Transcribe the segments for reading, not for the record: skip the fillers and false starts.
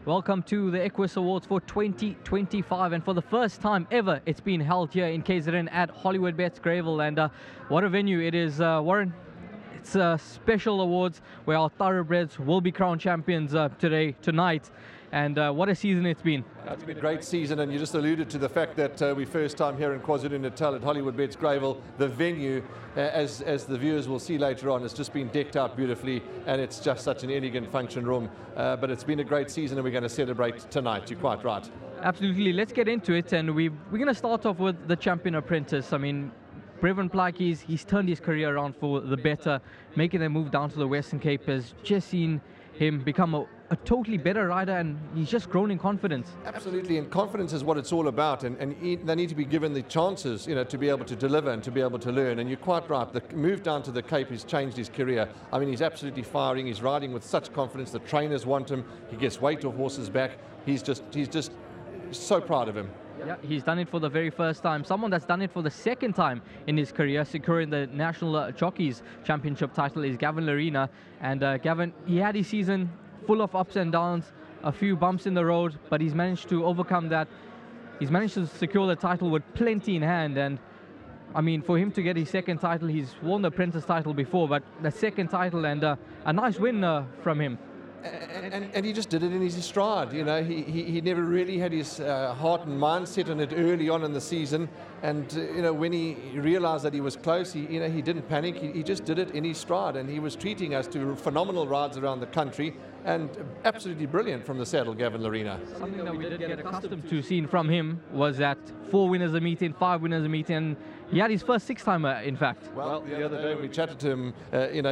Welcome to the Equus Awards for 2025, and for the first time ever, it's been held here in KZN at Hollywoodbets Greyville, and what a venue it is, Warren. It's a special awards where our thoroughbreds will be crowned champions tonight, and what a season it's been. It's been a great season, and you just alluded to the fact that we first time here in KwaZulu-Natal at Hollywoodbets Greyville. The venue, as the viewers will see later on, has just been decked out beautifully, and it's just such an elegant function room. But it's been a great season, and we're going to celebrate tonight. You're quite right. Absolutely. Let's get into it, and we're going to start off with the champion Apprentice. I mean, Brevin Plyke, he's turned his career around for the better, making a move down to the Western Cape. Has just seen him become a totally better rider, and he's just grown in confidence. Absolutely, and confidence is what it's all about, and they need to be given the chances, to be able to deliver and to be able to learn. And you're quite right, the move down to the Cape has changed his career. I mean, he's absolutely firing, he's riding with such confidence, the trainers want him, he gets weight off horses' back, he's just so proud of him. Yeah, he's done it for the very first time. Someone that's done it for the second time in his career, securing the National Jockeys Championship title, is Gavin Larena. And Gavin, he had his season full of ups and downs, a few bumps in the road, but he's managed to overcome that. He's managed to secure the title with plenty in hand. And I mean, for him to get his second title, he's won the Apprentice title before, but the second title, and a nice win from him. And he just did it in his stride. He never really had his heart and mind set on it early on in the season. And when he realised that he was close, he didn't panic. He just did it in his stride, and he was treating us to phenomenal rides around the country, and absolutely brilliant from the saddle, Gavin Larena. Something that we did get accustomed to seeing from him was that 4 winners a meeting, 5 winners a meeting, and he had his first 6-timer, in fact. Well, the other day when we chatted to him,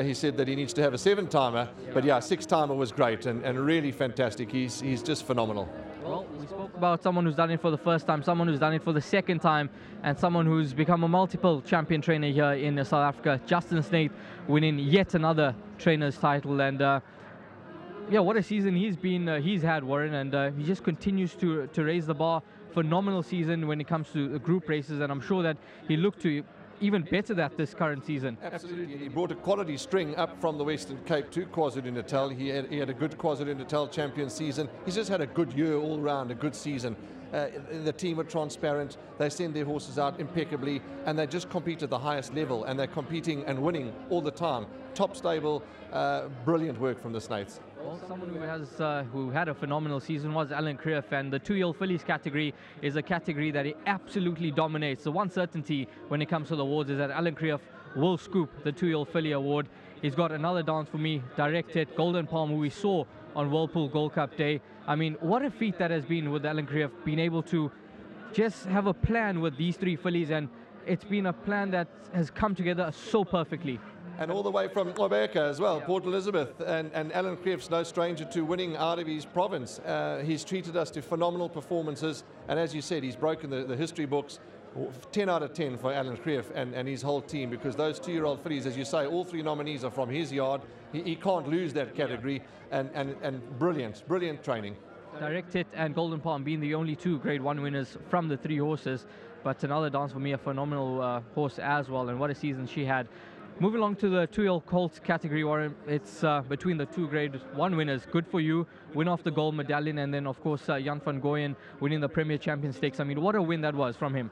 he said that he needs to have a 7-timer, but yeah, 6-timer was great and really fantastic. He's just phenomenal. Well, we spoke about someone who's done it for the first time, someone who's done it for the second time, and someone who's become a multiple champion trainer here in South Africa. Justin Snaith winning yet another trainer's title, and yeah, what a season he's had, Warren, and he just continues to raise the bar. Phenomenal season when it comes to group races, and I'm sure that he looked to even better that this current season. Absolutely, he brought a quality string up from the Western Cape to KwaZulu-Natal. He had a good KwaZulu-Natal champion season. He's just had a good year all round, a good season. The team are transparent, they send their horses out impeccably, and they just compete at the highest level, and they're competing and winning all the time. Top stable, brilliant work from the Snaiths. Well, someone who had a phenomenal season was Alan Krief, and the 2-year-old fillies category is a category that he absolutely dominates. The one certainty when it comes to the awards is that Alan Krief will scoop the 2-year-old filly award. He's got another dance for me, direct hit, Golden Palm, who we saw on Whirlpool Gold Cup Day. I mean, what a feat that has been with Alan Krief, being able to just have a plan with these 3 fillies, and it's been a plan that has come together so perfectly. And all the way from Obeka as well, yeah. Port Elizabeth, and Alan Krief's no stranger to winning out of his province. He's treated us to phenomenal performances, and as you said, he's broken the history books. 10 out of 10 for Alan Krief and his whole team, because those 2-year-old fillies, as you say, all 3 nominees are from his yard. He can't lose that category, and brilliant training. Direct Hit and Golden Palm being the only 2 Grade 1 winners from the 3 horses, but another dance for me, a phenomenal horse as well, and what a season she had. Moving along to the 2-year-old colts category, Warren, it's between the 2 Grade 1 winners. Good for you, win off the gold medallion, and then of course Jan van Gooyen winning the Premier Champion Stakes. I mean, what a win that was from him.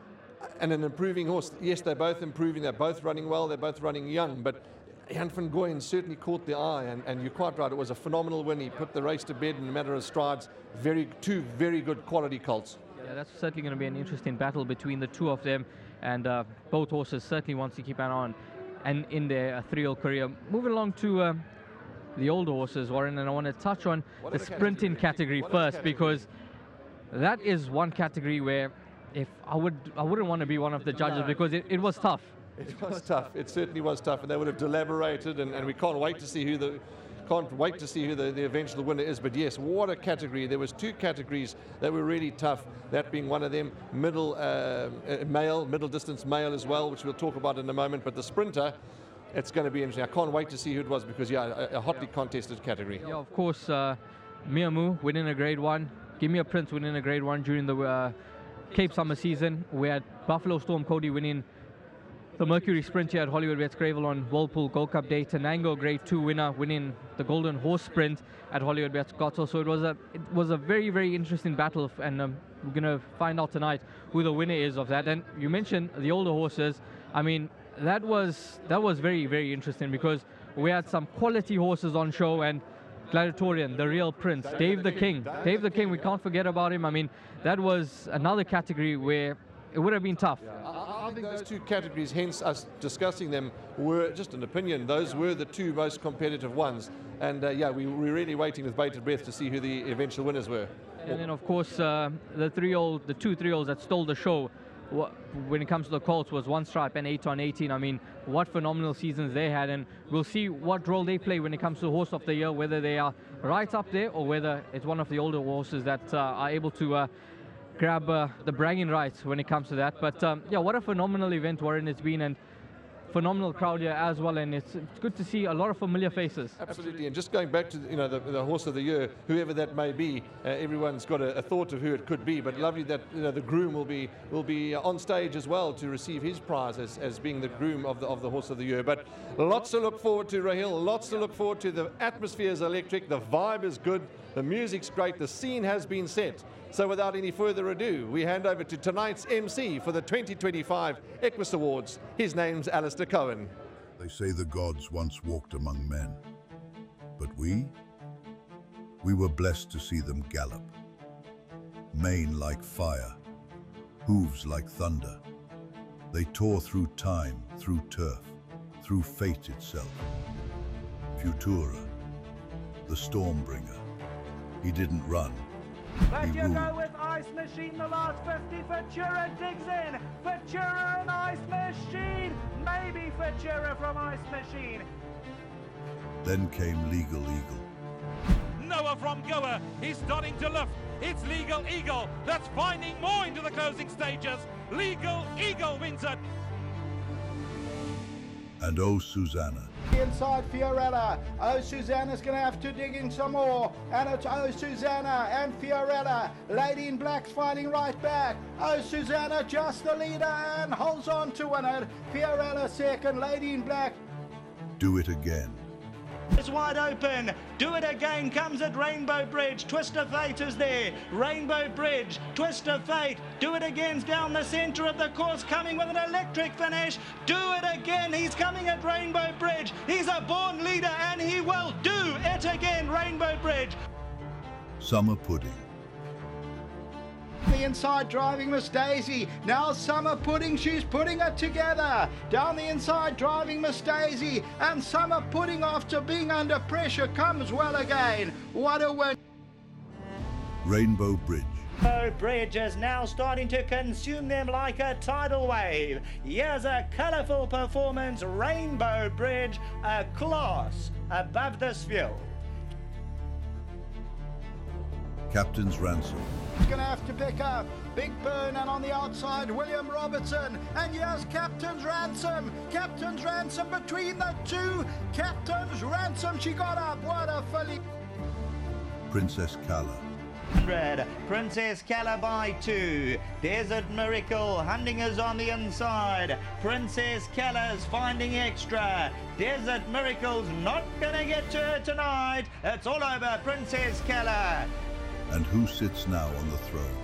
And an improving horse. Yes, they're both improving, they're both running well, they're both running young, but Jan van Gooyen certainly caught the eye, and you're quite right, it was a phenomenal win. He put the race to bed in a matter of strides. 2 very good quality colts. Yeah, that's certainly going to be an interesting battle between the 2 of them, and both horses certainly wants to keep an eye on and in their 3-year-old career. Moving along to the older horses, Warren, and I want to touch on the sprinting category first, because that is one category where I wouldn't want to be one of the judges, because it was tough. It was tough. It certainly was tough, and they would have deliberated, and we can't wait to see who the eventual winner is. But yes, what a category. There was 2 categories that were really tough, that being one of them, middle distance male as well, which we'll talk about in a moment. But the sprinter, it's going to be interesting. I can't wait to see who it was, because yeah, a hotly contested category. Yeah, of course, Miamu winning a Grade 1, Give Me a Prince winning a Grade 1 during the Cape Summer season. We had Buffalo Storm Cody winning the Mercury Sprint here at Hollywoodbets Greyville on Whirlpool Gold Cup Day. Tanango Grade 2 winner, winning the Golden Horse Sprint at Hollywoodbets Scottsville. So it was a very, very interesting battle, and we're going to find out tonight who the winner is of that. And you mentioned the older horses. I mean, that was very, very interesting, because we had some quality horses on show, and Gladiatorian, the real prince, Dave the King, we can't forget about him. I mean, that was another category where it would have been tough. I think those two categories, hence us discussing them, were just an opinion. Those were the two most competitive ones. And yeah, we're really waiting with bated breath to see who the eventual winners were. And then, of course, the two 3-year-olds that stole the show when it comes to the colts was One Stripe and 8 on 18. I mean, what phenomenal seasons they had, and we'll see what role they play when it comes to Horse of the Year, whether they are right up there or whether it's one of the older horses that are able to grab the bragging rights when it comes to that. But yeah, what a phenomenal event, Warren, it's been, and phenomenal crowd here as well, and it's good to see a lot of familiar faces. Absolutely, and just going back to the Horse of the Year, whoever that may be, everyone's got a thought of who it could be. But lovely that the groom will be on stage as well to receive his prize as being the groom of the Horse of the Year. But lots to look forward to, Rahil. Lots to look forward to. The atmosphere is electric. The vibe is good. The music's great. The scene has been set. So without any further ado, we hand over to tonight's MC for the 2025 Equus Awards. His name's Alistair Cohen. They say the gods once walked among men, but we were blessed to see them gallop. Mane like fire, hooves like thunder. They tore through time, through turf, through fate itself. Futura, the Stormbringer, he didn't run. But you go with Ice Machine, the last 50. Futura digs in. Futura and Ice Machine. Maybe Futura from Ice Machine. Then came Legal Eagle. Noah from Goa, he's starting to lift. It's Legal Eagle that's finding more into the closing stages. Legal Eagle wins it. And oh, Susanna. Inside Fiorella. Oh, Susanna's going to have to dig in some more. And it's oh, Susanna and Fiorella. Lady in Black's fighting right back. Oh, Susanna just the leader and holds on to win it. Fiorella second, Lady in Black. Do it again. It's wide open. Do it again. Comes at Rainbow Bridge. Twist of Fate is there. Rainbow Bridge. Twist of Fate. Do it again's down the centre of the course, coming with an electric finish. Do it again. He's coming at Rainbow Bridge. He's a born leader, and he will do it again. Rainbow Bridge. Summer Pudding. The inside driving Miss Daisy. Now Summer Pudding, she's putting it together. Down the inside driving Miss Daisy. And Summer Pudding, after being under pressure, comes well again. What a win. Rainbow Bridge. Rainbow Bridge is now starting to consume them like a tidal wave. Here's a colourful performance. Rainbow Bridge, a class above this field. Captain's Ransom. Going to have to pick up Big Burn, and on the outside William Robertson, and yes, Captain's Ransom between the two. Captain's Ransom, she got up. What a filly. Princess Kala. 100. Princess Kala by 2. Desert Miracle. Hunting is on the inside. Princess Kala's finding extra. Desert Miracle's not going to get to her tonight. It's all over. Princess Kala. And who sits now on the throne?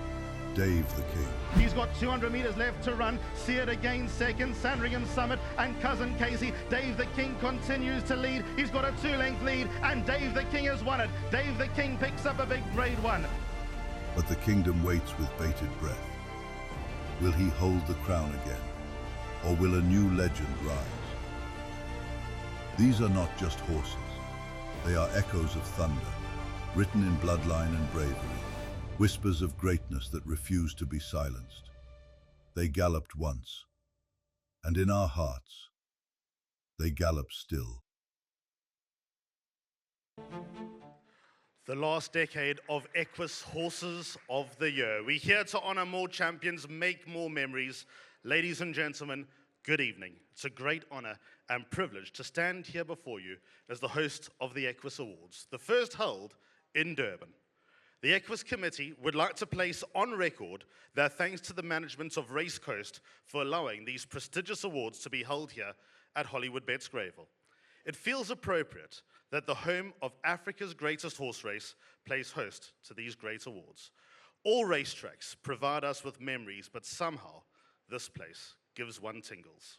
Dave the King. He's got 200 metres left to run. Seared again second, Sandringham Summit and Cousin Casey. Dave the King continues to lead. He's got a 2-length lead, and Dave the King has won it. Dave the King picks up a big Grade 1. But the kingdom waits with bated breath. Will he hold the crown again? Or will a new legend rise? These are not just horses. They are echoes of thunder, written in bloodline and bravery, whispers of greatness that refuse to be silenced. They galloped once, and in our hearts, they gallop still. The last decade of Equus Horses of the Year. We're here to honor more champions, make more memories. Ladies and gentlemen, good evening. It's a great honor and privilege to stand here before you as the host of the Equus Awards, the first held in Durban. The Equus Committee would like to place on record their thanks to the management of Race Coast for allowing these prestigious awards to be held here at Hollywoodbets Greyville. It feels appropriate that the home of Africa's greatest horse race plays host to these great awards. All racetracks provide us with memories, but somehow this place gives one tingles.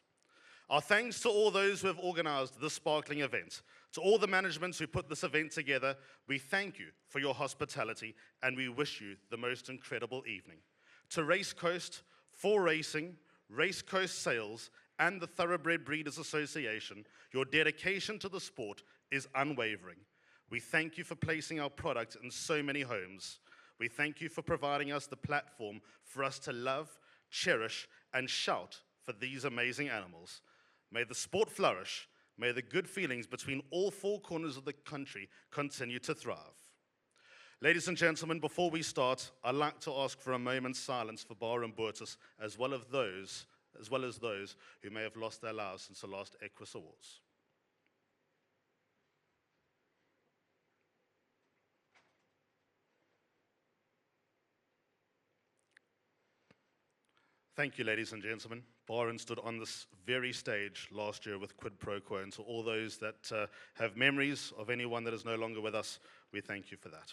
Our thanks to all those who have organized this sparkling event. To all the managements who put this event together, we thank you for your hospitality and we wish you the most incredible evening. To Race Coast, For Racing, Race Coast Sales, and the Thoroughbred Breeders Association, your dedication to the sport is unwavering. We thank you for placing our product in so many homes. We thank you for providing us the platform for us to love, cherish, and shout for these amazing animals. May the sport flourish. May the good feelings between all four corners of the country continue to thrive. Ladies and gentlemen, before we start, I'd like to ask for a moment's silence for Bar and Burtis, as well as those who may have lost their lives since the last Equus Awards. Thank you, ladies and gentlemen. Byron stood on this very stage last year with Quid Pro Quo, and to all those that have memories of anyone that is no longer with us, we thank you for that.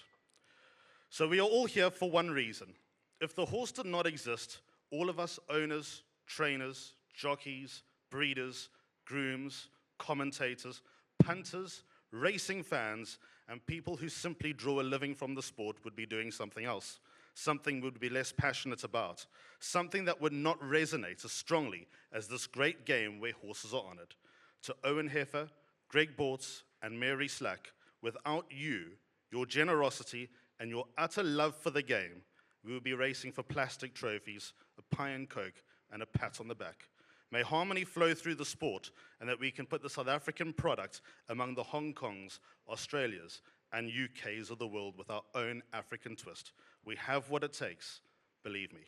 So we are all here for one reason. If the horse did not exist, all of us owners, trainers, jockeys, breeders, grooms, commentators, punters, racing fans, and people who simply draw a living from the sport would be doing something else. Something we would be less passionate about, something that would not resonate as strongly as this great game where horses are honored. To Owen Heffer, Greg Bortz, and Mary Slack, without you, your generosity, and your utter love for the game, we would be racing for plastic trophies, a pie and coke, and a pat on the back. May harmony flow through the sport, and that we can put the South African product among the Hong Kongs, Australias, and UKs of the world with our own African twist. We have what it takes, believe me.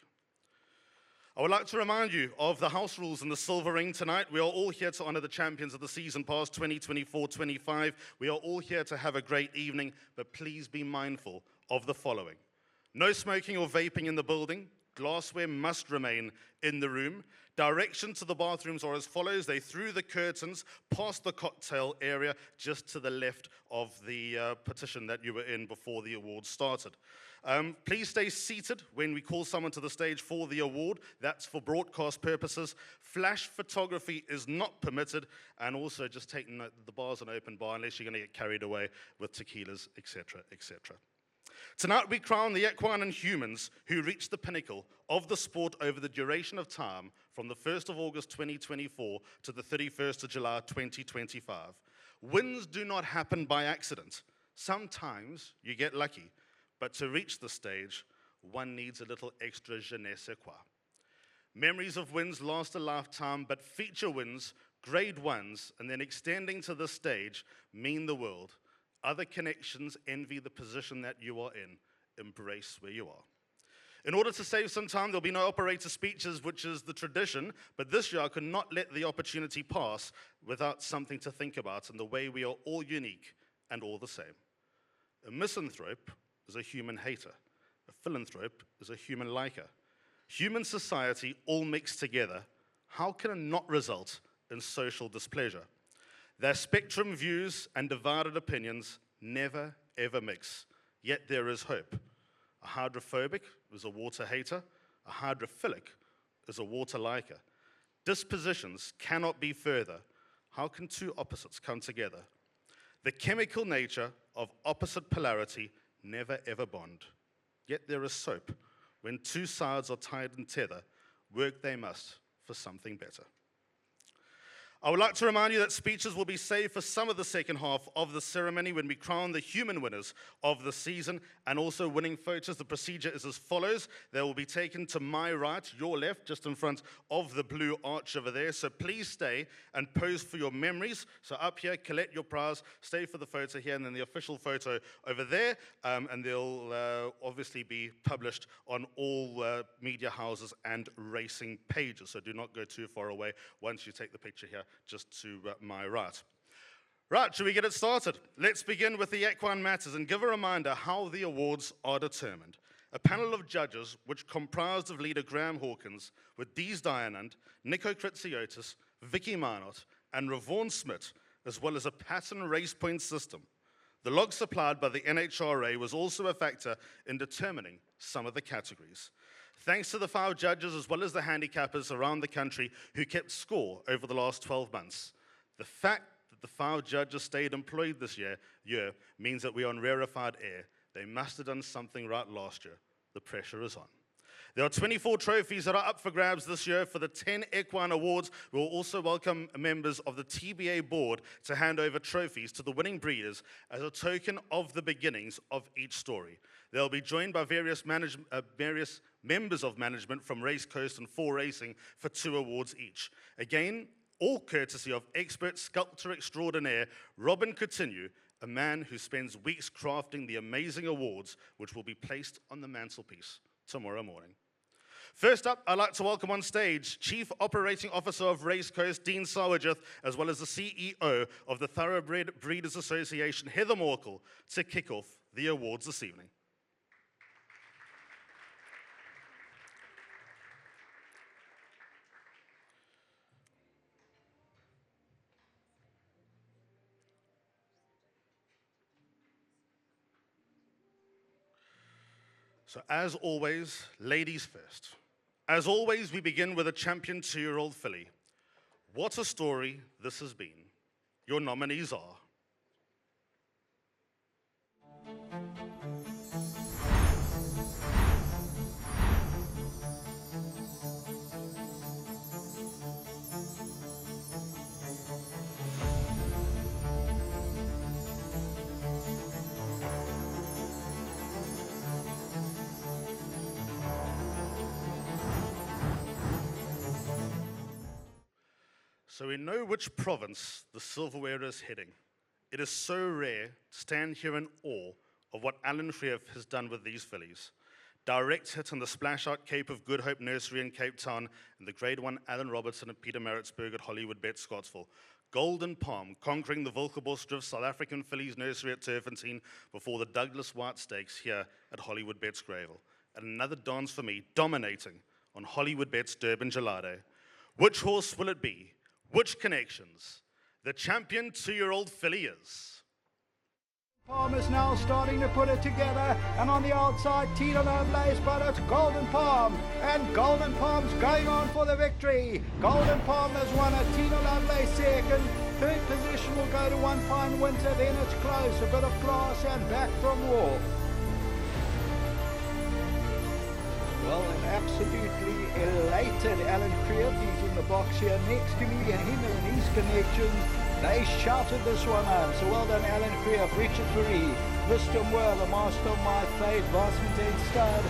I would like to remind you of the house rules in the Silver Ring tonight. We are all here to honor the champions of the season past 2024-25. We are all here to have a great evening, but please be mindful of the following. No smoking or vaping in the building. Glassware must remain in the room. Directions to the bathrooms are as follows. They through the curtains, past the cocktail area, just to the left of the petition that you were in before the award started. Please stay seated when we call someone to the stage for the award. That's for broadcast purposes. Flash photography is not permitted. And also just take note that the bar's an open bar unless you're going to get carried away with tequilas, etc., etc. Tonight we crown the equine and humans who reached the pinnacle of the sport over the duration of time from the 1st of August 2024 to the 31st of July 2025. Wins do not happen by accident. Sometimes you get lucky, but to reach the stage, one needs a little extra je ne sais quoi. Memories of wins last a lifetime, but feature wins, grade ones, and then extending to this stage mean the world. Other connections envy the position that you are in. Embrace where you are. In order to save some time, there'll be no operator speeches, which is the tradition, but this year I could not let the opportunity pass without something to think about in the way we are all unique and all the same. A misanthrope is a human hater. A philanthrope is a human liker. Human society all mixed together, how can it not result in social displeasure? Their spectrum views and divided opinions never, ever mix. Yet there is hope. A hydrophobic is a water hater. A hydrophilic is a water liker. Dispositions cannot be further. How can two opposites come together? The chemical nature of opposite polarity never, ever bond. Yet there is soap. When two sides are tied in tether, work they must for something better. I would like to remind you that speeches will be saved for some of the second half of the ceremony when we crown the human winners of the season and also winning photos. The procedure is as follows. They will be taken to my right, your left, just in front of the blue arch over there. So please stay and pose for your memories. So up here, collect your prize, stay for the photo here, and then the official photo over there. And they'll obviously be published on all media houses and racing pages. So do not go too far away once you take the picture here, just to my right. Right, should we get it started? Let's begin with the Equine matters and give a reminder how the awards are determined. A panel of judges, which comprised of leader Graham Hawkins, with Dees Dianand, Nico Kritsiotis, Vicky Minot, and Ravon Smith, as well as a pattern race point system. The log supplied by the NHRA was also a factor in determining some of the categories. Thanks to the 5 judges as well as the handicappers around the country who kept score over the last 12 months. The fact that the 5 judges stayed employed this year means that we are on rarefied air. They must have done something right last year. The pressure is on. There are 24 trophies that are up for grabs this year for the 10 Equine Awards. We will also welcome members of the TBA board to hand over trophies to the winning breeders as a token of the beginnings of each story. They'll be joined by various members of management from Race Coast and 4 Racing for 2 awards each. Again, all courtesy of expert sculptor extraordinaire Robin Coutinho, a man who spends weeks crafting the amazing awards which will be placed on the mantelpiece tomorrow morning. First up, I'd like to welcome on stage Chief Operating Officer of Race Coast, Dean Sawajith, as well as the CEO of the Thoroughbred Breeders Association, Heather Morkel, to kick off the awards this evening. So as always, ladies first. As always, we begin with a champion 2-year-old filly. What a story this has been. Your nominees are So we know which province the silverware is heading. It is so rare to stand here in awe of what Alan Greef has done with these fillies. Direct hit on the splash-out Cape of Good Hope Nursery in Cape Town and the Grade 1 Alan Robertson and Peter Maritzburg at Hollywoodbets Scottsville. Golden Palm conquering the Wilkebos Drift South African Fillies Nursery at Turfentine before the Douglas White Stakes here at Hollywoodbets Greyville. And another dance for me, dominating on Hollywoodbets Durbanville. Which horse will it be? Which connections? The champion 2-year-old filly is. Palm is now starting to put it together, and on the outside, Tina Lovelace, but it's Golden Palm, and Golden Palm's going on for the victory. Golden Palm has won it, Tina Lovelace second. Third position will go to One Fine Winter, then it's close, a bit of class and back from war. Well, an absolutely elated Alan Greef. He's in the box here next to me, and him and his connections. They shouted this one out. So well done, Alan Greef, Richard Marie, Mr. Moore, the master of my fate, Vasfontein Stud.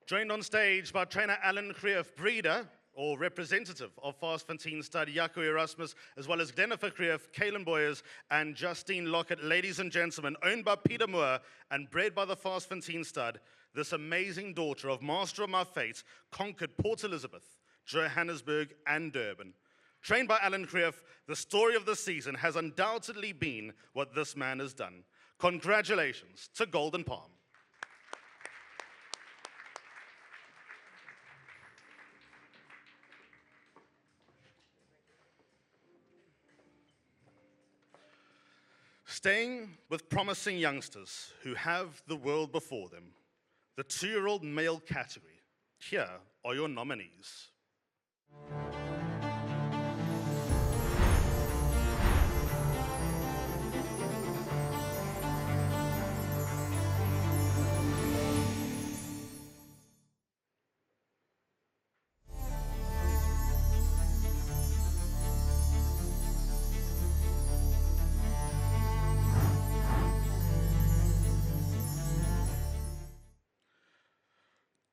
Joined on stage by trainer Alan Greef, breeder, or representative of Vasfontein Stud, Jaco Erasmus, as well as Jennifer Greef, Kaylin Boyers, and Justine Lockett. Ladies and gentlemen, owned by Peter Moore and bred by the Vasfontein Stud, this amazing daughter of Master of My Fate conquered Port Elizabeth, Johannesburg, and Durban. Trained by Alan Greef, the story of the season has undoubtedly been what this man has done. Congratulations to Golden Palm. Staying with promising youngsters who have the world before them, the 2-year-old male category. Here are your nominees.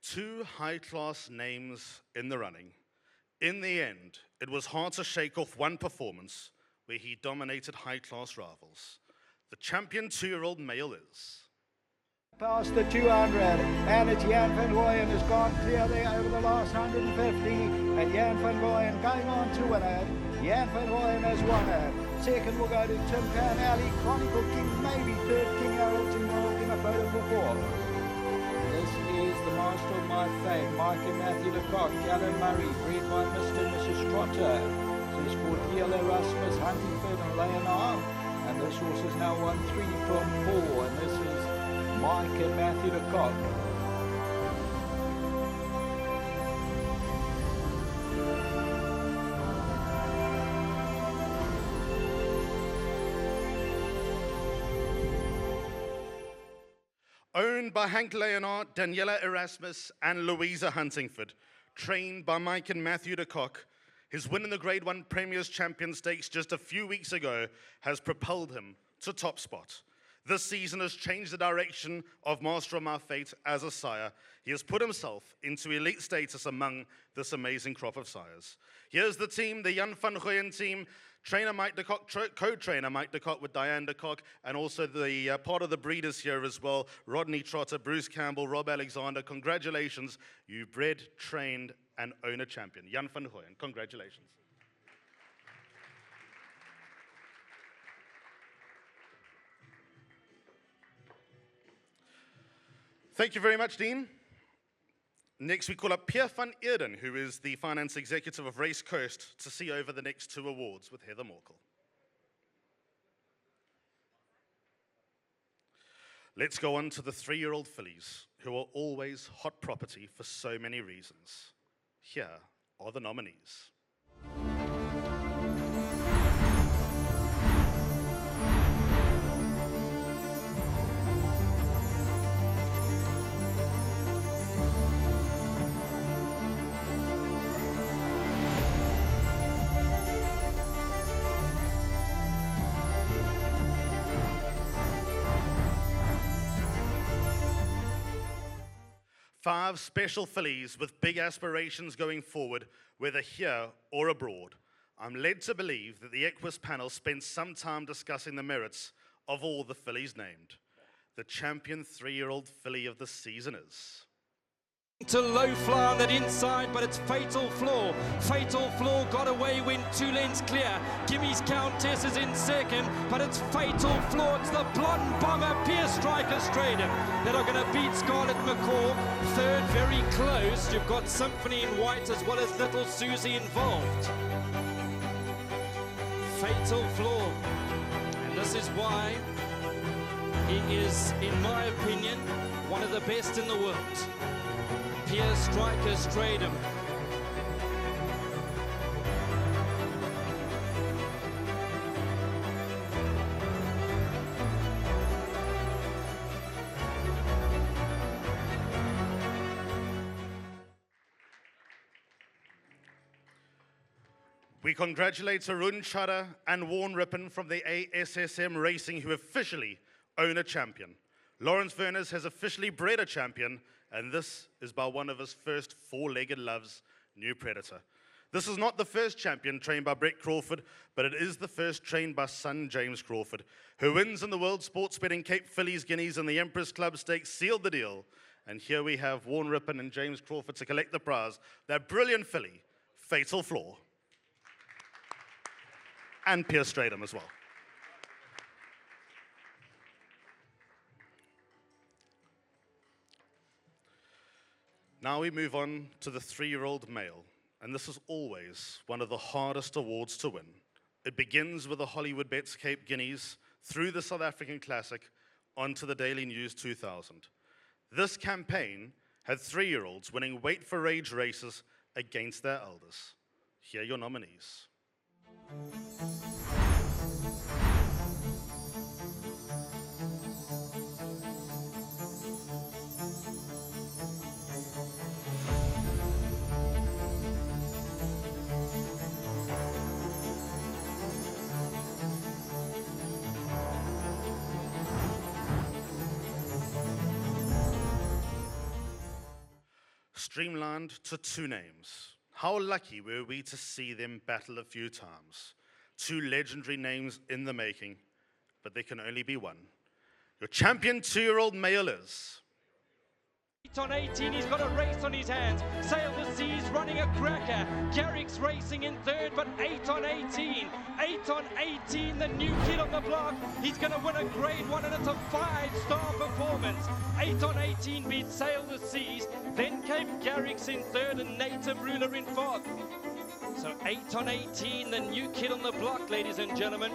Two high-class names in the running. In the end, it was hard to shake off one performance where he dominated high-class rivals. The champion 2-year-old male is... Past the 200, and it's Jan van Rooyen has gone clear there over the last 150, and Jan van Rooyen going on to win it. Jan van Rooyen has won it. Second will go to Tim Pan Alley, Chronicle King, maybe third, King Harold's involved in a photo for fourth. This is the master of my fame, Mike and Matthew de Kock, Alan Murray, bred by Mr. and Mrs. Trotter. This is for D.L. Erasmus, Huntingford and Leonard, and this horse has now won 3 from 4, and this is Mike and Matthew de Kock. Owned by Hank Leonard, Daniela Erasmus, and Louisa Huntingford. Trained by Mike and Matthew de Kock, his win in the Grade 1 Premier's Champion Stakes just a few weeks ago has propelled him to top spot. This season has changed the direction of Master of My Fate as a sire. He has put himself into elite status among this amazing crop of sires. Here's the team, the Jan van Rooyen team, trainer Mike de Kock, co-trainer Mike de Kock with Diane de Kock, and also the part of the breeders here as well, Rodney Trotter, Bruce Campbell, Rob Alexander. Congratulations, you bred, trained, and own a champion. Jan van Rooyen, congratulations. Thank you very much, Dean. Next, we call up Pierre van Eerden, who is the finance executive of Race Coast, to see over the next 2 awards with Heather Morkel. Let's go on to the 3-year-old fillies, who are always hot property for so many reasons. Here are the nominees. Five special fillies with big aspirations going forward, whether here or abroad. I'm led to believe that the Equus panel spent some time discussing the merits of all the fillies named. The champion 3-year-old filly of the season is... To low fly on that inside, but it's Fatal Flaw. Fatal Flaw got away, went 2 lengths clear. Gimmy's Countess is in second, but it's Fatal Flaw. It's the blonde bomber, Pierce Striker Stradom, that are going to beat Scarlet McCall. Third, very close. You've got Symphony in White as well as Little Susie involved. Fatal Flaw. And this is why he is, in my opinion, one of the best in the world. Pierce Striker Stradom. We congratulate Arun Chadha and Warren Rippon from the ASSM Racing, who officially own a champion. Lawrence Verners has officially bred a champion, and this is by one of his first 4-legged loves, New Predator. This is not the first champion trained by Brett Crawford, but it is the first trained by son James Crawford, who wins in the World Sports Betting Cape Fillies Guineas and the Empress Club Stakes, sealed the deal. And here we have Warren Rippon and James Crawford to collect the prize. That brilliant filly, Fatal Flaw. And Pierce Stradom as well. Now we move on to the 3-year-old male, and this is always one of the hardest awards to win. It begins with the Hollywoodbets Cape Guineas, through the South African Classic, onto the Daily News 2000. This campaign had 3-year-olds winning weight for age races against their elders. Here are your nominees. Streamlined to 2 names. How lucky were we to see them battle a few times. 2 legendary names in the making, but there can only be one. Your champion 2-year-old male is 8 on 18, he's got a race on his hands. Sail the Seas running a cracker. Garrick's racing in third, but 8 on 18. 8 on 18, the new kid on the block. He's going to win a grade 1, and it's a 5-star performance. 8 on 18 beat Sail the Seas. Then came Garrick's in third and Native Ruler in fourth. So 8 on 18, the new kid on the block, ladies and gentlemen.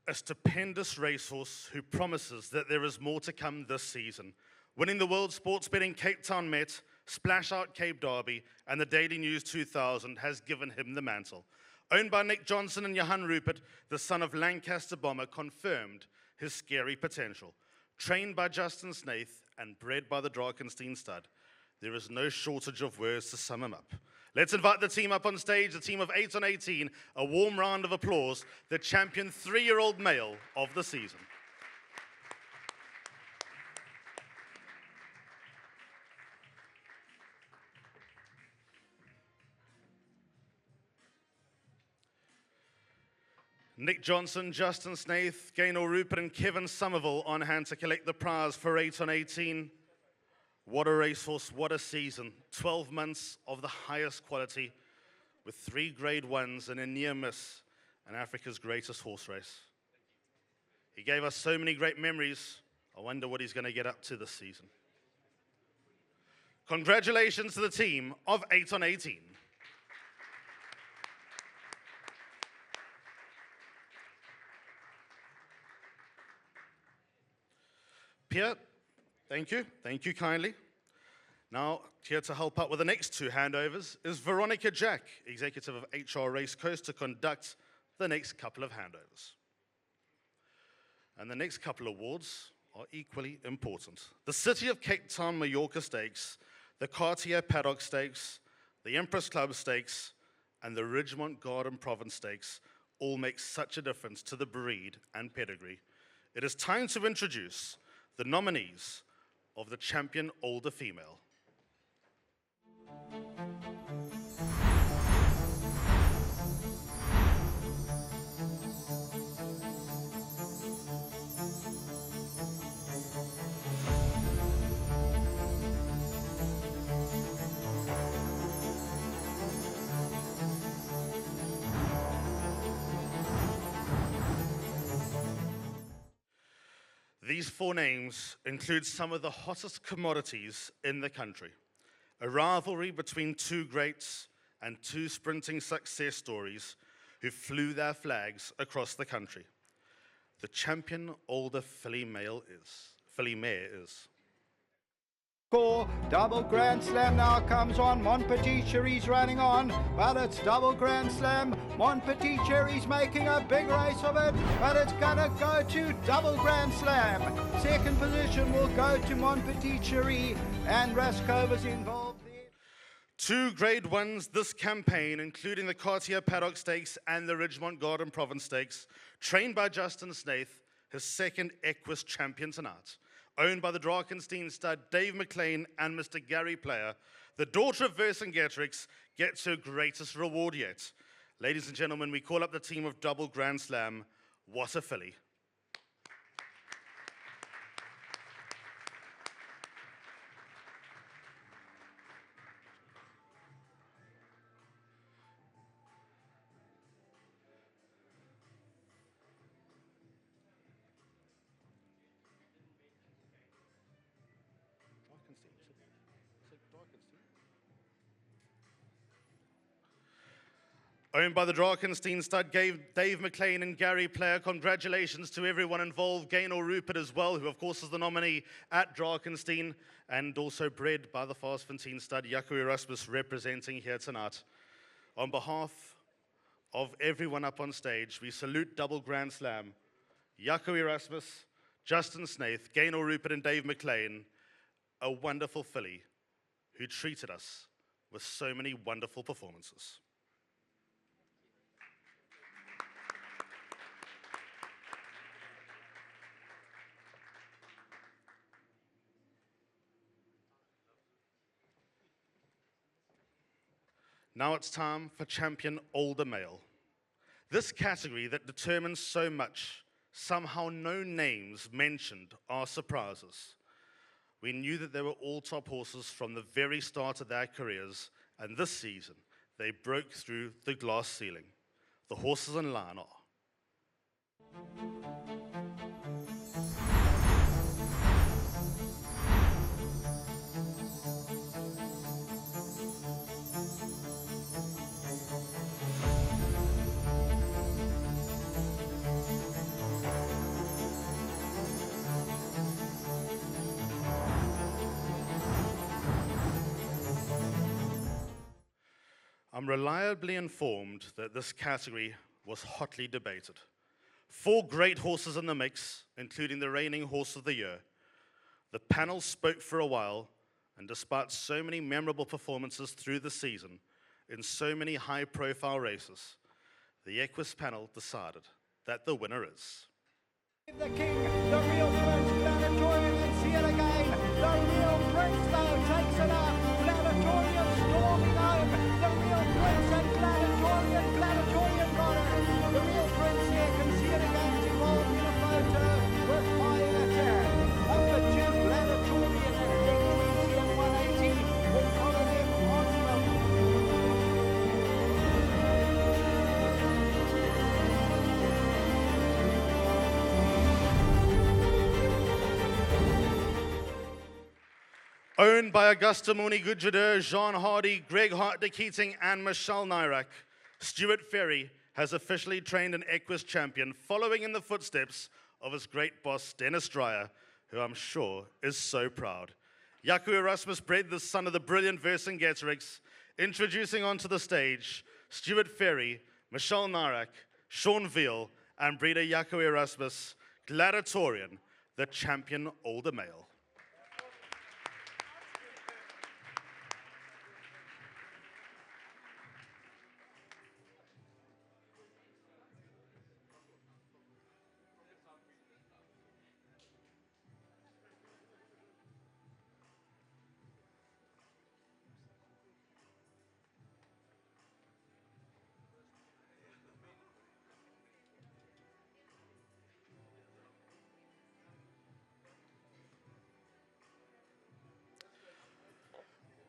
a stupendous racehorse who promises that there is more to come this season. Winning the World Sports Betting Cape Town Met, Splash Out Cape Derby, and the Daily News 2000 has given him the mantle. Owned by Nick Johnson and Johan Rupert, the son of Lancaster Bomber confirmed his scary potential. Trained by Justin Snaith and bred by the Drakenstein stud, there is no shortage of words to sum him up. Let's invite the team up on stage, the team of 8 on 18. A warm round of applause, the champion 3-year-old male of the season. Nick Johnson, Justin Snaith, Gaynor Rupert and Kevin Somerville on hand to collect the prize for 8 on 18. What a racehorse, what a season. 12 months of the highest quality with 3 grade 1s and a near miss in Africa's greatest horse race. He gave us so many great memories. I wonder what he's going to get up to this season. Congratulations to the team of 8 on 18. Pierre, thank you. Thank you kindly. Now, here to help out with the next 2 handovers is Veronica Jack, executive of HR Race Coast, to conduct the next couple of handovers. And the next couple awards are equally important. The City of Cape Town Mallorca Stakes, the Cartier Paddock Stakes, the Empress Club Stakes, and the Ridgemont Garden Province Stakes all make such a difference to the breed and pedigree. It is time to introduce the nominees of the champion older female. These 4 names include some of the hottest commodities in the country. A rivalry between 2 greats and 2 sprinting success stories who flew their flags across the country. The champion older filly mare is. Double Grand Slam now comes on. Montpetit Cherry's running on, but it's double Grand Slam. Montpetit Cherry's making a big race of it, but it's gonna go to double Grand Slam. Second position will go to Montpetit Cherry, and Raskova's involved there. 2 grade 1s this campaign, including the Cartier Paddock Stakes and the Ridgemont Garden Province Stakes, trained by Justin Snaith, his second Equus champion tonight. Owned by the Drakenstein stud Dave McLean and Mr. Gary Player, the daughter of Vercingetorix gets her greatest reward yet. Ladies and gentlemen, we call up the team of Double Grand Slam. What a filly. Owned by the Drakenstein stud Dave McLean and Gary Player. Congratulations to everyone involved. Gaynor Rupert as well, who of course is the nominee at Drakenstein, and also bred by the Fastfontein stud Jaco Erasmus, representing here tonight. On behalf of everyone up on stage, we salute Double Grand Slam, Jaco Erasmus, Justin Snaith, Gaynor Rupert and Dave McLean, a wonderful filly who treated us with so many wonderful performances. Now it's time for Champion Older Male. This category that determines so much, somehow no names mentioned are surprises. We knew that they were all top horses from the very start of their careers, and this season they broke through the glass ceiling. The horses in line are I'm reliably informed that this category was hotly debated. 4 great horses in the mix, including the reigning horse of the year. The panel spoke for a while, and despite so many memorable performances through the season, in so many high-profile races, the Equus panel decided that the winner is... The king, the real prince, Gladiatorian, and see it again. The real prince though takes it up. Gladiatorian storming home. The real prince and Gladiatorian got it. The real prince here can see it again. It's involved in a photo with fire attack. Number 2, Gladiatorian at 820 and 180 will follow them on the... Owned by Augusta Mooney Gudjadeur, Jean Hardy, Greg Hart de Keating, and Michelle Nyrak, Stuart Ferry has officially trained an Equus champion, following in the footsteps of his great boss, Dennis Dreyer, who I'm sure is so proud. Jaco Erasmus bred the son of the brilliant Vercingetorix, introducing onto the stage Stuart Ferry, Michelle Nyrak, Sean Veal, and breeder Jaco Erasmus, Gladiatorian, the champion older male.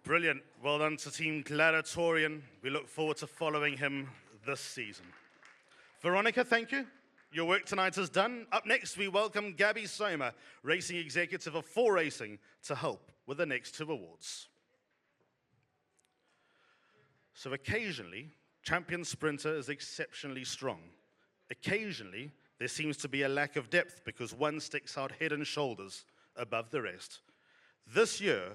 Brilliant. Well done to Team Gladiatorian. We look forward to following him this season. Veronica, thank you. Your work tonight is done. Up next, we welcome Gabby Soma, Racing Executive of 4 Racing, to help with the next 2 awards. So occasionally, champion sprinter is exceptionally strong. Occasionally, there seems to be a lack of depth because one sticks out head and shoulders above the rest. This year,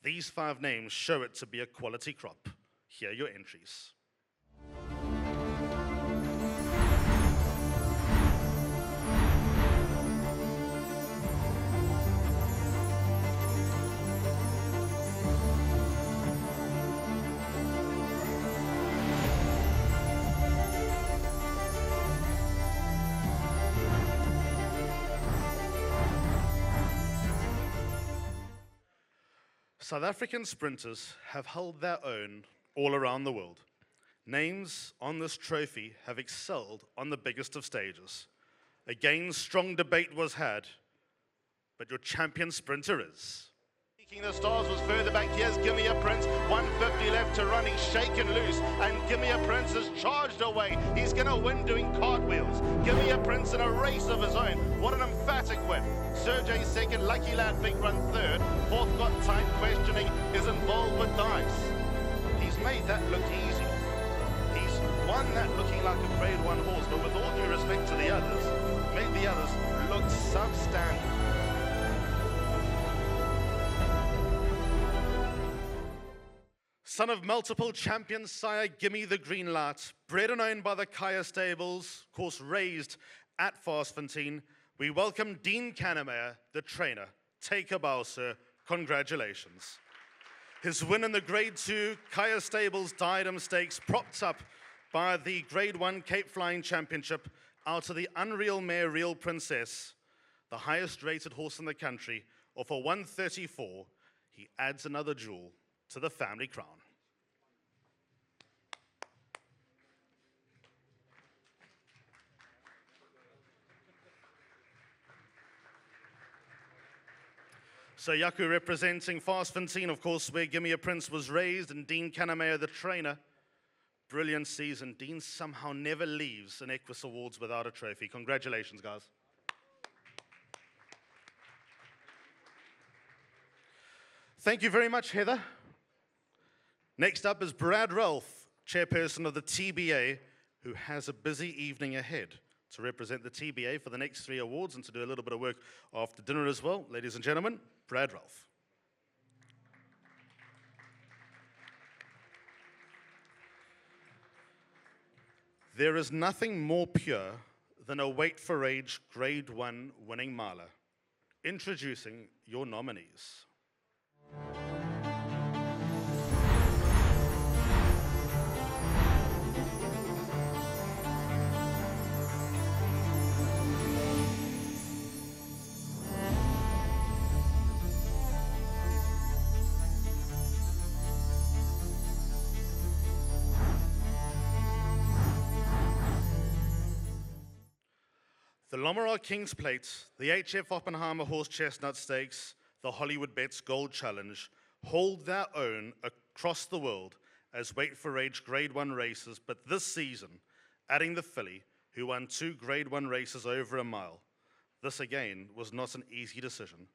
these 5 names show it to be a quality crop. Here are your entries. South African sprinters have held their own all around the world. Names on this trophy have excelled on the biggest of stages. Again, strong debate was had, but your champion sprinter is... The Stars was further back. Here's Gimme a Prince, 150 left to run. He's shaken loose, and Gimme a Prince has charged away. He's going to win doing cartwheels. Gimme a Prince in a race of his own. What an emphatic win. Sergey second, Lucky Lad Big Run third. Fourth got tight, questioning is involved with dice. He's made that look easy. He's won that looking like a grade 1 horse, but with all due respect to the others, made the others look substandard. Son of multiple champions, sire, Gimme the Green Light. Bred and owned by the Kaya Stables, course raised at Fastfontein, We welcome Dean Cannemeyer, the trainer. Take a bow, sir. Congratulations. His win in the Grade 2 Kaya Stables Diadem Stakes, propped up by the Grade 1 Cape Flying Championship, out of the Unreal Mare Real Princess, the highest rated horse in the country, or for 134, he adds another jewel to the family crown. So Yaku representing Fast Fantine, of course, where Gimme a Prince was raised, and Dean Cannemeyer, the trainer. Brilliant season. Dean somehow never leaves an Equus Awards without a trophy. Congratulations, guys. Thank you very much, Heather. Next up is Brad Ralph, chairperson of the TBA, who has a busy evening ahead to represent the TBA for the next 3 awards and to do a little bit of work after dinner as well. Ladies and gentlemen, Brad Ralph. There is nothing more pure than a weight for age Grade 1 winning mile. Introducing your nominees. The Lommeraw King's Plate, the HF Oppenheimer Horse Chestnut Stakes, the Hollywoodbets Gold Challenge hold their own across the world as weight for age Grade 1 races, but this season, adding the filly, who won 2 Grade 1 races over a mile. This again was not an easy decision.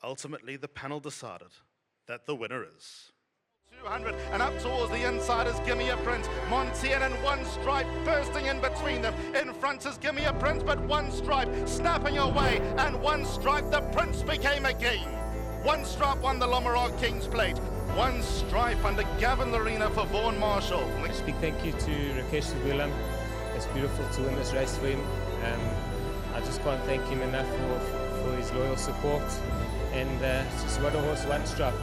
Ultimately, the panel decided that the winner is 200 and up towards the inside is Gimme a Prince. Montiel and one stripe bursting in between them. In front is Gimme a Prince, but one stripe snapping away, and one stripe the Prince became a king. One stripe won the Lommeraw King's Plate. One stripe under Gavin Lorena for Vaughan Marshall. A big thank you to Rakesh Willem. It's beautiful to win this race for him. I just can't thank him enough for his loyal support. And just what a horse, one stripe.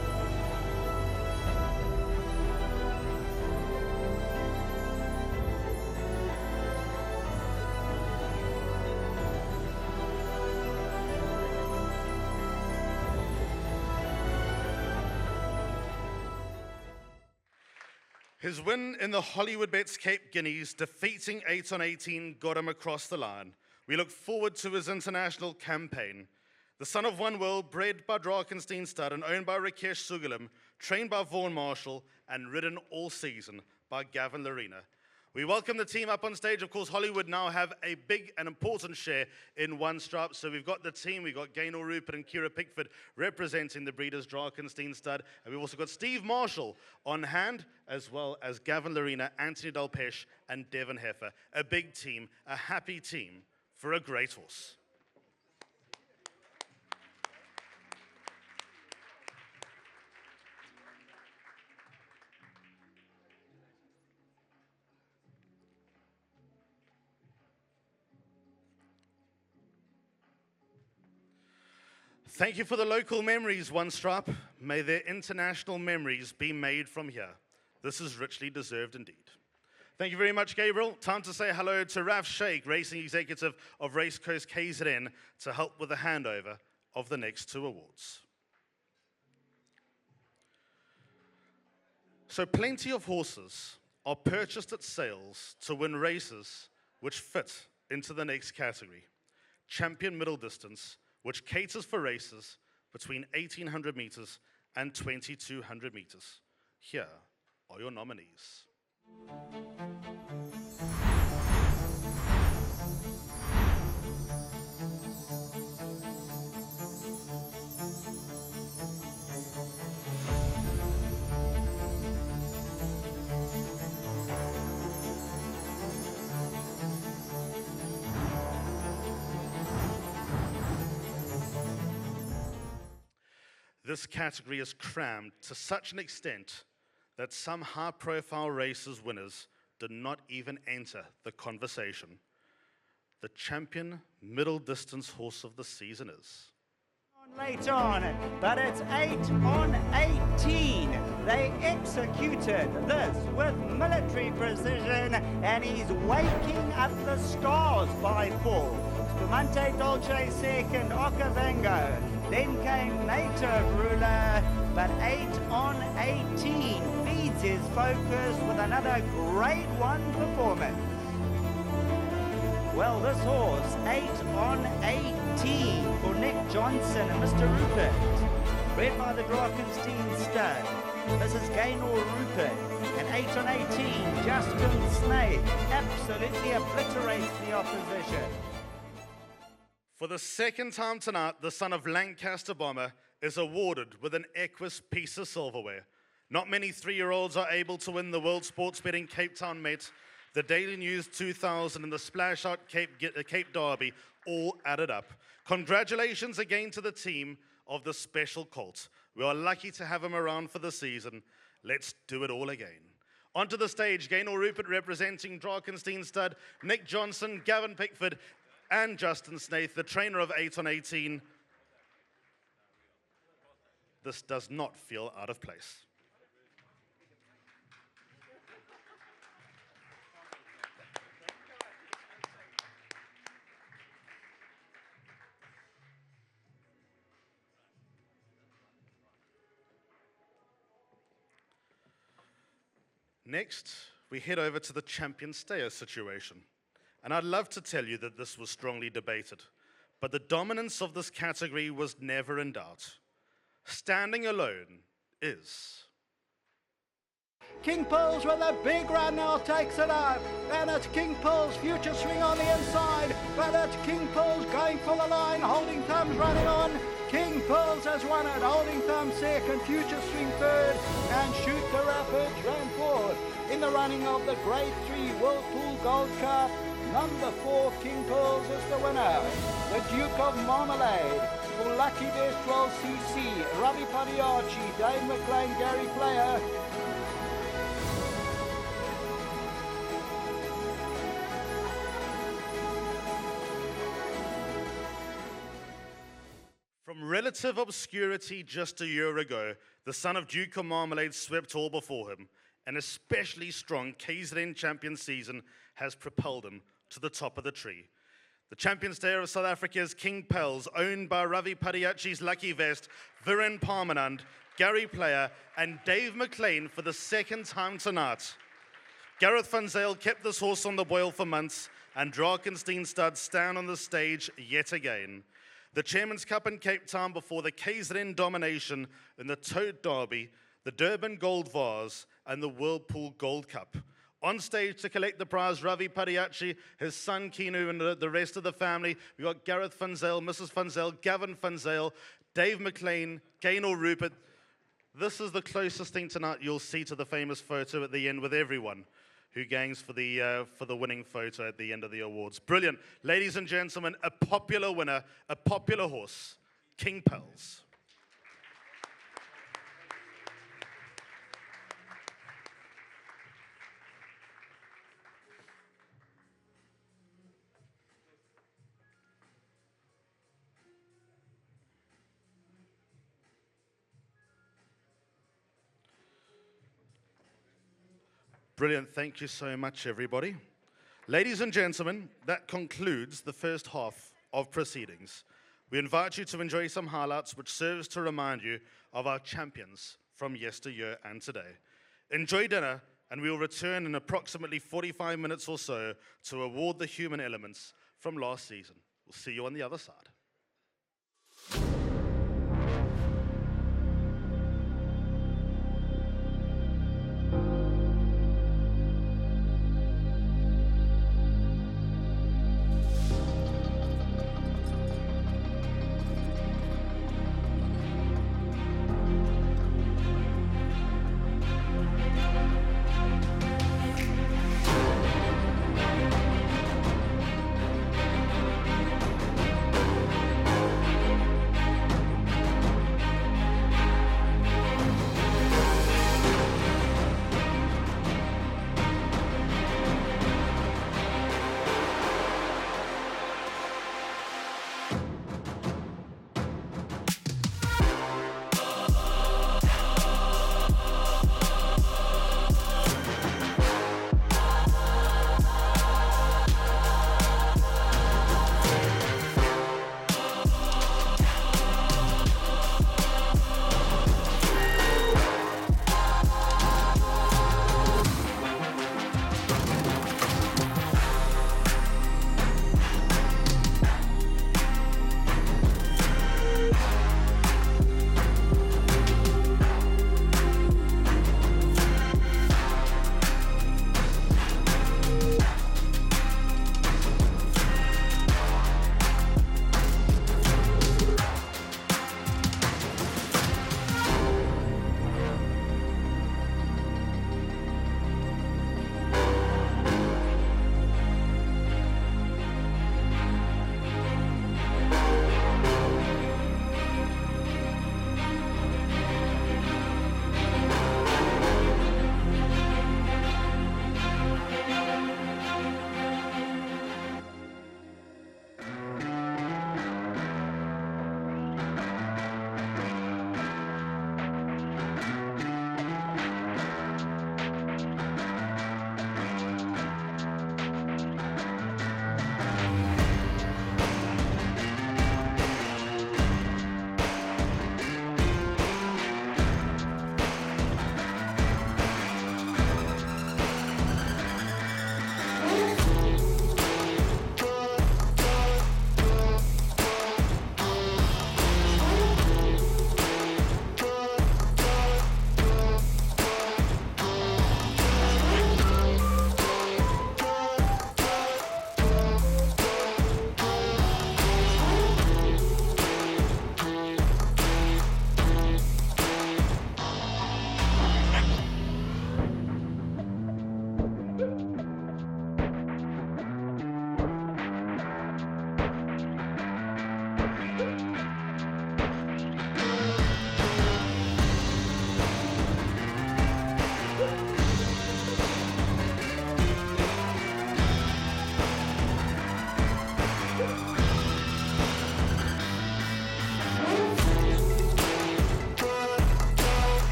His win in the Hollywoodbets Cape Guineas, defeating 8 on 18, got him across the line. We look forward to his international campaign. The son of One World, bred by Drakenstein Stud and owned by Rakesh Sugalam, trained by Vaughan Marshall, and ridden all season by Gavin Lorena. We welcome the team up on stage. Of course, Hollywood now have a big and important share in one stripe. So we've got the team. We've got Gaynor Rupert and Kira Pickford representing the breeders Drakenstein Stud. And we've also got Steve Marshall on hand, as well as Gavin Lorena, Anthony Dalpesh, and Devon Heffer. A big team, a happy team for a great horse. Thank you for the local memories, One Stripe. May their international memories be made from here. This is richly deserved indeed. Thank you very much, Gabriel. Time to say hello to Raf Sheikh, Racing Executive of Race Coast KZN, to help with the handover of the next 2 awards. So plenty of horses are purchased at sales to win races which fit into the next category. Champion Middle Distance, which caters for races between 1,800 meters and 2,200 meters. Here are your nominees. This category is crammed to such an extent that some high-profile races winners did not even enter the conversation. the champion middle distance horse of the season is. Late on, but it's 8 on 18. They executed this with military precision, and he's waking up the stars by 4. Spumante Dolce second, Okavango. Then came Native Ruler, but 8 on 18 feeds his focus with another grade 1 performance. Well, this horse, 8 on 18 for Nick Johnson and Mr. Rupert. Bred by the Drakenstein stud. This is Gaynor Rupert. And 8 on 18, Justin Snaith absolutely obliterates the opposition. For the second time tonight, the son of Lancaster Bomber is awarded with an Equus piece of silverware. Not many 3-year-olds are able to win the World Sports Betting Cape Town Met, the Daily News 2000 and the Splash Out Cape Derby all added up. Congratulations again to the team of the Special Colt. We are lucky to have him around for the season. Let's do it all again. Onto the stage, Gaynor Rupert representing Drakenstein stud, Nick Johnson, Gavin Pickford, and Justin Snaith, the trainer of 8 on 18. This does not feel out of place. Next, we head over to the champion stayer situation. And I'd love to tell you that this was strongly debated, but the dominance of this category was never in doubt. Standing alone is... King Pearls with a big run now takes it up, and it's King Pearls future swing on the inside, but it's King Pearls going for the line, Holding Thumbs running on. King Pearls has won it, Holding Thumb second, future swing third, and Shoot the Rapids ran fourth. In the running of the Grade 3 Whirlpool Gold Cup, number 4 King Pearls is the winner. The Duke of Marmalade for Lucky Best 12cc, Ravi Padiachi, Dave McLean, Gary Player. From relative obscurity just a year ago, the son of Duke of Marmalade swept all before him. An especially strong KZN champion season has propelled him to the top of the tree. The champion stayer of South Africa is King Pearls, owned by Ravi Padiachi's Lucky Vest, Viren Parmanand, Gary Player, and Dave McLean for the second time tonight. Gareth van Zyl kept this horse on the boil for months, and Drakenstein studs stand on the stage yet again. The Chairman's Cup in Cape Town before the KZN domination in the Toad Derby, the Durban Gold Vase, and the Whirlpool Gold Cup. On stage to collect the prize, Ravi Padiachi, his son Kinu, and the rest of the family. We got Gareth van Zyl, Mrs. van Zyl, Gavin van Zyl, Dave McLean, Gaynor Rupert. This is the closest thing tonight you'll see to the famous photo at the end with everyone who gangs for the winning photo at the end of the awards. Brilliant. Ladies and gentlemen, a popular winner, a popular horse, King Pearls. Brilliant. Thank you so much, everybody. Ladies and gentlemen, that concludes the first half of proceedings. We invite you to enjoy some highlights, which serves to remind you of our champions from yesteryear and today. Enjoy dinner, and we will return in approximately 45 minutes or so to award the human elements from last season. We'll see you on the other side.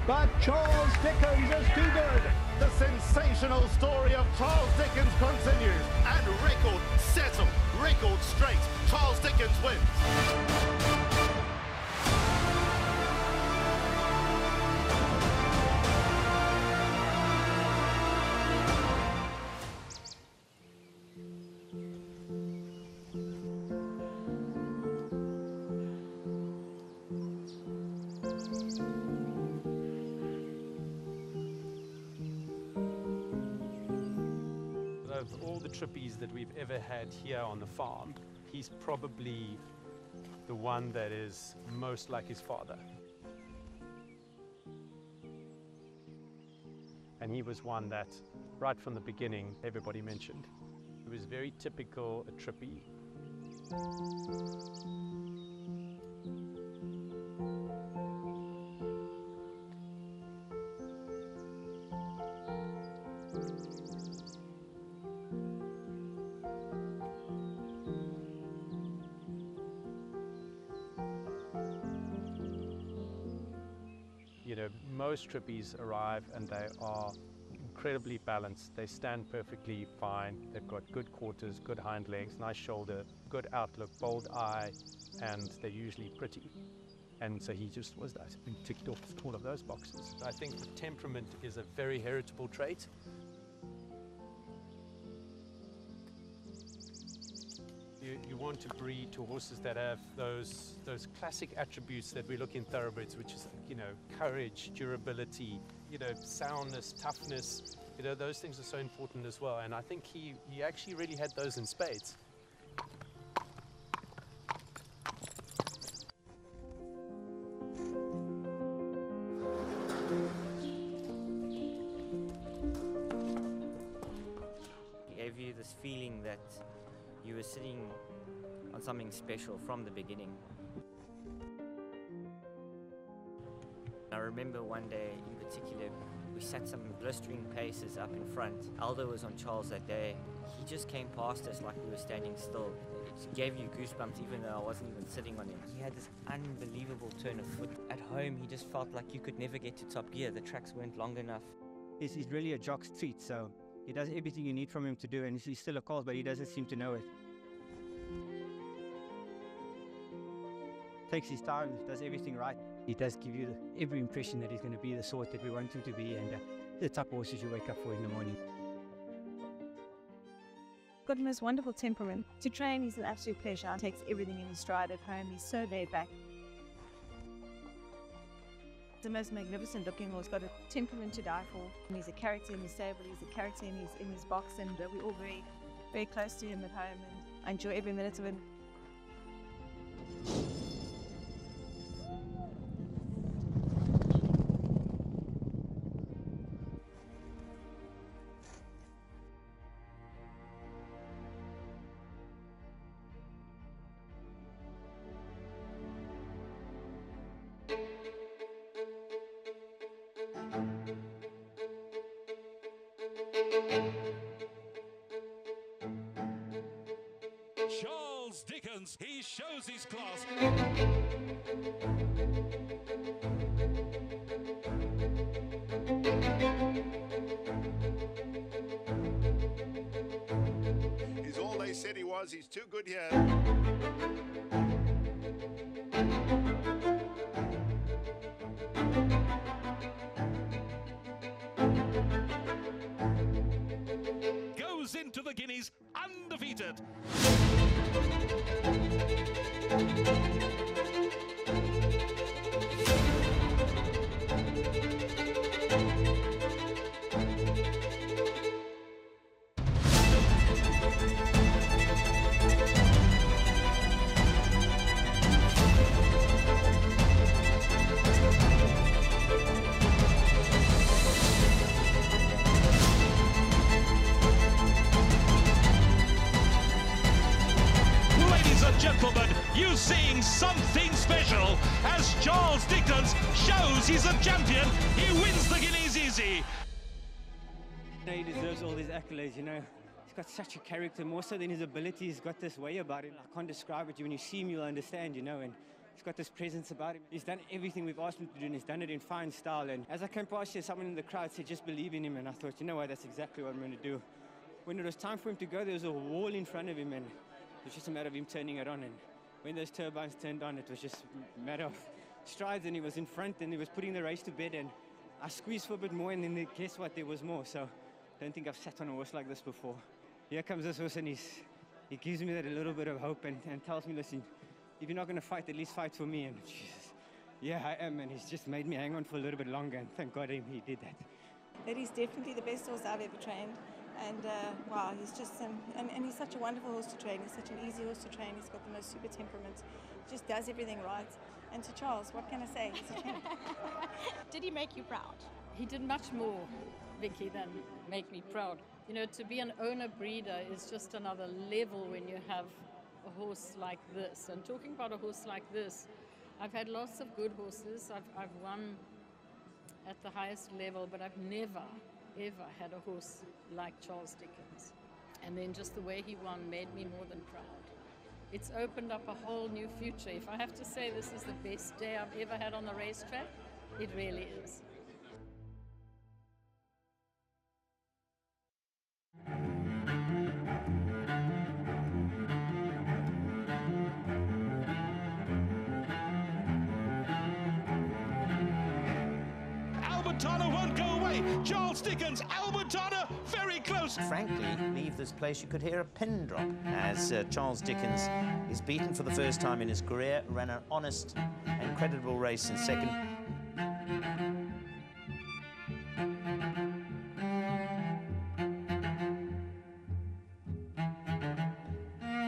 But Charles Dickens is too good. The sensational story of Charles Dickens continues, and record settle, record straight. Charles Dickens wins. Of all the trippies that we've ever had here on the farm, he's probably the one that is most like his father. And he was one that, right from the beginning, everybody mentioned. He was very typical a trippie. You know, most trippies arrive and they are incredibly balanced. They stand perfectly fine. They've got good quarters, good hind legs, nice shoulder, good outlook, bold eye, and they're usually pretty. And so he just was that, and ticked off all of those boxes. I think the temperament is a very heritable trait. You want to breed to horses that have those classic attributes that we look in thoroughbreds, which is, you know, courage, durability, you know, soundness, toughness. You know, those things are so important as well. And I think he actually really had those in spades. He gave you this feeling that you were sitting on something special from the beginning. I remember one day in particular, we sat some blistering paces up in front. Aldo was on Charles that day. He just came past us like we were standing still. It gave you goosebumps even though I wasn't even sitting on him. He had this unbelievable turn of foot. At home, he just felt like you could never get to top gear. The tracks weren't long enough. He's really a jock's treat, so he does everything you need from him to do, and he's still a colt, but he doesn't seem to know it. Takes his time, does everything right. He does give you every impression that he's going to be the sort that we want him to be, and the type of horses you wake up for in the morning. Got the most wonderful temperament. To train, he's an absolute pleasure. He takes everything in his stride at home. He's so laid back. The most magnificent looking horse, got a temperament to die for. And he's a character in his stable, he's a character in his box, and we're all very, very close to him at home, and I enjoy every minute of him. Charles Dickens, he shows his class. He's all they said he was. He's too good here. Goes into the Guineas undefeated. Gentlemen, you seeing something special as Charles Dickens shows he's a champion. He wins the Guineas easy. He deserves all these accolades, you know. He's got such a character, more so than his ability. He's got this way about him. I can't describe it. When you see him, you'll understand, you know. And he's got this presence about him. He's done everything we've asked him to do, and he's done it in fine style. And as I came past here, someone in the crowd said, just believe in him. And I thought, you know what, that's exactly what I'm going to do. When it was time for him to go, there was a wall in front of him, and it was just a matter of him turning it on. And when those turbines turned on, it was just a matter of strides, and he was in front, and he was putting the race to bed. And I squeezed for a bit more, and then guess what? There was more. So I don't think I've sat on a horse like this before. Here comes this horse, and he gives me that a little bit of hope and tells me, listen, if you're not going to fight, at least fight for me. And Jesus, yeah, I am. And he's just made me hang on for a little bit longer, and thank God he did that. That is definitely the best horse I've ever trained. And wow, he's just, and he's such a wonderful horse to train. He's such an easy horse to train. He's got the most super temperament. He just does everything right. And to Charles, what can I say? He's a champ. Did he make you proud? He did much more, Vicky, than make me proud. You know, to be an owner breeder is just another level when you have a horse like this. And talking about a horse like this, I've had lots of good horses. I've won at the highest level, but I've never ever had a horse like Charles Dickens. And then just the way he won made me more than proud. It's opened up a whole new future. If I have to say this is the best day I've ever had on the racetrack, it really is. Albertana won't go away. Charles Dickens, Albertana, very close. Frankly, leave this place, you could hear a pin drop as Charles Dickens is beaten for the first time in his career, ran an honest and creditable race in second.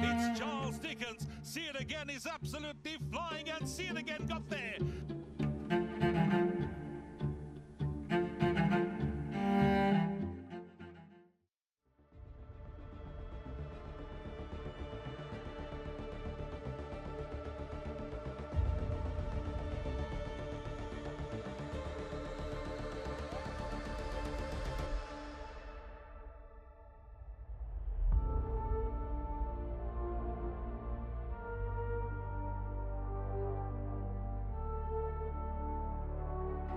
It's Charles Dickens. See it again, he's absolutely flying, and see it again, got there.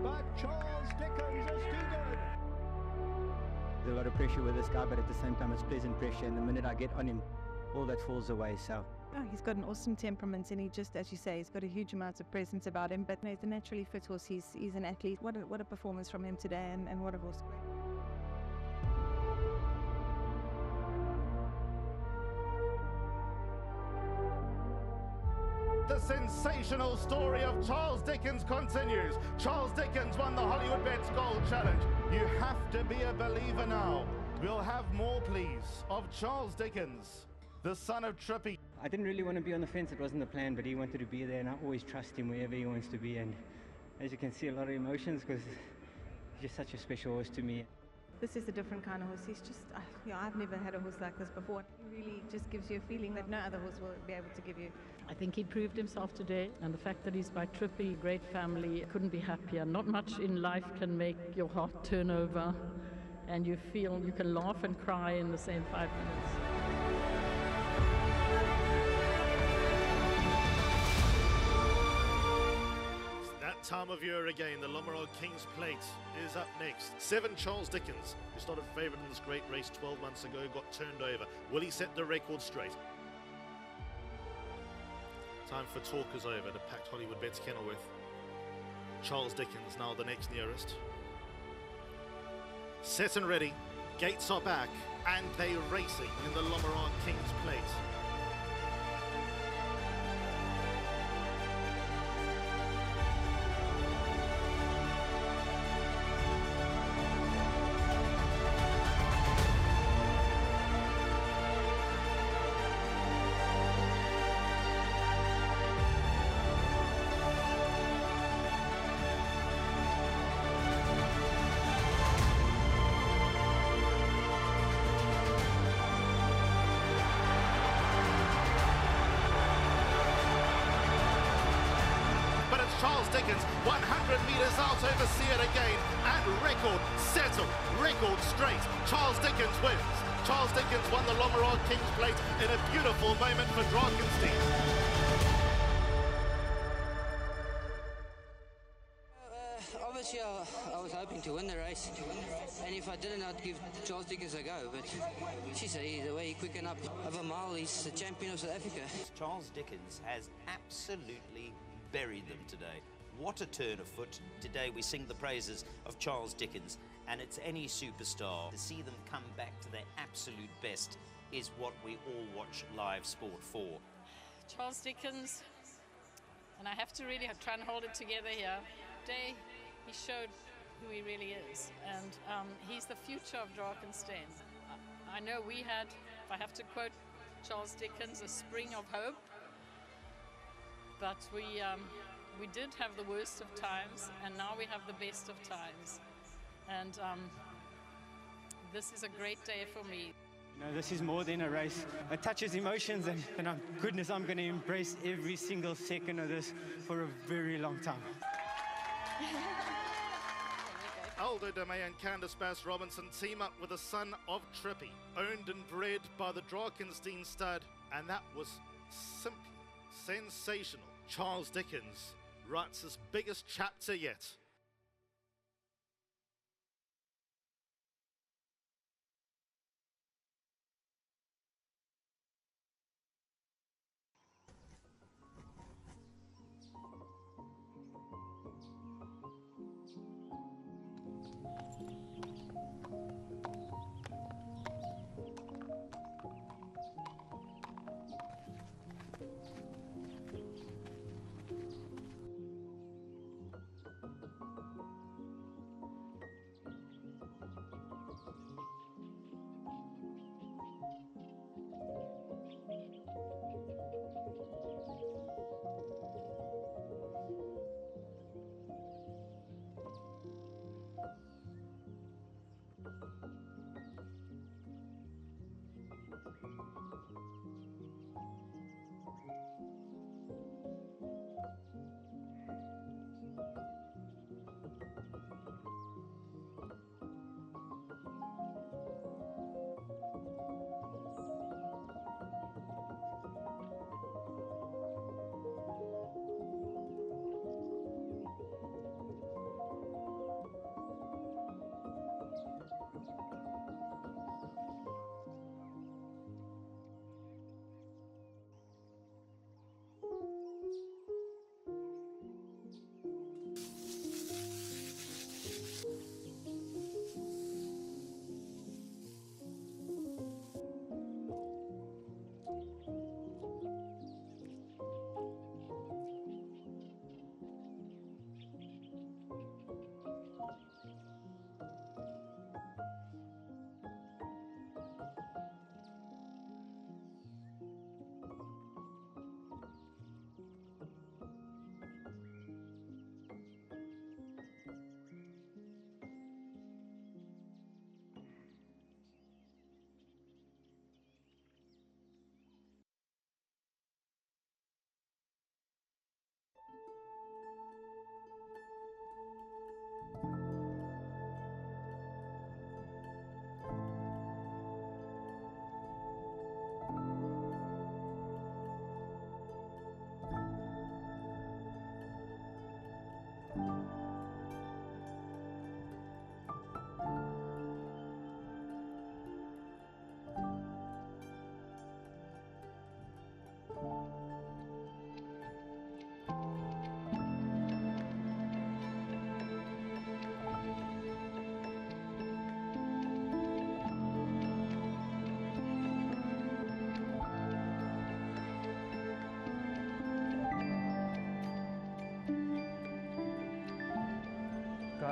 But Charles Dickens is too good. There's a lot of pressure with this guy, but at the same time it's pleasant pressure, and the minute I get on him, all that falls away. So Oh, he's got an awesome temperament, and he just, as you say, he's got a huge amount of presence about him. But no, he's a naturally fit horse. He's an athlete. What a performance from him today, and what a horse. The sensational story of Charles Dickens continues. Charles Dickens won the Hollywoodbets Gold Challenge. You have to be a believer now. We'll have more, please, of Charles Dickens, the son of Trippy. I didn't really want to be on the fence. It wasn't the plan, but he wanted to be there, and I always trust him wherever he wants to be. And as you can see, a lot of emotions, because he's just such a special horse to me. This is a different kind of horse. He's just, I've never had a horse like this before. He really just gives you a feeling that no other horse will be able to give you. I think he proved himself today, and the fact that he's by Trippy, great family, couldn't be happier. Not much in life can make your heart turn over, and you feel you can laugh and cry in the same 5 minutes. That time of year again, the Lombard King's Plate is up next. 7 Charles Dickens, who started favourite in this great race 12 months ago, got turned over. Will he set the record straight? Time for talkers over to packed Hollywoodbets Kenilworth. Charles Dickens now the next nearest. Set and ready, gates are back, and they racing in the Lombard King's Plate. Charles Dickens, 100 metres out over Seat again, and record settled, record straight. Charles Dickens wins. Charles Dickens won the Lombard King's Plate in a beautiful moment for Drakenstein. Obviously, I was hoping to win the race, and if I didn't, I'd give Charles Dickens a go, but she's the way he quicken up over a mile, he's the champion of South Africa. Charles Dickens has absolutely buried them today. What a turn of foot. Today we sing the praises of Charles Dickens, and it's any superstar. To see them come back to their absolute best is what we all watch live sport for. Charles Dickens, and I have to really try and hold it together here. Today he showed who he really is, and he's the future of Drakenstein. I know we had, if I have to quote Charles Dickens, a spring of hope, but we did have the worst of times, and now we have the best of times. And this is a great day for me. You know, this is more than a race. It touches emotions, and goodness, I'm going to embrace every single second of this for a very long time. Aldo De May and Candice Bass Robinson team up with the son of Trippy, owned and bred by the Drakenstein stud, and that was simply sensational. Charles Dickens writes his biggest chapter yet.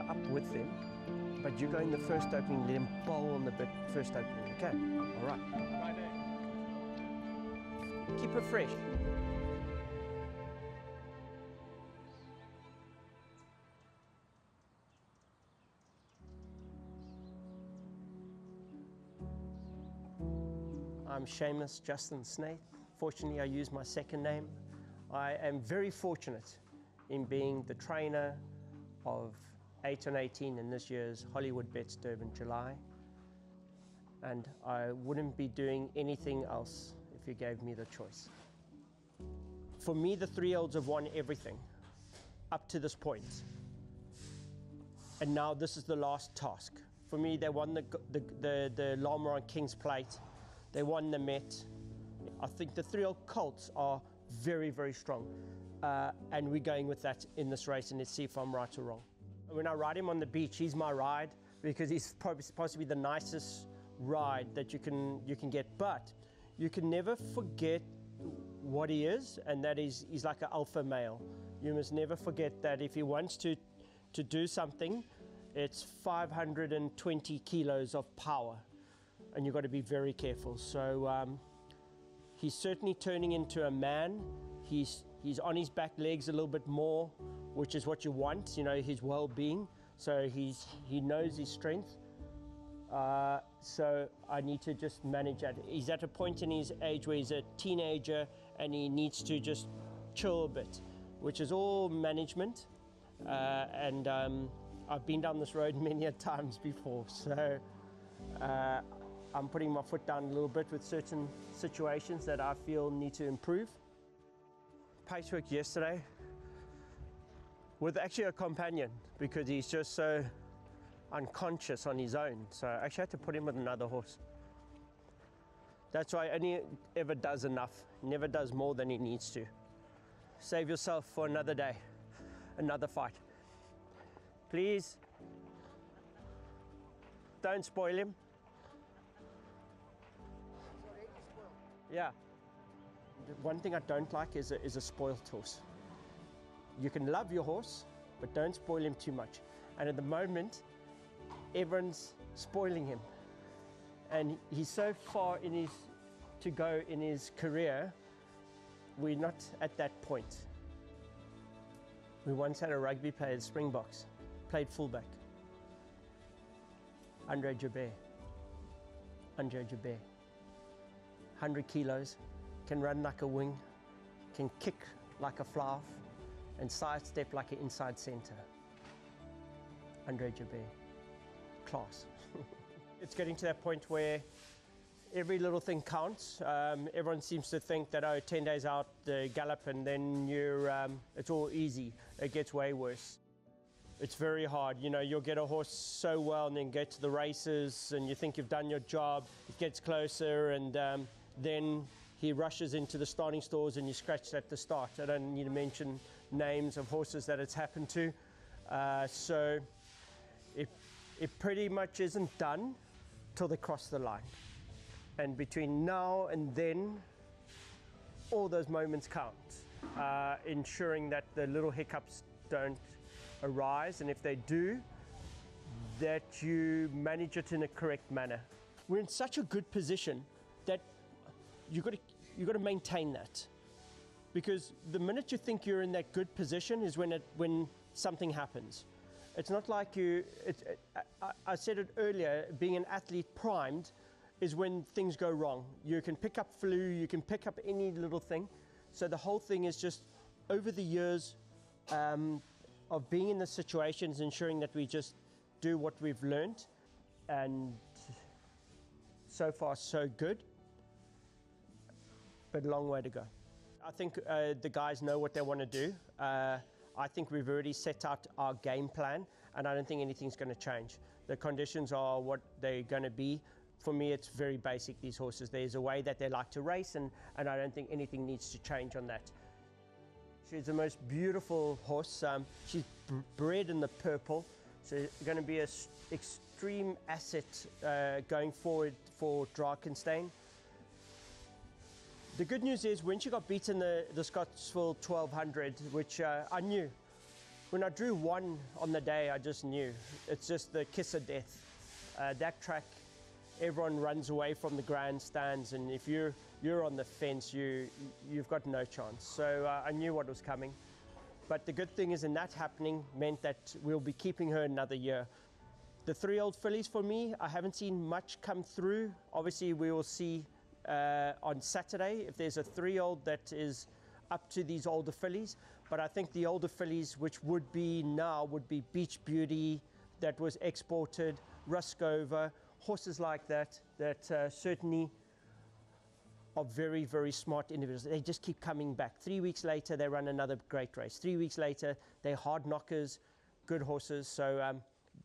up with them, but you go in the first opening, let him bowl on the bit first opening. Okay, all right. Keep her fresh. I'm Seamus Justin Snaith. Fortunately, I use my second name. I am very fortunate in being the trainer of 8 on 18 in this year's Hollywoodbets Durban July. And I wouldn't be doing anything else if you gave me the choice. For me, the 3-year-olds have won everything up to this point. And now this is the last task. For me, they won the Larmaron King's Plate. They won the Met. I think the 3-year-old colts are very, very strong. And we're going with that in this race, and let's see if I'm right or wrong. When I ride him on the beach, he's my ride because he's probably supposed to be the nicest ride that you can get. But you can never forget what he is, and that is he's like an alpha male. You must never forget that if he wants to do something, it's 520 kilos of power, and you've got to be very careful. So he's certainly turning into a man. He's on his back legs a little bit more, which is what you want, you know, his well-being. So he knows his strength. So I need to just manage that. He's at a point in his age where he's a teenager and he needs to just chill a bit, which is all management. And I've been down this road many a times before. So I'm putting my foot down a little bit with certain situations that I feel need to improve. Pacework yesterday with actually a companion because he's just so unconscious on his own. So I actually had to put him with another horse. That's why he only ever does enough, never does more than he needs to. Save yourself for another day, another fight. Please, don't spoil him. Yeah. One thing I don't like is a spoiled horse. You can love your horse, but don't spoil him too much. And at the moment, everyone's spoiling him. And he's so far to go in his career, we're not at that point. We once had a rugby player at Springboks, played fullback. Andre Jabeur. 100 kilos. Can run like a wing, can kick like a fly-off, and sidestep like an inside centre. Andre Jabeur, class. It's getting to that point where every little thing counts. Everyone seems to think that, 10 days out, the gallop, and then it's all easy. It gets way worse. It's very hard. You know, you'll get a horse so well and then get to the races and you think you've done your job. It gets closer and then he rushes into the starting stalls and you scratch at the start. I don't need to mention names of horses that it's happened to. So it pretty much isn't done till they cross the line. And between now and then, all those moments count, ensuring that the little hiccups don't arise, and if they do, that you manage it in a correct manner. We're in such a good position that you've got to maintain that, because the minute you think you're in that good position is when something happens. It's not like I said it earlier, being an athlete primed is when things go wrong. You can pick up flu, you can pick up any little thing. So the whole thing is just over the years of being in the situations, ensuring that we just do what we've learned, and so far so good. But a long way to go. I think the guys know what they want to do. I think we've already set out our game plan, and I don't think anything's going to change. The conditions are what they're going to be. For me, it's very basic, these horses. There's a way that they like to race, and I don't think anything needs to change on that. She's the most beautiful horse. She's bred in the purple, so going to be an extreme asset going forward for Drakenstein. The good news is when she got beaten the Scottsville 1200, which I knew When I drew 1 on the day, I just knew. It's just the kiss of death. That track, everyone runs away from the grandstands, and if you're on the fence, you've got no chance. So I knew what was coming. But the good thing is, in that happening, meant that we'll be keeping her another year. The 3-year-old fillies, for me, I haven't seen much come through. Obviously, we will see on Saturday if there's a 3-year-old that is up to these older fillies. But I think the older fillies, which would be Beach Beauty, that was exported, Ruskover, horses like that, certainly are very, very smart individuals. They just keep coming back. 3 weeks later, they run another great race. 3 weeks later, they're hard knockers, good horses. So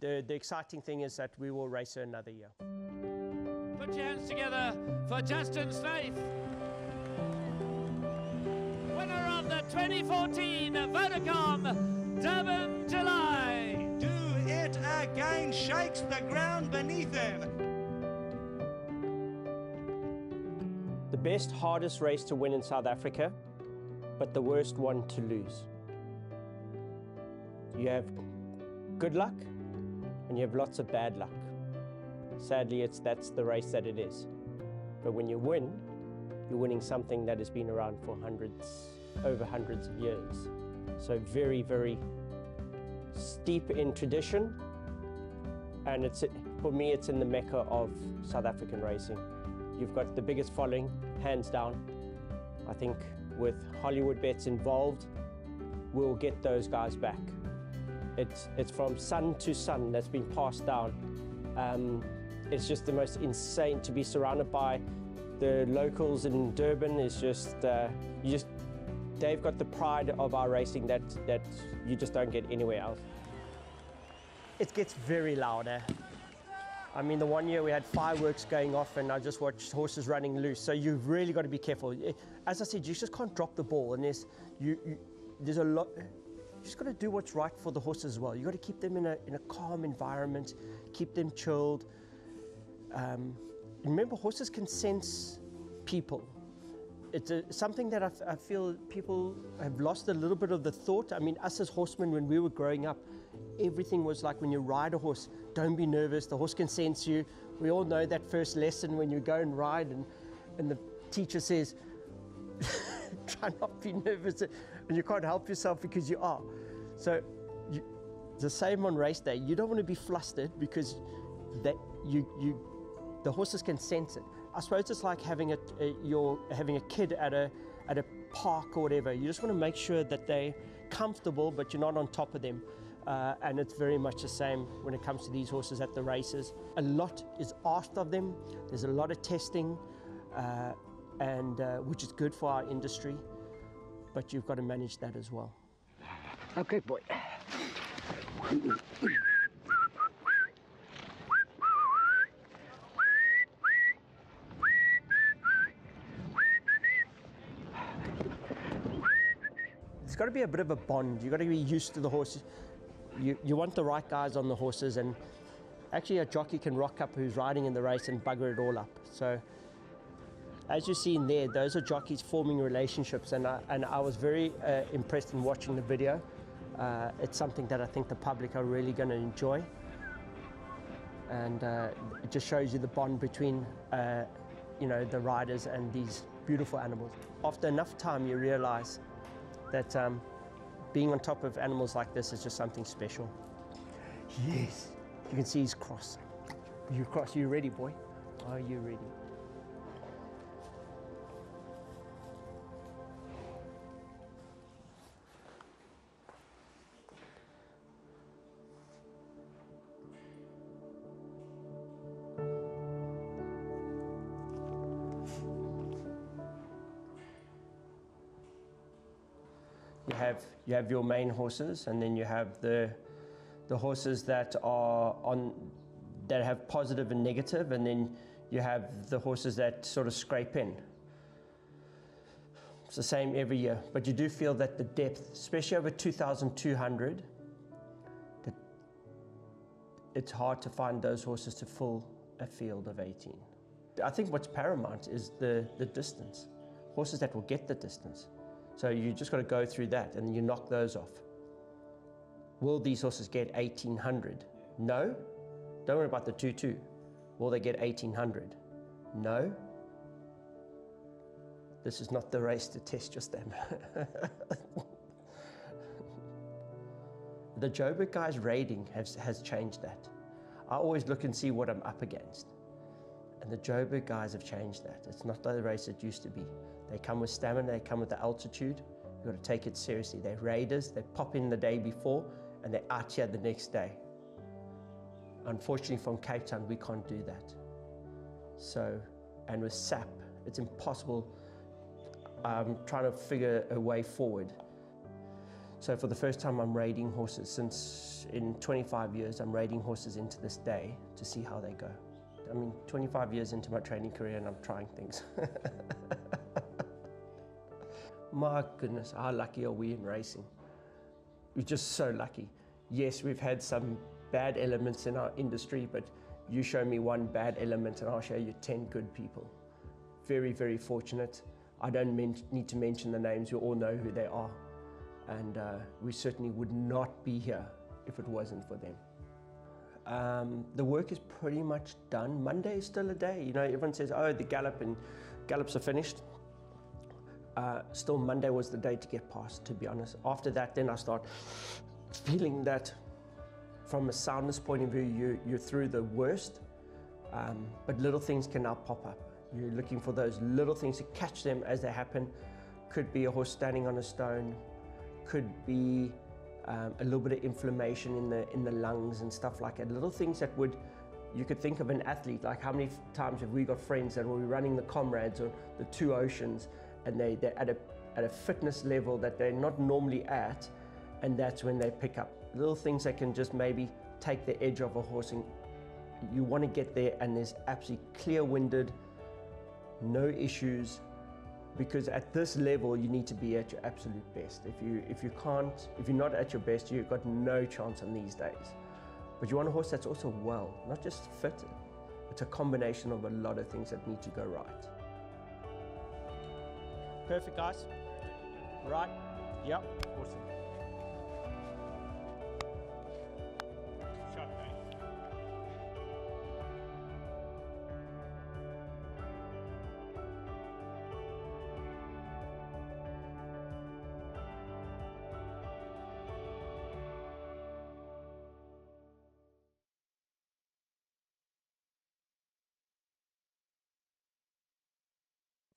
the exciting thing is that we will race her another year. Put your hands together for Justin Snaith, winner of the 2014 Vodacom Durban July. Do it again, shakes the ground beneath him. The best, hardest race to win in South Africa, but the worst one to lose. You have good luck and you have lots of bad luck. Sadly, that's the race that it is. But when you win, you're winning something that has been around for over hundreds of years. So very, very steep in tradition, and for me, it's in the mecca of South African racing. You've got the biggest following, hands down. I think with Hollywoodbets involved, we'll get those guys back. It's from son to son that's been passed down. It's just the most insane to be surrounded by the locals in Durban. Is just they've got the pride of our racing that you just don't get anywhere else. It gets very loud. I mean, the one year we had fireworks going off and I just watched horses running loose. So you've really got to be careful. As I said, you just can't drop the ball, and there's a lot. You just got to do what's right for the horses as well. You got to keep them in a calm environment, keep them chilled. Remember, horses can sense people. It's something that I feel people have lost a little bit of the thought. I mean, us as horsemen, when we were growing up, everything was like when you ride a horse, don't be nervous, the horse can sense you. We all know that first lesson when you go and ride and the teacher says, try not to be nervous, and you can't help yourself because you are. So the same on race day. You don't want to be flustered because the horses can sense it. I suppose it's like having a kid at a park or whatever. You just want to make sure that they're comfortable, but you're not on top of them. And it's very much the same when it comes to these horses at the races. A lot is asked of them. There's a lot of testing, and which is good for our industry, but you've got to manage that as well. Okay, boy. It's got to be a bit of a bond. You've got to be used to the horses. You want the right guys on the horses, and actually a jockey can rock up who's riding in the race and bugger it all up. So as you see in there, those are jockeys forming relationships, and I was very impressed in watching the video. It's something that I think the public are really going to enjoy, and it just shows you the bond between the riders and these beautiful animals. After enough time, you realize that being on top of animals like this is just something special. Yes, you can see he's cross. You cross, you ready, boy? Are you ready? You have your main horses, and then you have the horses that have positive and negative, and then you have the horses that sort of scrape in. It's the same every year, but you do feel that the depth, especially over 2,200, that it's hard to find those horses to fill a field of 18. I think what's paramount is the distance. Horses that will get the distance. So you just got to go through that, and you knock those off. Will these horses get 1800? No. Don't worry about the 2-2. Will they get 1800? No. This is not the race to test just them. The Joburg guys' rating has changed that. I always look and see what I'm up against. And the Joburg guys have changed that. It's not the race it used to be. They come with stamina, they come with the altitude. You've got to take it seriously. They're raiders, they pop in the day before, and they're out here the next day. Unfortunately, from Cape Town, we can't do that. So, and with SAP, it's impossible. I'm trying to figure a way forward. So for the first time, I'm raiding horses. Since in 25 years, I'm raiding horses into this day to see how they go. I mean, 25 years into my training career and I'm trying things. My goodness, how lucky are we in racing? We're just so lucky. Yes, we've had some bad elements in our industry, but you show me one bad element and I'll show you 10 good people. Very, very fortunate. I don't need to mention the names, you all know who they are. And we certainly would not be here if it wasn't for them. The work is pretty much done. Monday is still a day. You know, everyone says, oh, the gallops are finished. Still Monday was the day to get past, to be honest. After that, then I start feeling that from a soundness point of view, you're through the worst, but little things can now pop up. You're looking for those little things to catch them as they happen. Could be a horse standing on a stone, could be a little bit of inflammation in the lungs and stuff like that. Little things that you could think of an athlete, like how many times have we got friends that will be running the Comrades or the Two Oceans, and they're at a fitness level that they're not normally at, and that's when they pick up little things that can just maybe take the edge off a horse. And you want to get there, and there's absolutely clear-winded, no issues, because at this level you need to be at your absolute best. If you're not at your best, you've got no chance on these days. But you want a horse that's also well, not just fit. It's a combination of a lot of things that need to go right. Perfect, guys. Right. Yep. Awesome. Shot, mate.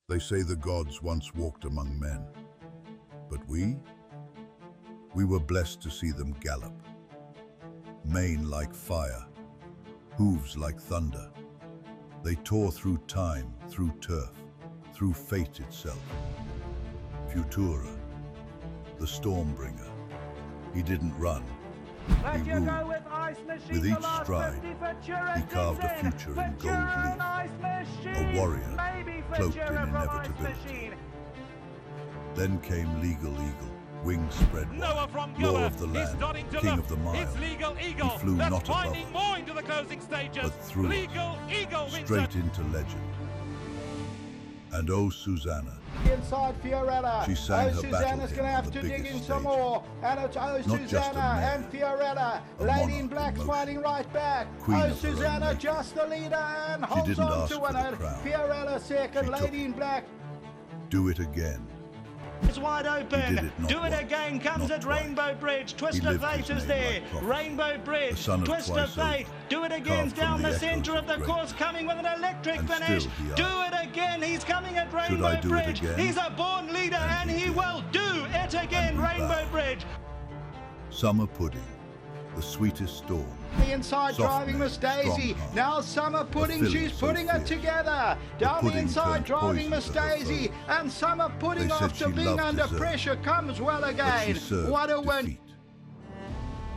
They say the gods once walked among men, but we were blessed to see them gallop. Mane like fire, hooves like thunder. They tore through time, through turf, through fate itself. Futura, the Stormbringer, he didn't run, he ruled. With each stride, he carved a future in gold leaf, a warrior cloaked in inevitability. Then came Legal Eagle, wings spread wide, law of the land, king of the mile. It's Legal Eagle. He flew That's not above finding us, more into the closing stages. but through Legal Eagle us, wins straight it. into legend. And oh, Susanna, Inside Fiorella. she sang her Susanna's battle going to have hymn to on the dig in biggest some stage. more. And it's Not just a Susanna mare, and Fiorella. a Lady in monarch Black's in motion. fighting right back. Queen Oh, of her own Susanna making. just the leader and She holds didn't on ask to for the win it. crown. Fiorella second, She took Lady in Black. Do it again. It's wide He open. did it not Do it once, again. Comes not at twice. Rainbow Bridge. Twist He of lived Fate his is name there. like prophecy. Rainbow Bridge. The son of Twist of twice Fate. over, Do it again. carved from Down the the echoes centre of the of course. Coming with an electric And finish. still he Do asked, it again. He's coming at Should I Rainbow do it Bridge. again? He's a born leader and he will do it again. we Rainbow bow. Bridge. Summer pudding, the sweetest storm. The inside Soft driving mane, Miss Daisy. strong heart. Now Summer Pudding, filly she's so putting it fierce. together. Down the pudding inside turned driving poison Miss to her Daisy. foe. And Summer Pudding They said after she being loved under dessert, pressure comes well But again. she served What a win. defeat.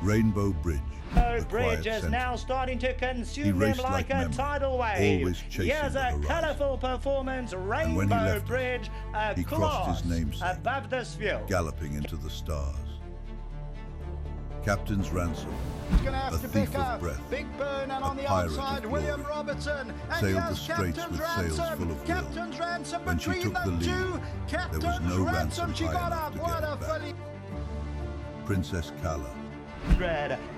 Rainbow Bridge, Rainbow the Bridge quiet is centre. now starting to He consume them raced like like a memory, tidal wave. always chasing Here's the a horizon. colourful performance. when he Rainbow left us, Bridge, a he crossed his class namesake, above this view. galloping into the stars. Captain's ransom, He's going to have a to thief pick of up breath, Big Burn, and on the pirate outside of William glory. Robertson. And Sailed the here's straits Captain's with sails Ransom. full of will. Captain's Ransom When she between took the them lead, two. there was Captain's no ransom Ransom, she high got enough up. to What get a it back. filly. Princess Kala,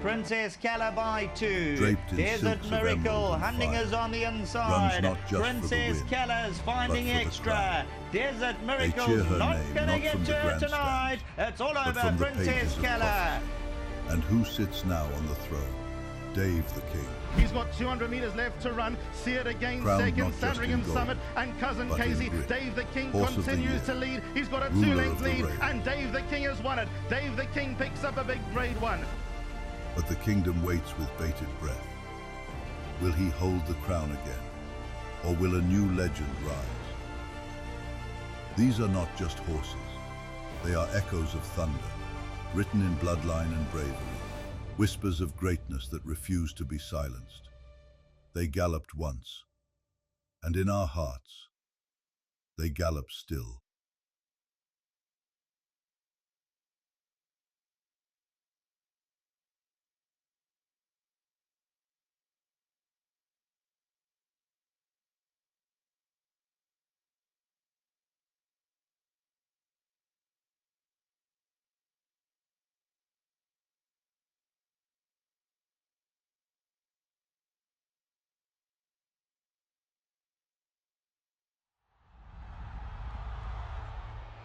Princess Calabai 2. Draped in Desert silks of Miracle. emerald and Hunting fire. is on the Runs inside. not just Princess for the win, Cala's finding but for the extra. crown. Desert They Miracle's cheer her not name going to not get from to the her grandstand, tonight. It's all but over from the Princess pages of Cala. prophecy. And who sits now on the throne? Dave the King. He's got 200 metres left to run. See it again, Crowned second, not just Sandringham in gold, Summit and Cousin but in Casey. grit. Dave the King Horse of the continues year. to lead. He's got a Ruler 2-length of the lead, race. and Dave the King has won it. Dave the King picks up a big grade 1. But the kingdom waits with bated breath. Will he hold the crown again? Or will a new legend rise? These are not just horses. They are echoes of thunder, written in bloodline and bravery, whispers of greatness that refuse to be silenced. They galloped once, and in our hearts, they gallop still.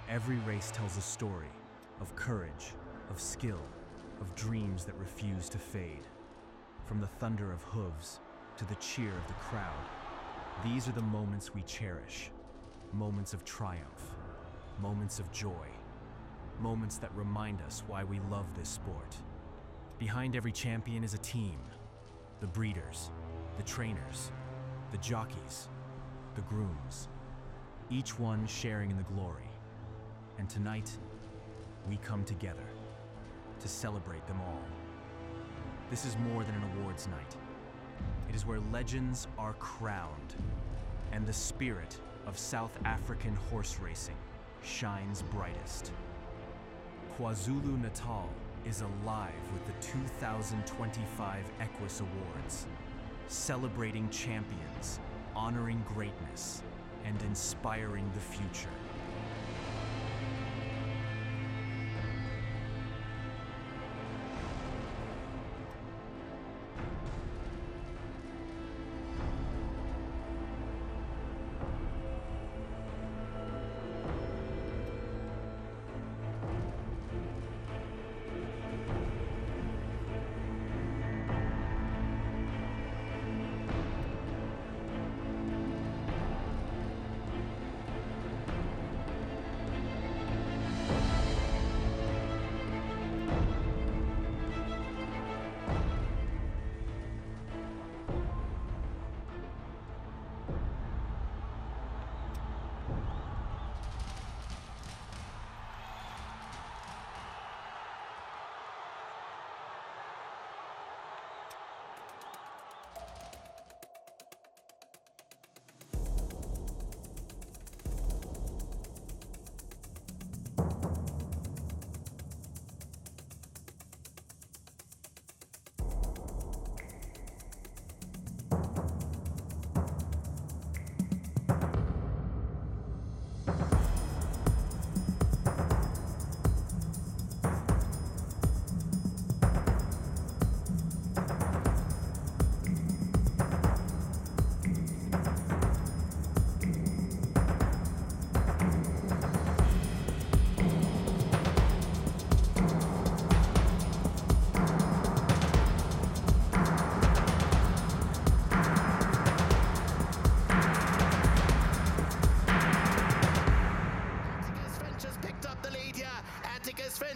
Every race tells a story of courage, of skill, of dreams that refuse to fade. From the thunder of hooves to the cheer of the crowd, these are the moments we cherish. Moments of triumph, moments of joy, moments that remind us why we love this sport. Behind every champion is a team. The breeders, the trainers, the jockeys, the grooms, each one sharing in the glory. And tonight, we come together to celebrate them all. This is more than an awards night. It is where legends are crowned and the spirit of South African horse racing shines brightest. KwaZulu-Natal is alive with the 2025 Equus Awards, celebrating champions, honoring greatness, and inspiring the future.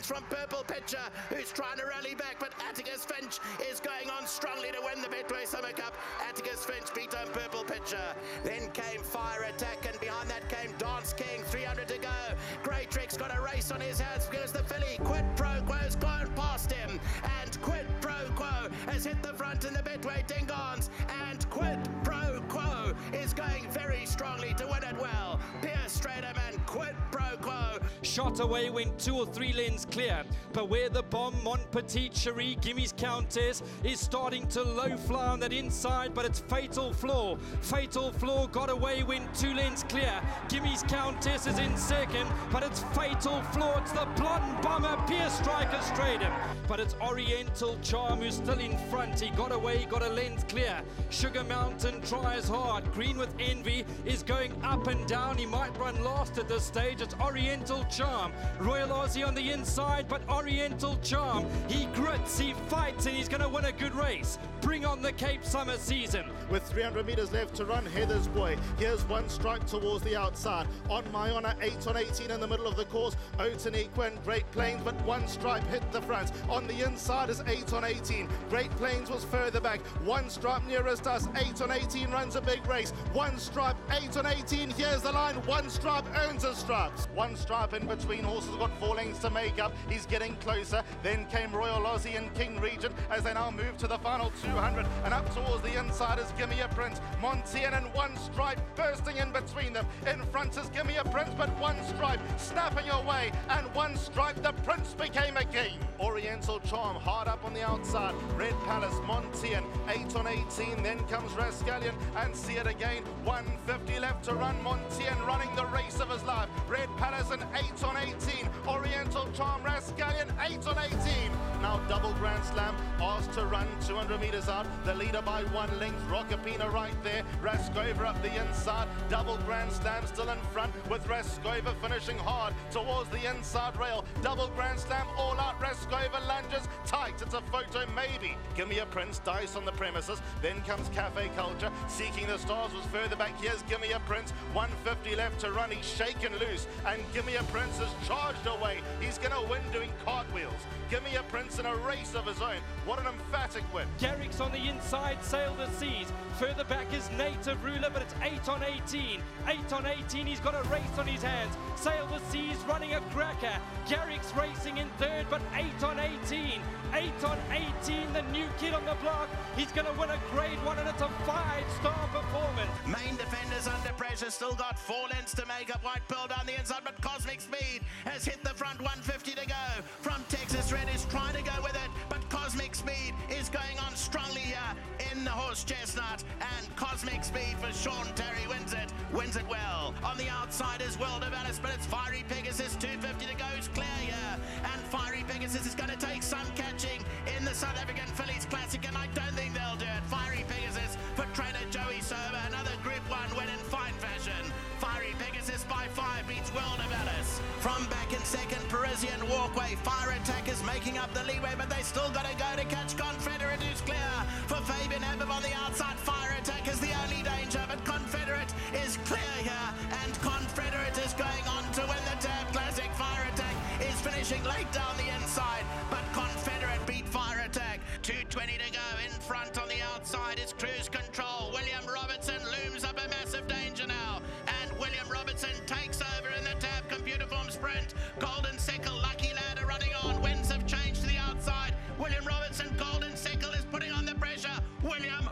From Purple Pitcher, who's trying to rally back, but Atticus Finch is going on strongly to win the Betway Summer Cup. Atticus Finch beat on Purple Pitcher. Then came Fire Attack, and behind that came Dance King. 300 to go. Great Trick's got a race on his hands because the filly Quid Pro Quo's gone past him, and Quid Pro Quo has hit the front in the Betway Dingons, and Quid Pro Quo is going very strongly to win it well. Pierce Stratum and Quid Pro Quo. shot away, went 2 or 3 lengths clear. Beware the bomb, Mon Petit Cherie, Gimmy's Countess is starting to low fly on that inside, but it's Fatal Flaw. Fatal Flaw got away, went 2 lengths clear. Gimmy's Countess is in second, but it's Fatal Flaw. It's the blonde bomber, Pierce Striker straight him. But it's Oriental Charm who's still in front. He got away, got a length clear. Sugar Mountain tries hard. Green with Envy is going up and down. He might run last at this stage. It's Oriental Charm. Royal Aussie on the inside, but Oriental Charm. He grits, he fights, and he's going to win a good race. Bring on the Cape Summer season. With 300 metres left to run, Heather's Boy. Here's one stripe towards the outside. On My Honour, 8 on 18 in the middle of the course. Oaten Equine, Great Plains, but one stripe hit the front. On the inside is 8 on 18. Great Plains was further back. One stripe nearest us. 8 on 18 runs a big race. One stripe, 8 on 18. Here's the line. One stripe earns his stripes. One stripe in between. Horses got 4 lengths to make up. He's getting closer. Then came Royal Aussie and King Regent as they now move to the final 200. And up towards the inside is Gimme a Prince. Montian and one stripe bursting in between them. In front is Gimme a Prince, but one stripe snapping away. And one stripe, the Prince became a king. Oriental Charm hard up on the outside. Red Palace, Montian, 8 on 18. Then comes Rascallion and see it again. 150 left to run. Montian running the race of his life. Red Palace and 8 on 18. Oriental Charm, Rascallion, 8 on 18. Now double Grand Slam asked to run 200 metres out. The leader by 1 length. Rockapina right there. Raskova up the inside. Double Grand Slam still in front with Raskova finishing hard towards the inside rail. Double Grand Slam all out. Raskova lunges tight. It's a photo maybe. Gimme a Prince dice on the premises. Then comes Cafe Culture. Seeking the Stars was further back. Here's Gimme a Prince. 150 left to run. He's shaken loose. And Gimme a Prince has charged away. He's going to win doing cartwheels. Gimme a Prince in a race of his own. What an emphatic win. Garrick's on the inside, Sail the Seas. Further back is Native Ruler, but it's 8 on 18. 8 on 18, he's got a race on his hands. Sail the Seas running a cracker. Garrick's racing in third, but 8 on 18. 8 on 18, the new kid on the block. He's going to win a grade 1, and it's a 5-star performance. Main defenders under pressure, still got 4 lengths to make up. White Pearl down the inside, but Cosmic Speed has hit the front. 150 to go. From Texas Red is trying to go with it, but Cosmic Speed is going on strongly here in the Horse Chestnut, and Cosmic Speed for Sean Terry wins it well. On the outside is World of Alice, but it's Fiery Pegasus. 250 to go, is clear here, and Fiery Pegasus is going to take some catching in the South African Fillies Classic, and I don't think they'll do it. Fiery Pegasus for trainer Joey Sober, another Group 1 win in fine fashion. Fiery Pegasus by 5 beats World of Alice. From back in second, Parisian Walkway. Fire Attack is making up the leeway, but they still got to go to catch Confederate, who's clear. For Fabian Abib on the outside, Fire Attack is the only danger, but Confederate is clear here, and Confederate is going on to win the Tab Classic. Fire Attack is finishing late down the inside, but Confederate beat Fire Attack. 220 to go. In front on the outside is Cruise Control. William Robertson looms up a massive danger now, and William Robertson takes over in the Tab Computer Form Sprint. Golden Sickle, Lucky Lad are running on. Winds have changed to the outside. William Robertson, Golden Sickle is putting on the pressure. William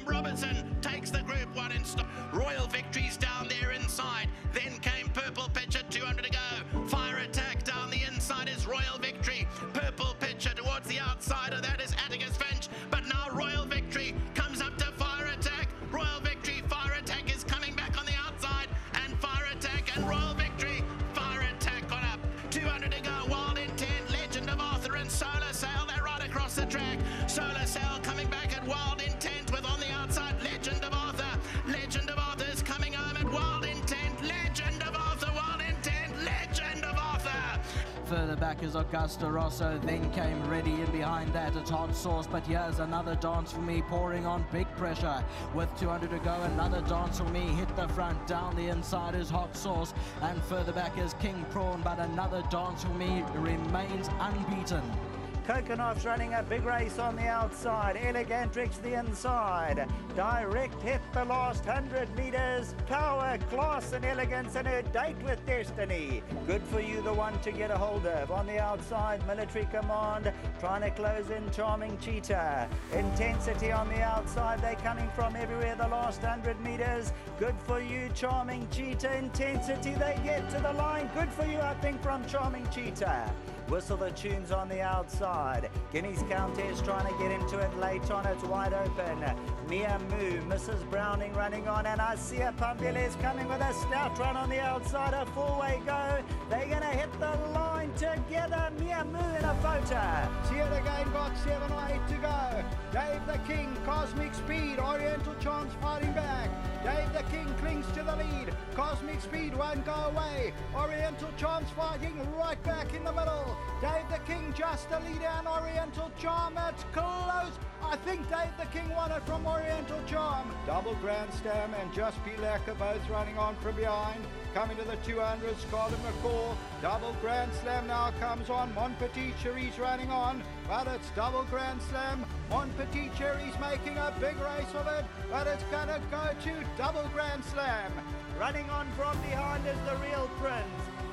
Robertson takes the Group 1 in stop. Royal Victories down there inside. Then came Purple Pitcher, 200 to go. Fire Attack down the inside is Royal Victory. Purple Pitcher towards the outside of that is Atticus Finch. But now Royal Victory comes up to Fire Attack. Royal Victory, Fire Attack is coming back on the outside. And Fire Attack and Royal Victory. Fire Attack on up. 200 to go. Wild Intent, Legend of Arthur and Solar Sail. They're right across the track. Solar Sail coming back at Wild Intent with on the outside Legend of Arthur. Legend of Arthur is coming home at Wild Intent. Legend of Arthur, Wild Intent, Legend of Arthur. Further back is Augusta Rosso, then came Ready in behind that. It's Hot Sauce, but here's another dance for me, pouring on big pressure. With 200 to go, another dance for me, hit the front, down the inside is Hot Sauce, and further back is King Prawn, but another dance for me remains unbeaten. Kokonoff's running a big race on the outside. Elegantrix the inside. Direct hit the last 100 metres. Power, class and elegance and her date with destiny. Good for you, the one to get a hold of. On the outside, Military Command trying to close in Charming Cheetah. Intensity on the outside. They're coming from everywhere the last 100 metres. Good for you, Charming Cheetah. Intensity, they get to the line. Good for you, I think, from Charming Cheetah. Whistle the tunes on the outside. Guinea's Countess trying to get into it late on. It's wide open. Mia Moo, Mrs. Browning running on, and I see Pambiles coming with a stout run on the outside. A four-way go. They're going to hit the line together. Mia Moo in a photo. See it again, got 7 or 8 to go. Dave the King, Cosmic Speed, Oriental Chance fighting back. Dave the King clings to the lead. Cosmic Speed won't go away. Oriental Chance fighting right back in the middle. Dave the King just the leader and Oriental Charm. It's close. I think Dave the King won it from Oriental Charm. Double Grand Slam and Just Pilak are both running on from behind. Coming to the 200, Scarlet McCall. Double Grand Slam now comes on. Mon Petit Cherry's running on, but it's Double Grand Slam. Mon Petit Cherry's making a big race of it, but it's going to go to Double Grand Slam. Running on from behind is the Real Prince.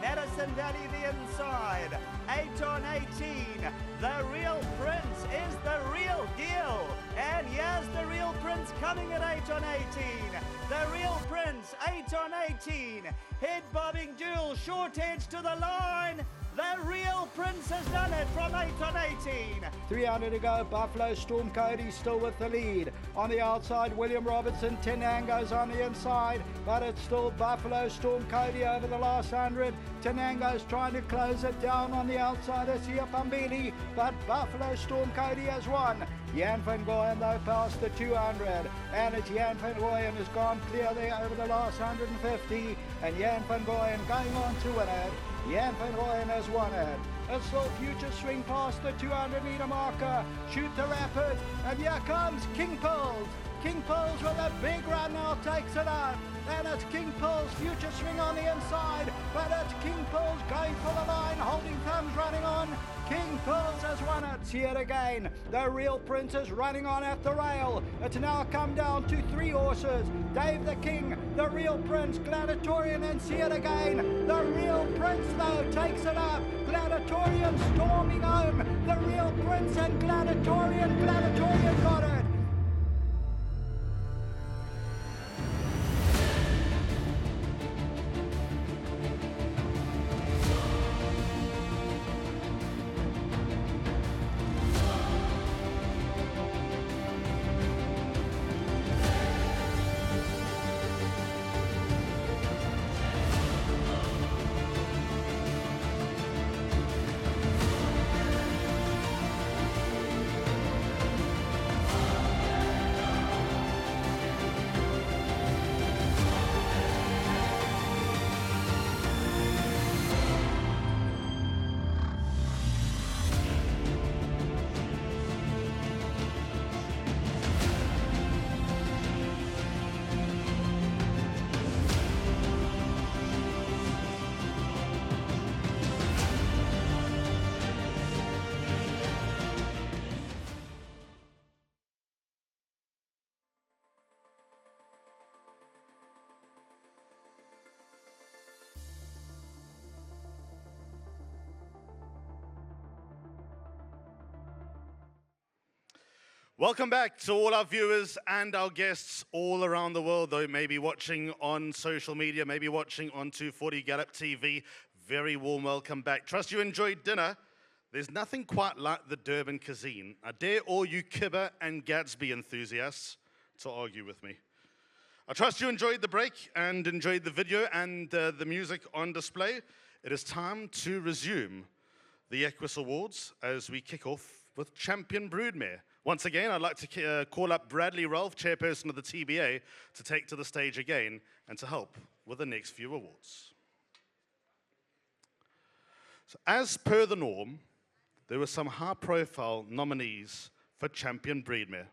Madison Valley the inside. 8 on 18. The Real Prince is the real deal. And here's the Real Prince coming at 8 on 18. The Real Prince, 8 on 18. Head bobbing duel, short edge to the line. The Real Prince has done it from 8 on 18. 300 to go. Buffalo Storm Cody still with the lead. On the outside, William Robertson. Tenango's on the inside, but it's still Buffalo Storm Cody over the last 100. Tenango's trying to close it down on the outside. It's here Pambili, but Buffalo Storm Cody has won. Jan van Goyen though past the 200, and it's Jan van Goyen has gone clear there over the last 150, and Jan van Goyen going on to win it. Jan van Goyen has won it. It's still Future Swing past the 200 metre marker. Shoot the Rapid, and here comes King Pearls. King Pearls with a big run now takes it up. And it's King Pearls, Future Swing on the inside, but it's King Pearls going for the line, holding thumbs running on. King Pearls has won it. See it again. The Real Prince is running on at the rail. It's now come down to 3 horses. Dave the King, the Real Prince, Gladiatorian, and see it again. The Real Prince though takes it up. Gladiatorian storming home. The Real Prince and Gladiatorian. Gladiatorian got it. Welcome back to all our viewers and our guests all around the world, though maybe watching on social media, maybe watching on 240 Gallop TV. Very warm welcome back. Trust you enjoyed dinner. There's nothing quite like the Durban cuisine. I dare all you Kibber and Gatsby enthusiasts to argue with me. I trust you enjoyed the break and enjoyed the video and the music on display. It is time to resume the Equus Awards as we kick off with Champion Broodmare. Once again, I'd like to call up Bradley Ralph, chairperson of the TBA, to take to the stage again and to help with the next few awards. So as per the norm, there were some high-profile nominees for Champion Broodmare.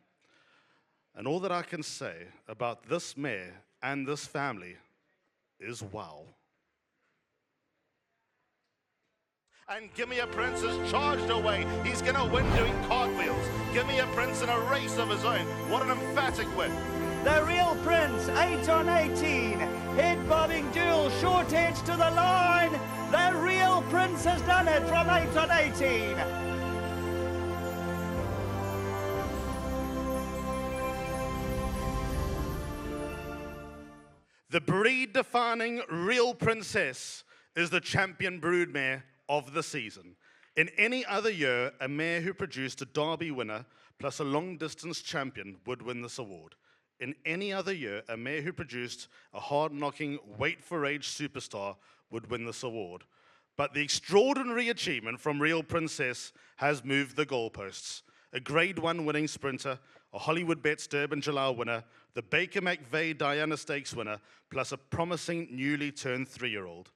And all that I can say about this mare and this family is wow. And Gimme a Prince is charged away. He's going to win doing cartwheels. Gimme a Prince in a race of his own. What an emphatic win. The Real Prince, 8 on 18. Head bobbing duel, short edge to the line. The Real Prince has done it from 8 on 18. The breed-defining Real Princess is the champion broodmare of the season. In any other year, a mare who produced a Derby winner plus a long-distance champion would win this award. In any other year, a mare who produced a hard-knocking, weight-for-age superstar would win this award. But the extraordinary achievement from Real Princess has moved the goalposts. A Grade 1 winning sprinter, a Hollywoodbets Durbanville winner, the Baker McVeigh Diana Stakes winner, plus a promising newly turned 3-year-old.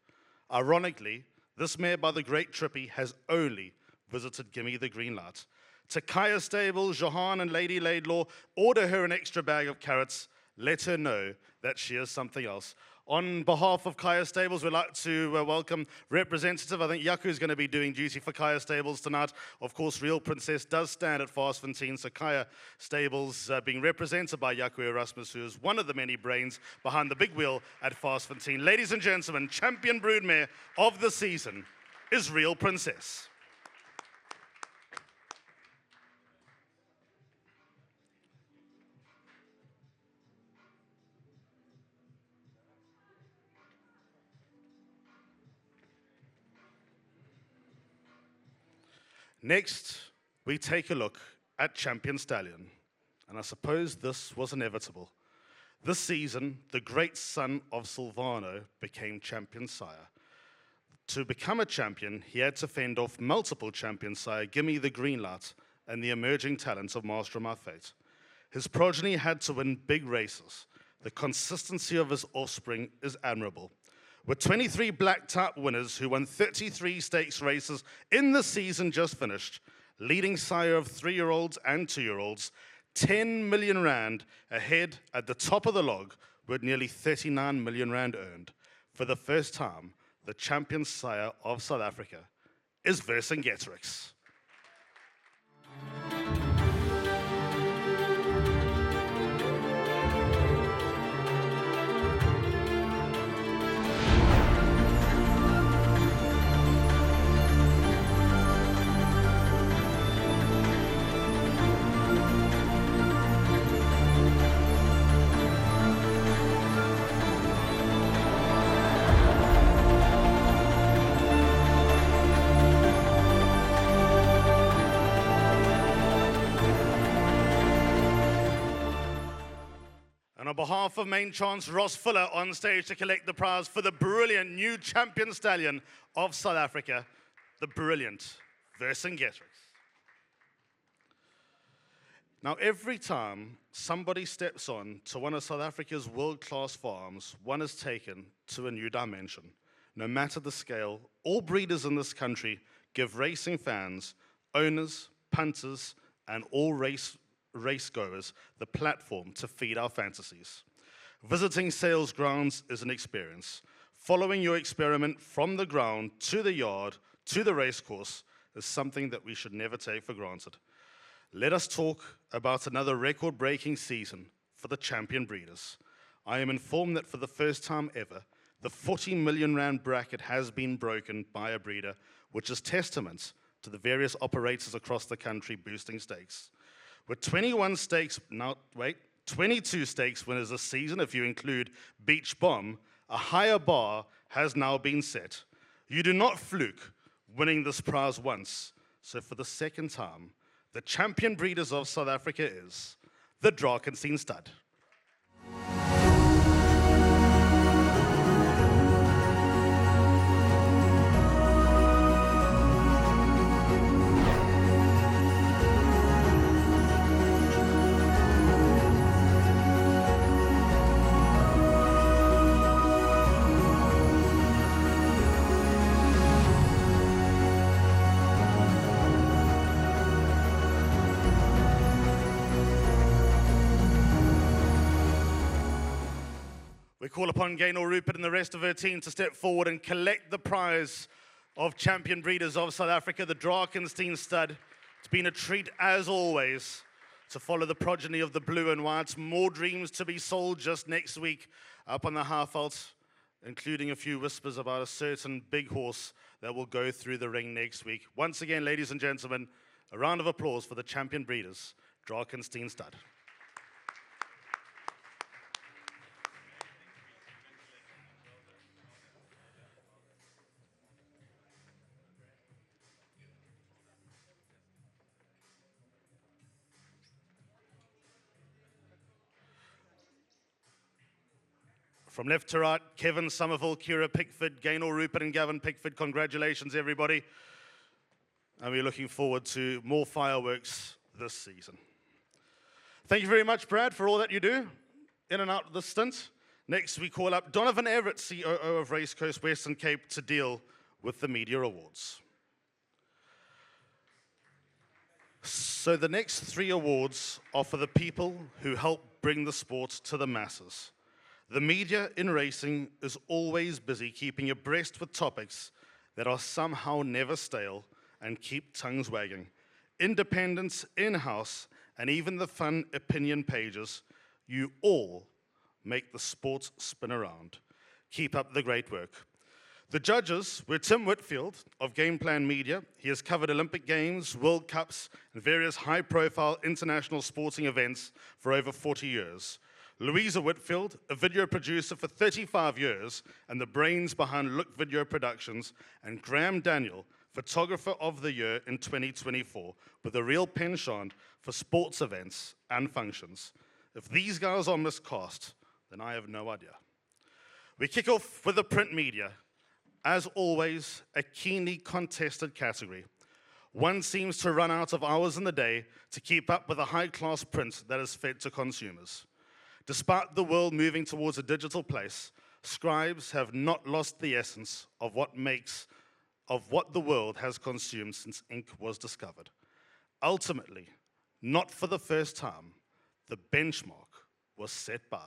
Ironically, this mare by the Great Trippy has only visited Gimme the Green Light. To Kaya Stables, Johan and Lady Laidlaw, order her an extra bag of carrots. Let her know that she is something else. On behalf of Kaya Stables, we'd like to welcome representative. I think Yaku is going to be doing duty for Kaya Stables tonight. Of course, Real Princess does stand at Fastfontein, so Kaya Stables being represented by Yaku Erasmus, who is one of the many brains behind the big wheel at Fastfontein. Ladies and gentlemen, champion broodmare of the season is Real Princess. Next, we take a look at Champion Stallion. And I suppose this was inevitable. This season, the great son of Silvano became champion sire. To become a champion, he had to fend off multiple champion sire, Gimme the Green Light, and the emerging talents of Master of My Fate. His progeny had to win big races. The consistency of his offspring is admirable. With 23 black-type winners who won 33 stakes races in the season just finished, leading sire of 3-year-olds and 2-year-olds, 10 million rand ahead at the top of the log with nearly 39 million rand earned. For the first time, the champion sire of South Africa is Vercingetorix. On behalf of Main Chance Ross Fuller on stage to collect the prize for the brilliant new champion stallion of South Africa, the brilliant Vercingetorix. Now, every time somebody steps on to one of South Africa's world-class farms, one is taken to a new dimension. No matter the scale, all breeders in this country give racing fans, owners, punters, and all racegoers the platform to feed our fantasies. Visiting sales grounds is an experience. Following your experiment from the ground to the yard to the racecourse is something that we should never take for granted. Let us talk about another record-breaking season for the champion breeders. I am informed that for the first time ever, the 40 million rand bracket has been broken by a breeder, which is testament to the various operators across the country boosting stakes. With 22 stakes winners this season, if you include Beach Bomb, a higher bar has now been set. You do not fluke winning this prize once. So for the second time, the champion breeders of South Africa is the Drakensberg stud. We call upon Gaynor Rupert and the rest of her team to step forward and collect the prize of champion breeders of South Africa, the Drakenstein stud. It's been a treat, as always, to follow the progeny of the blue and whites. More dreams to be sold just next week up on the half-out, including a few whispers about a certain big horse that will go through the ring next week. Once again, ladies and gentlemen, a round of applause for the champion breeders, Drakenstein stud. From left to right, Kevin Somerville, Kira Pickford, Gaynor Rupert and Gavin Pickford. Congratulations, everybody. And we're looking forward to more fireworks this season. Thank you very much, Brad, for all that you do in and out of the stint. Next, we call up Donovan Everett, COO of Racecourse Western Cape, to deal with the media awards. So the next 3 awards are for the people who help bring the sport to the masses. The media in racing is always busy keeping abreast with topics that are somehow never stale and keep tongues wagging. Independents, in-house, and even the fun opinion pages, you all make the sport spin around. Keep up the great work. The judges were Tim Whitfield of Game Plan Media. He has covered Olympic Games, World Cups, and various high-profile international sporting events for over 40 years. Louisa Whitfield, a video producer for 35 years and the brains behind Look Video Productions, and Graham Daniel, Photographer of the Year in 2024, with a real penchant for sports events and functions. If these guys are miscast, then I have no idea. We kick off with the print media. As always, a keenly contested category. One seems to run out of hours in the day to keep up with the high-class print that is fed to consumers. Despite the world moving towards a digital place, scribes have not lost the essence of what the world has consumed since ink was discovered. Ultimately, not for the first time, the benchmark was set by.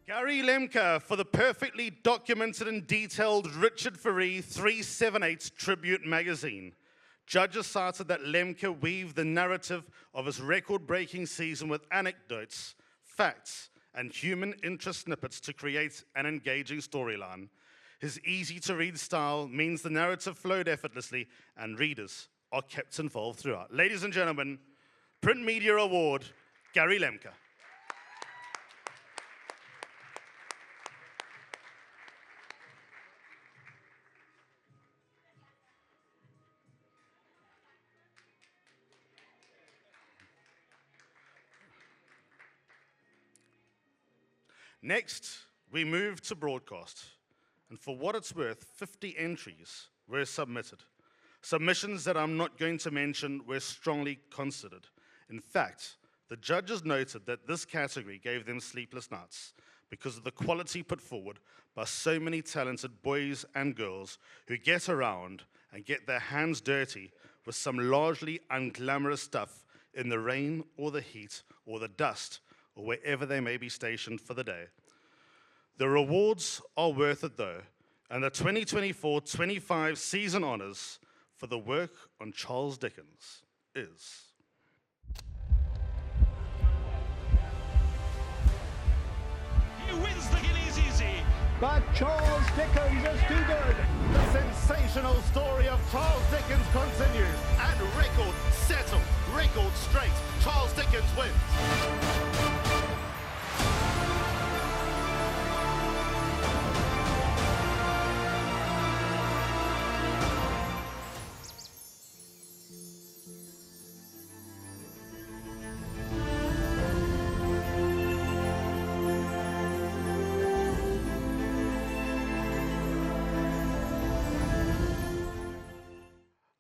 Gary Lemke for the perfectly documented and detailed Richard Ferree 378 Tribute magazine. Judges cited that Lemke weaved the narrative of his record-breaking season with anecdotes, facts, and human interest snippets to create an engaging storyline. His easy-to-read style means the narrative flowed effortlessly and readers are kept involved throughout. Ladies and gentlemen, Print Media Award, Gary Lemke. Next, we move to broadcast, and for what it's worth, 50 entries were submitted. Submissions that I'm not going to mention were strongly considered. In fact, the judges noted that this category gave them sleepless nights because of the quality put forward by so many talented boys and girls who get around and get their hands dirty with some largely unglamorous stuff in the rain or the heat or the dust or wherever they may be stationed for the day. The rewards are worth it though, and the 2024-25 season honors for the work on Charles Dickens is... He wins the Gillies easy. But Charles Dickens is too good. The sensational story of Charles Dickens continues, and record settled, record straight. Charles Dickens wins.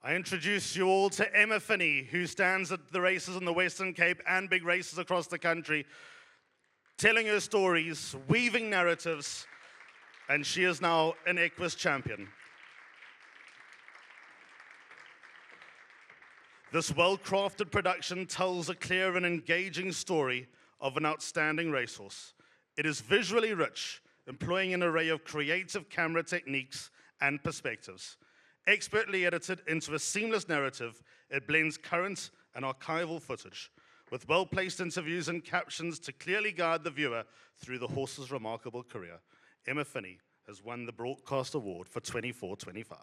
I introduce you all to Emma Finney, who stands at the races in the Western Cape and big races across the country, telling her stories, weaving narratives, and she is now an Equus champion. This well-crafted production tells a clear and engaging story of an outstanding racehorse. It is visually rich, employing an array of creative camera techniques and perspectives. Expertly edited into a seamless narrative, it blends current and archival footage, with well-placed interviews and captions to clearly guide the viewer through the horse's remarkable career. Emma Finney has won the Broadcast Award for 24-25.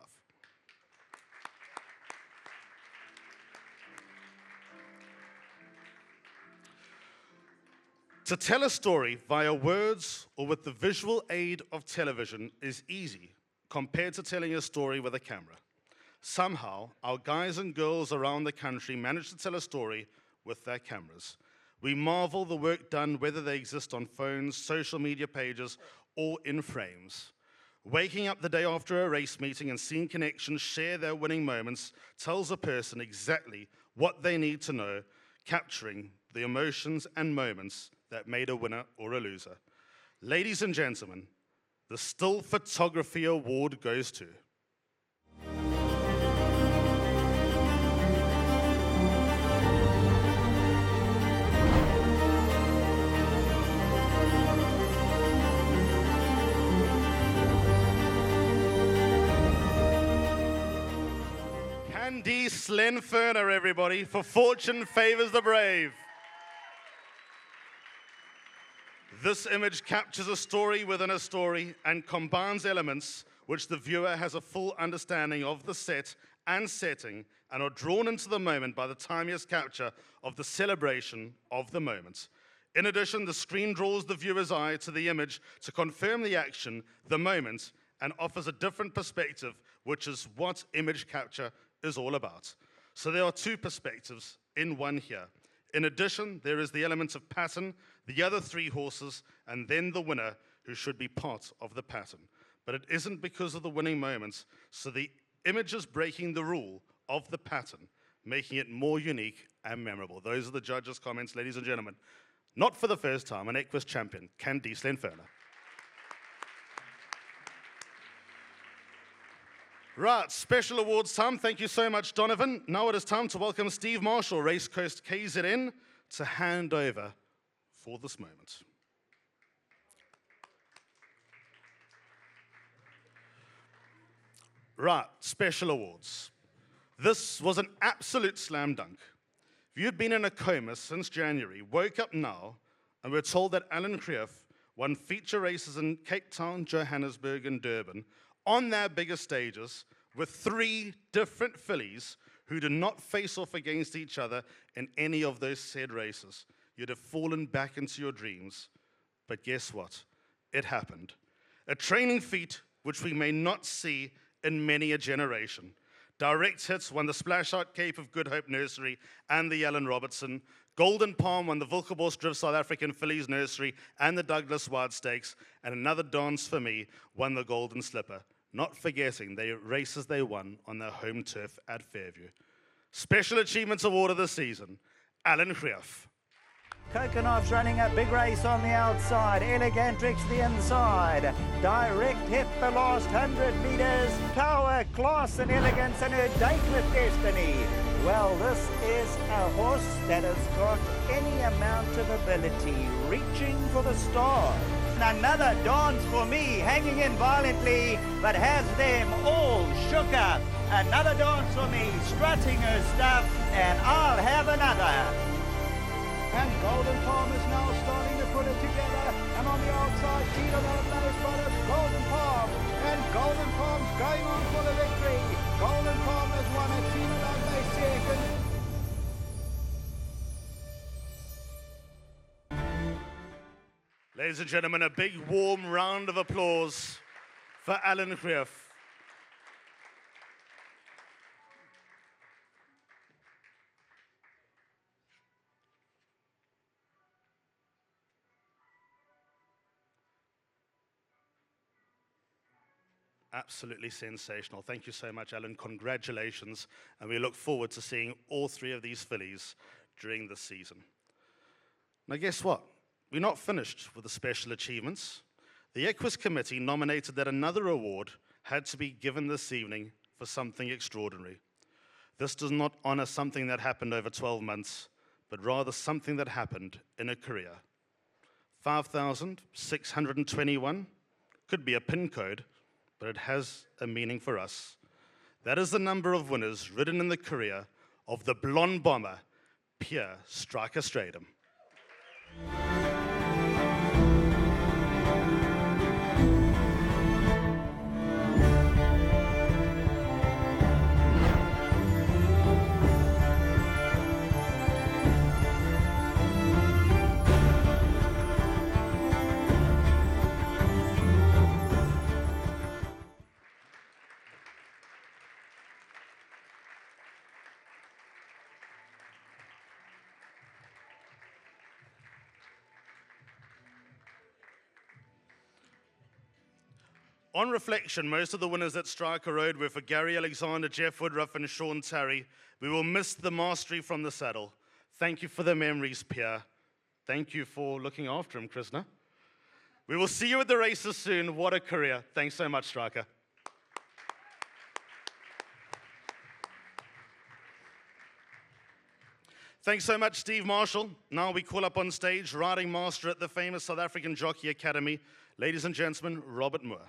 To tell a story via words or with the visual aid of television is easy compared to telling a story with a camera. Somehow, our guys and girls around the country manage to tell a story with their cameras. We marvel the work done, whether they exist on phones, social media pages, or in frames. Waking up the day after a race meeting and seeing connections share their winning moments tells a person exactly what they need to know, capturing the emotions and moments that made a winner or a loser. Ladies and gentlemen, the Still Photography Award goes to... Candy Slenferner, everybody, for Fortune Favors the Brave. This image captures a story within a story and combines elements which the viewer has a full understanding of the set and setting and are drawn into the moment by the timeless capture of the celebration of the moment. In addition, the screen draws the viewer's eye to the image to confirm the action, the moment, and offers a different perspective, which is what image capture is all about. So there are two perspectives in one here. In addition, there is the element of pattern, the other three horses, and then the winner, who should be part of the pattern. But it isn't because of the winning moments, so the image is breaking the rule of the pattern, making it more unique and memorable. Those are the judges' comments, ladies and gentlemen. Not for the first time, an Equus champion, Candy Slenferner. Right, special awards time. Thank you so much, Donovan. Now it is time to welcome Steve Marshall, Race Coast KZN, to hand over for this moment. Right, special awards. This was an absolute slam dunk. If you'd been in a coma since January, woke up now, and were told that Alan Creef won feature races in Cape Town, Johannesburg, and Durban, on their bigger stages with three different fillies who did not face off against each other in any of those said races, you'd have fallen back into your dreams. But guess what? It happened. A training feat which we may not see in many a generation. Direct Hits won the Splash Out Cape of Good Hope Nursery and the Alan Robertson. Golden Palm won the Wilkebos Drift South African Fillies Nursery and the Douglas Wide Stakes. And Another Dance for Me won the Golden Slipper. Not forgetting the races they won on their home turf at Fairview. Special Achievements Award of the season, Alan Creef. Kokonov's running a big race on the outside. Elegantrix the inside. Direct Hit the last 100 meters. Power, class and elegance and her date with destiny. Well, this is a horse that has got any amount of ability, reaching for the stars. Another Dance for Me, hanging in violently, but has them all shook up. Another Dance for Me, strutting her stuff, and I'll have another. And Golden Palm is now starting to put it together. And on the outside, Tito Mellows spotters Golden Palm. And Golden Palm's going on for the victory. Golden Palm has won it. Tito Mellows second. Ladies and gentlemen, a big warm round of applause for Alan Creef. Absolutely sensational. Thank you so much, Alan. Congratulations. And we look forward to seeing all three of these fillies during the season. Now, guess what? We're not finished with the special achievements. The Equus Committee nominated that another award had to be given this evening for something extraordinary. This does not honor something that happened over 12 months, but rather something that happened in a career. 5,621 could be a pin code, but it has a meaning for us. That is the number of winners ridden in the career of the blonde bomber, Pierre Striker Stratum. On reflection, most of the winners that Striker rode were for Gary Alexander, Jeff Woodruff, and Sean Terry. We will miss the mastery from the saddle. Thank you for the memories, Pierre. Thank you for looking after him, Krishna. We will see you at the races soon. What a career. Thanks so much, Striker. Thanks so much, Steve Marshall. Now we call up on stage riding master at the famous South African Jockey Academy. Ladies and gentlemen, Robert Moore.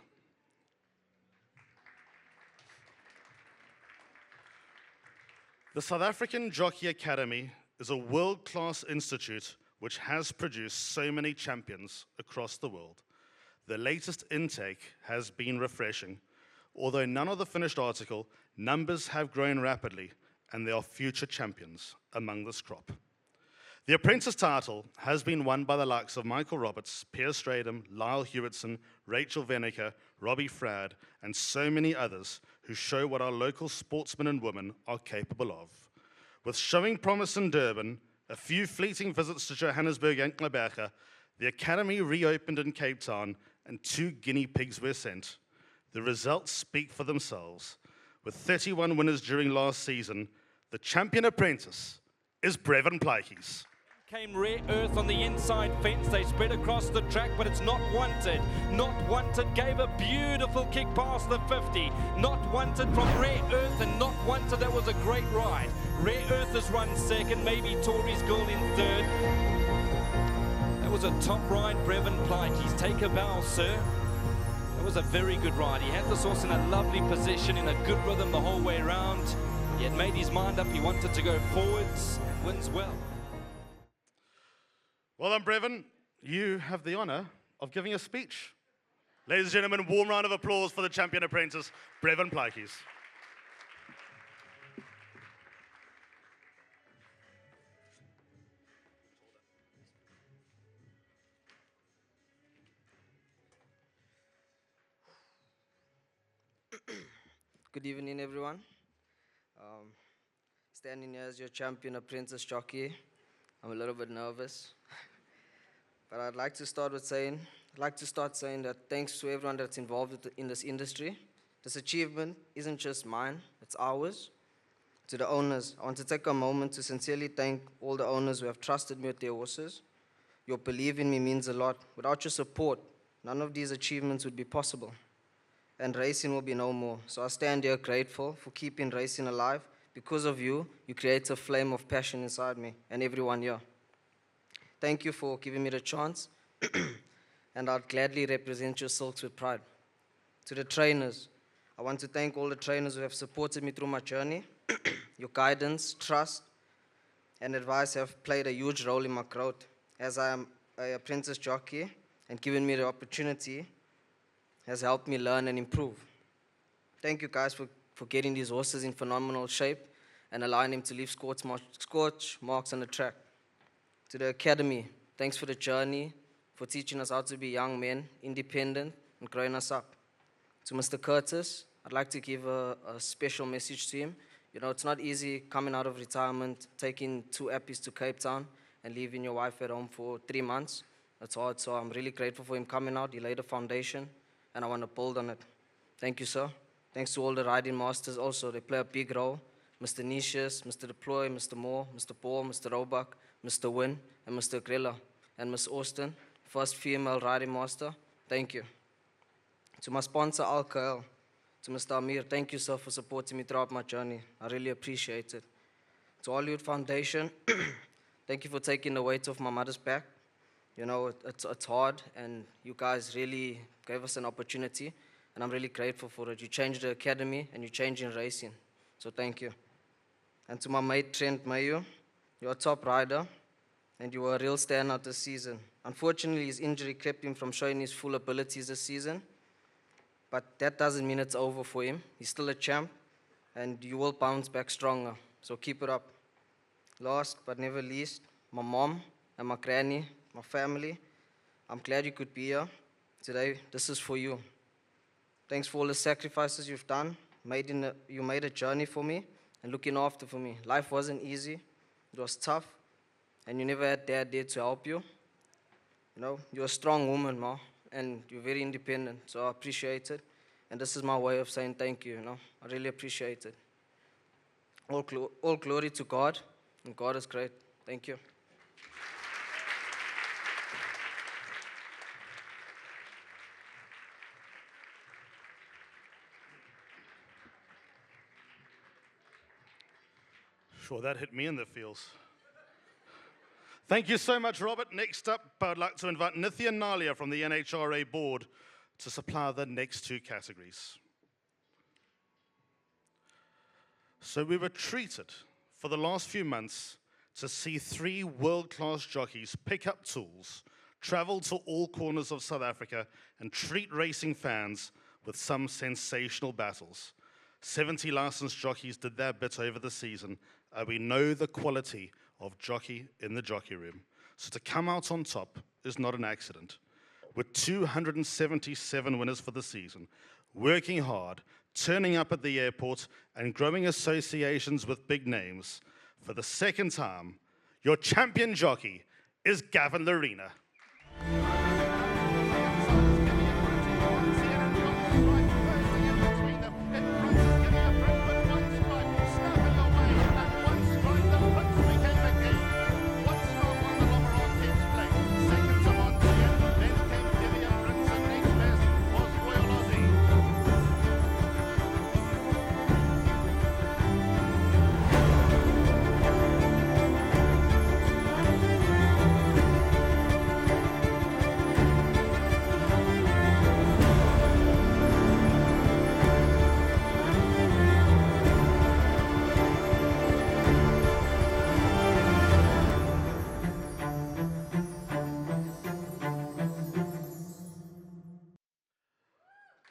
The South African Jockey Academy is a world-class institute which has produced so many champions across the world. The latest intake has been refreshing. Although none of the finished article, numbers have grown rapidly, and there are future champions among this crop. The Apprentice title has been won by the likes of Michael Roberts, Pierre Stratum, Lyle Hewitson, Rachel Veneker, Robbie Frad, and so many others who show what our local sportsmen and women are capable of. With showing promise in Durban, a few fleeting visits to Johannesburg and Gqeberha, the Academy reopened in Cape Town and 2 guinea pigs were sent. The results speak for themselves. With 31 winners during last season, the champion apprentice is Brevin Plaatjes. Came Rare Earth on the inside fence. They spread across the track, but it's Not Wanted. Not Wanted gave a beautiful kick past the 50. Not Wanted from Rare Earth, and Not Wanted, that was a great ride. Rare Earth has run second, maybe Tori's Girl in third. That was a top ride, Brevin Plaatjes. Take a bow, sir. That was a very good ride. He had this horse in a lovely position, in a good rhythm the whole way around. He had made his mind up. He wanted to go forwards and wins well. Well done, Brevin. You have the honor of giving a speech. Ladies and gentlemen, warm round of applause for the champion apprentice, Brevin Plaatjes. Good evening, everyone. Standing here as your champion apprentice jockey, I'm a little bit nervous. But I'd like to start saying that thanks to everyone that's involved in this industry. This achievement isn't just mine, it's ours. To the owners, I want to take a moment to sincerely thank all the owners who have trusted me with their horses. Your belief in me means a lot. Without your support, none of these achievements would be possible. And racing will be no more. So I stand here grateful for keeping racing alive. Because of you, you create a flame of passion inside me and everyone here. Thank you for giving me the chance, and I'll gladly represent your silks with pride. To the trainers, I want to thank all the trainers who have supported me through my journey. Your guidance, trust, and advice have played a huge role in my growth. As I am an apprentice jockey, and given me the opportunity has helped me learn and improve. Thank you guys for getting these horses in phenomenal shape and allowing them to leave scorch marks on the track. To the Academy, thanks for the journey, for teaching us how to be young men, independent, and growing us up. To Mr. Curtis, I'd like to give a special message to him. You know, it's not easy coming out of retirement, taking 2 appies to Cape Town, and leaving your wife at home for 3 months. That's hard, so I'm really grateful for him coming out. He laid a foundation, and I want to build on it. Thank you, sir. Thanks to all the riding masters also. They play a big role. Mr. Nicias, Mr. Deploy, Mr. Moore, Mr. Paul, Mr. Roebuck, Mr. Wynn, and Mr. Grilla, and Miss Austin, first female riding master. Thank you. To my sponsor, Alcohol, to Mr. Amir, thank you, sir, for supporting me throughout my journey. I really appreciate it. To Hollywood Foundation, thank you for taking the weight off my mother's back. You know, it's hard, and you guys really gave us an opportunity, and I'm really grateful for it. You changed the academy, and you changed in racing, so thank you. And to my mate, Trent Mayu, you're a top rider, and you were a real standout this season. Unfortunately, his injury kept him from showing his full abilities this season, but that doesn't mean it's over for him. He's still a champ, and you will bounce back stronger, so keep it up. Last but never least, my mom and my granny, my family, I'm glad you could be here today. This is for you. Thanks for all the sacrifices you've done. You made a journey for me and looking after for me. Life wasn't easy. It was tough, and you never had dad there to help you. You know, you're a strong woman, Ma, and you're very independent, so I appreciate it. And this is my way of saying thank you, you know. I really appreciate it. All glory to God, and God is great. Thank you. Sure, that hit me in the feels. Thank you so much, Robert. Next up, I'd like to invite Nithya Nalia from the NHRA board to supply the next two categories. So we were treated for the last few months to see 3 world-class jockeys pick up tools, travel to all corners of South Africa, and treat racing fans with some sensational battles. 70 licensed jockeys did their bit over the season. We know the quality of jockey in the jockey room. So to come out on top is not an accident. With 277 winners for the season, working hard, turning up at the airport, and growing associations with big names, for the second time, your champion jockey is Gavin Lorena.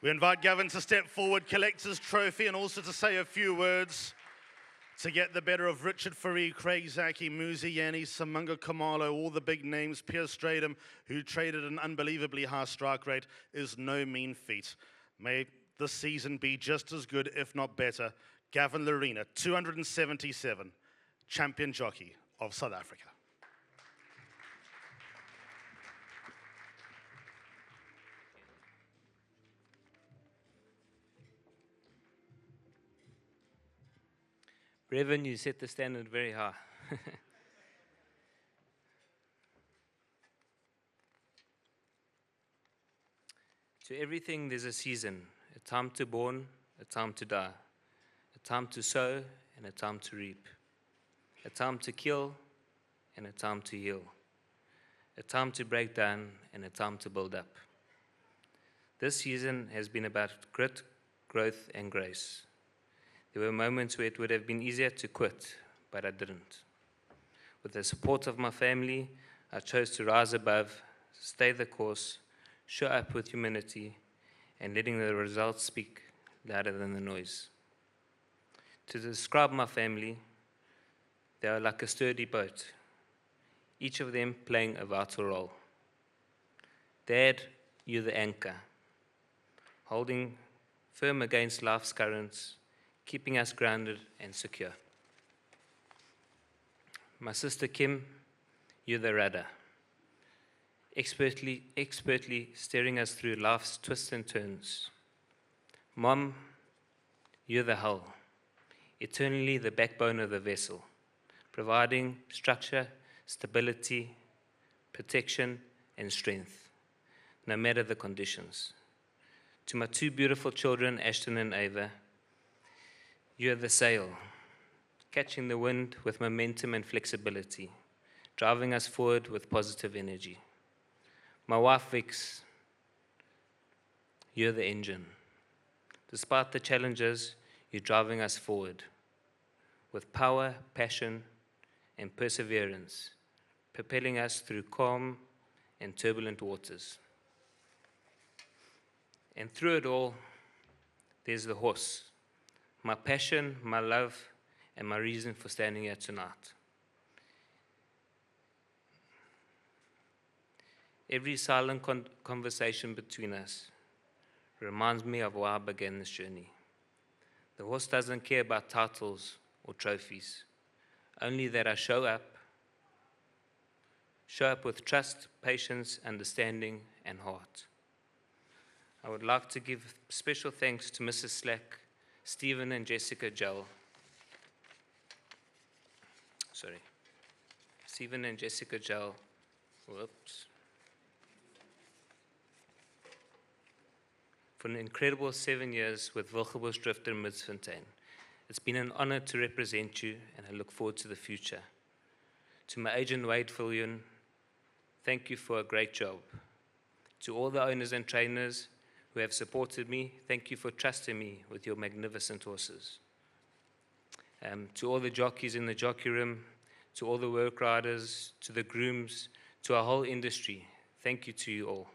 We invite Gavin to step forward, collect his trophy, and also to say a few words to get the better of Richard Fourie, Craig Zaki, Muzi Yanni, Samunga Kamalo, all the big names. Pierce Stradham, who traded an unbelievably high strike rate, is no mean feat. May this season be just as good, if not better. Gavin Lorena, 277, champion jockey of South Africa. Revan, you set the standard very high. To everything, there's a season, a time to born, a time to die, a time to sow and a time to reap, a time to kill and a time to heal, a time to break down and a time to build up. This season has been about grit, growth, and grace. There were moments where it would have been easier to quit, but I didn't. With the support of my family, I chose to rise above, stay the course, show up with humility, and letting the results speak louder than the noise. To describe my family, they are like a sturdy boat, each of them playing a vital role. Dad, you're the anchor, holding firm against life's currents, keeping us grounded and secure. My sister Kim, you're the rudder, expertly steering us through life's twists and turns. Mom, you're the hull, eternally the backbone of the vessel, providing structure, stability, protection, and strength, no matter the conditions. To my two beautiful children, Ashton and Ava, you're the sail, catching the wind with momentum and flexibility, driving us forward with positive energy. My wife, Vix, you're the engine. Despite the challenges, you're driving us forward with power, passion, and perseverance, propelling us through calm and turbulent waters. And through it all, there's the horse, my passion, my love, and my reason for standing here tonight. Every silent conversation between us reminds me of why I began this journey. The horse doesn't care about titles or trophies, only that I show up with trust, patience, understanding, and heart. I would like to give special thanks to Mrs. Slack, Stephen and Jessica Gell. Stephen and Jessica Gell. Whoops. For an incredible 7 years with Wilgebusch Drifter in Midsfontein. It's been an honor to represent you, and I look forward to the future. To my agent Wade Fillion, thank you for a great job. To all the owners and trainers who have supported me, thank you for trusting me with your magnificent horses. To all the jockeys in the jockey room, to all the work riders, to the grooms, to our whole industry, thank you to you all.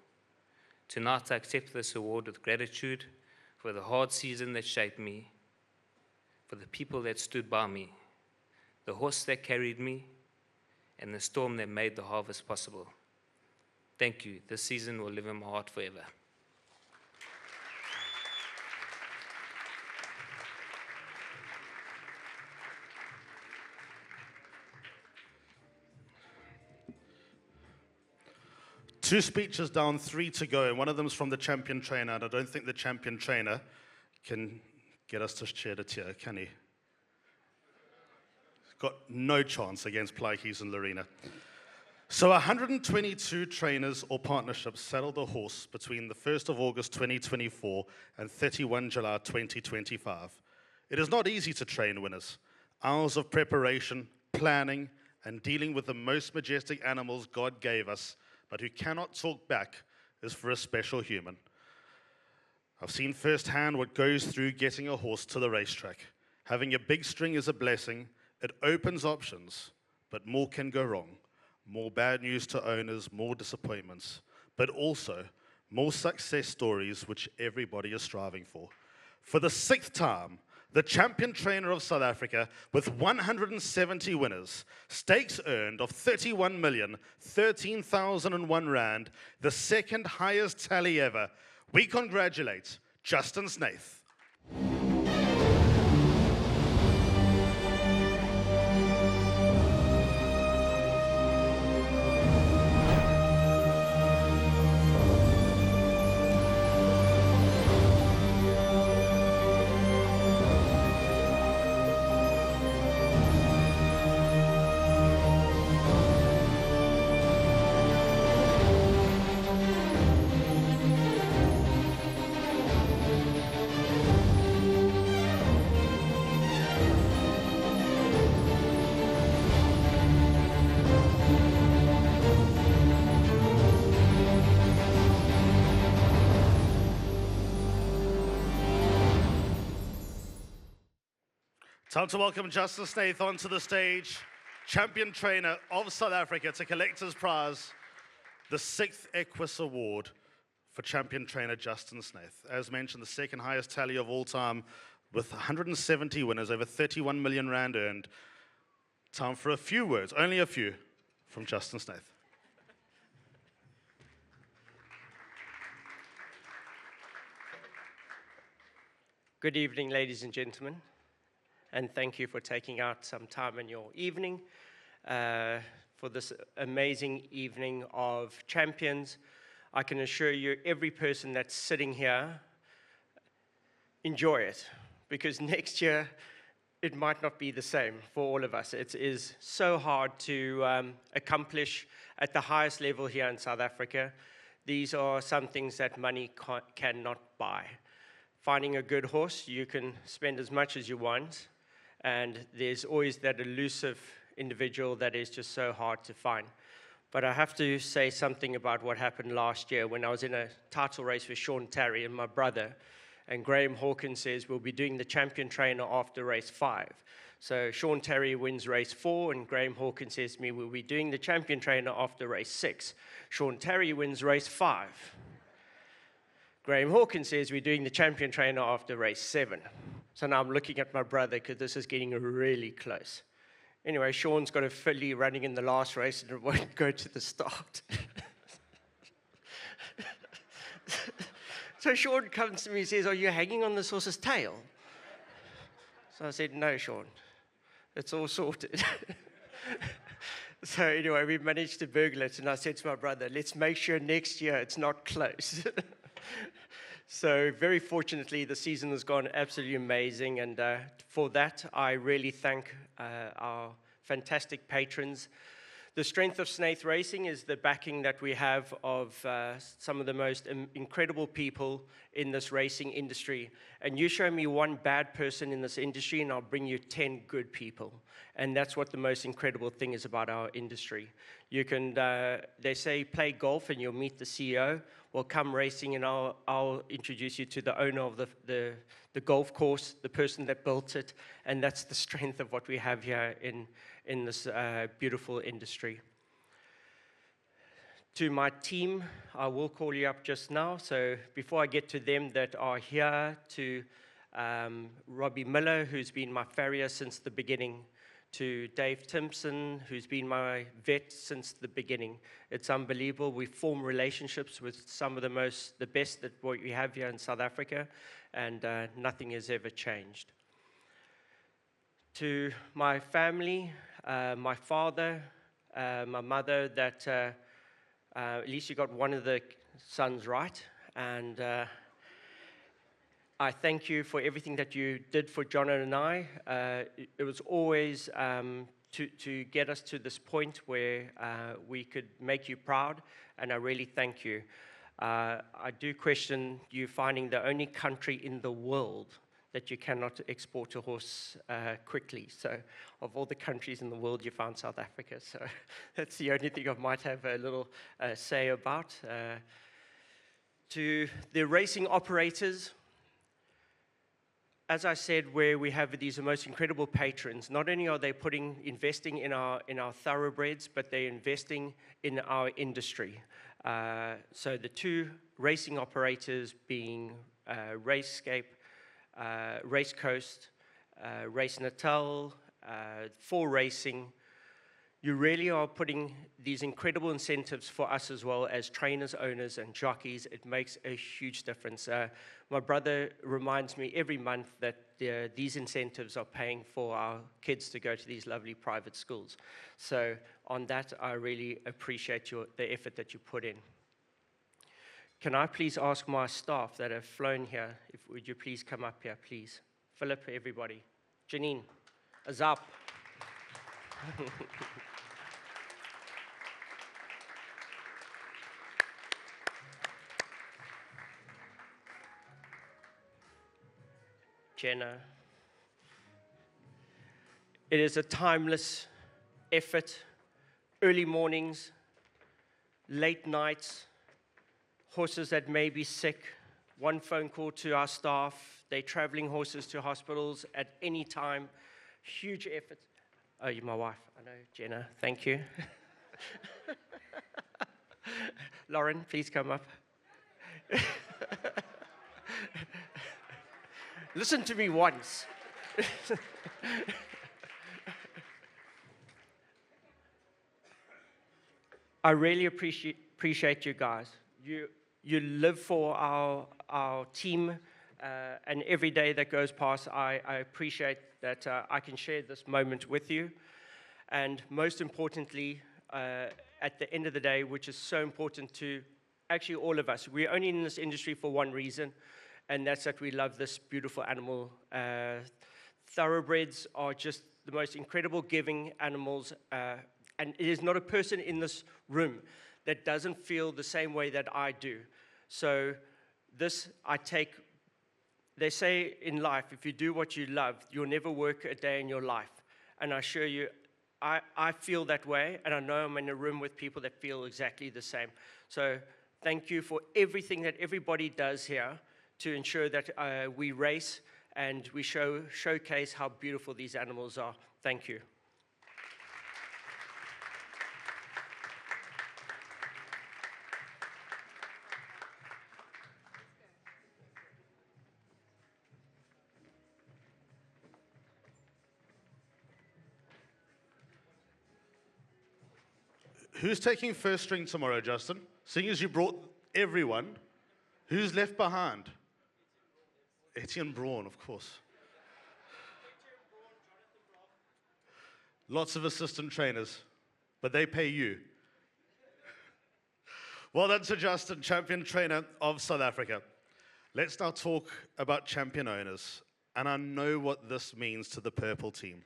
Tonight I accept this award with gratitude for the hard season that shaped me, for the people that stood by me, the horse that carried me, and the storm that made the harvest possible. Thank you. This season will live in my heart forever. Two speeches down, 3 to go, and one of them is from the champion trainer, and I don't think the champion trainer can get us to shed a tear, can he? He's got no chance against Plaatjes and Lorena. So 122 trainers or partnerships saddled the horse between the 1st of August 2024 and 31 July 2025. It is not easy to train winners. Hours of preparation, planning, and dealing with the most majestic animals God gave us, but who cannot talk back, is for a special human. I've seen firsthand what goes through getting a horse to the racetrack. Having a big string is a blessing. It opens options, but more can go wrong. More bad news to owners, more disappointments, but also more success stories which everybody is striving for. For the 6th time, the champion trainer of South Africa with 170 winners, stakes earned of 31,013,001 rand, the second highest tally ever. We congratulate Justin Snaith. Time to welcome Justin Snaith onto the stage, champion trainer of South Africa, to collect his prize, the 6th Equus Award for champion trainer Justin Snaith. As mentioned, the second highest tally of all time with 170 winners, over 31 million rand earned. Time for a few words, only a few, from Justin Snaith. Good evening, ladies and gentlemen, and thank you for taking out some time in your evening for this amazing evening of champions. I can assure you, every person that's sitting here enjoy it, because next year it might not be the same for all of us. It is so hard to accomplish at the highest level here in South Africa. These are some things that money cannot buy. Finding a good horse, you can spend as much as you want, and there's always that elusive individual that is just so hard to find. But I have to say something about what happened last year when I was in a title race with Sean Terry and my brother, and Graham Hawkins says we'll be doing the champion trainer after race 5. So Sean Terry wins race 4, and Graham Hawkins says to me, we'll be doing the champion trainer after race 6. Sean Terry wins race 5. Graham Hawkins says we're doing the champion trainer after race 7. So now I'm looking at my brother because this is getting really close. Anyway, Sean's got a filly running in the last race and it won't go to the start. So Sean comes to me and says, are you hanging on this horse's tail? So I said, no, Sean, it's all sorted. So anyway, we managed to burgle it, and I said to my brother, let's make sure next year it's not close. So very fortunately, the season has gone absolutely amazing, and for that, I really thank our fantastic patrons. The strength of Snaith Racing is the backing that we have of some of the most incredible people in this racing industry. And you show me one bad person in this industry, and I'll bring you 10 good people. And that's what the most incredible thing is about our industry. You can, they say, play golf and you'll meet the CEO. Well, come racing and I'll introduce you to the owner of the golf course, the person that built it. And that's the strength of what we have here in this beautiful industry. To my team, I will call you up just now. So before I get to them that are here, to Robbie Miller, who's been my farrier since the beginning, to Dave Timpson, who's been my vet since the beginning. It's unbelievable. We form relationships with some of the best that we have here in South Africa, and nothing has ever changed. To my family, my father, my mother, that at least you got one of the sons right, and I thank you for everything that you did for John and I. It was always to get us to this point where we could make you proud, and I really thank you. I do question you finding the only country in the world that you cannot export a horse quickly. So of all the countries in the world, you found South Africa. So that's the only thing I might have a little say about. To the racing operators, as I said, where we have these most incredible patrons, not only are they investing in our thoroughbreds, but they're investing in our industry. So the two racing operators being Racescape, Race Coast, Race Natal, For Racing, you really are putting these incredible incentives for us as well as trainers, owners, and jockeys. It makes a huge difference. My brother reminds me every month that these incentives are paying for our kids to go to these lovely private schools. So on that, I really appreciate the effort that you put in. Can I please ask my staff that have flown here, would you please come up here, please? Philip, everybody. Janine, Azap. Jenna. It is a timeless effort, early mornings, late nights, horses that may be sick, one phone call to our staff, they're traveling horses to hospitals at any time, huge effort. Oh, you're my wife, I know, Jenna, thank you. Lauren, please come up. Listen to me once. I really appreciate you guys. You live for our team, and every day that goes past, I appreciate that I can share this moment with you. And most importantly, at the end of the day, which is so important to actually all of us, we're only in this industry for one reason, and that's that we love this beautiful animal. Thoroughbreds are just the most incredible giving animals, and it is not a person in this room that doesn't feel the same way that I do. So this I take, they say in life, if you do what you love, you'll never work a day in your life. And I assure you, I feel that way, and I know I'm in a room with people that feel exactly the same. So thank you for everything that everybody does here to ensure that we race and we showcase how beautiful these animals are. Thank you. Who's taking first string tomorrow, Justin? Seeing as you brought everyone, who's left behind? Etienne Braun, of course. Lots of assistant trainers, but they pay you. Well done to Justin, champion trainer of South Africa. Let's now talk about champion owners, and I know what this means to the purple team.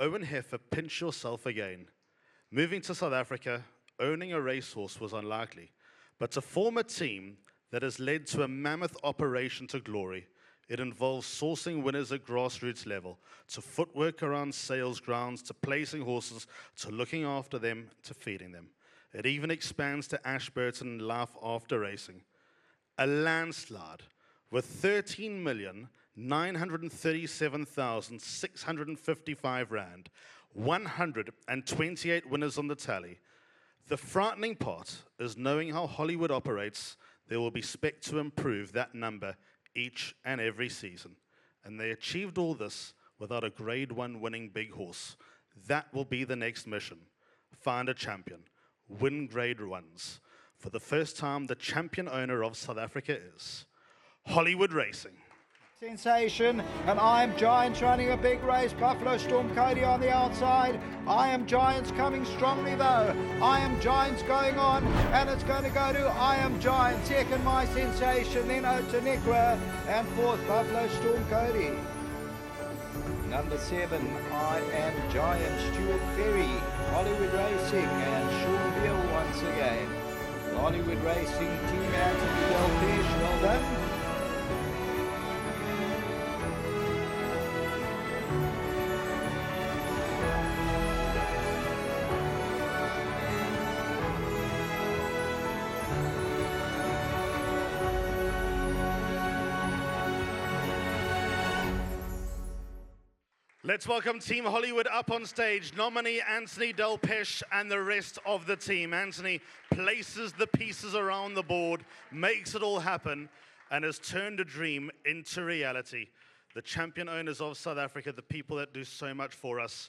Owen Heffer, pinch yourself again. Moving to South Africa, owning a racehorse was unlikely, but to form a team that has led to a mammoth operation to glory, it involves sourcing winners at grassroots level, to footwork around sales grounds, to placing horses, to looking after them, to feeding them. It even expands to Ashburton and life after racing. A landslide with 13,937,655 rand, 128 winners on the tally. The frightening part is knowing how Hollywood operates. There will be spec to improve that number each and every season. And they achieved all this without a Grade 1 winning big horse. That will be the next mission. Find a champion. Win Grade 1s. For the first time, the champion owner of South Africa is Hollywood Racing. Sensation, and I Am Giants running a big race. Buffalo Storm Cody on the outside. I Am Giants coming strongly though. I Am Giants going on, and it's going to go to I Am Giants. Second, My Sensation, then Otaniqua, and fourth, Buffalo Storm Cody. Number 7, I Am Giants, Stuart Ferry, Hollywood Racing, and Sean Beale once again. Hollywood Racing team out to Del Pesh, well done. Let's welcome Team Hollywood up on stage. Nominee Anthony Delpesh and the rest of the team. Anthony places the pieces around the board, makes it all happen, and has turned a dream into reality. The champion owners of South Africa, the people that do so much for us,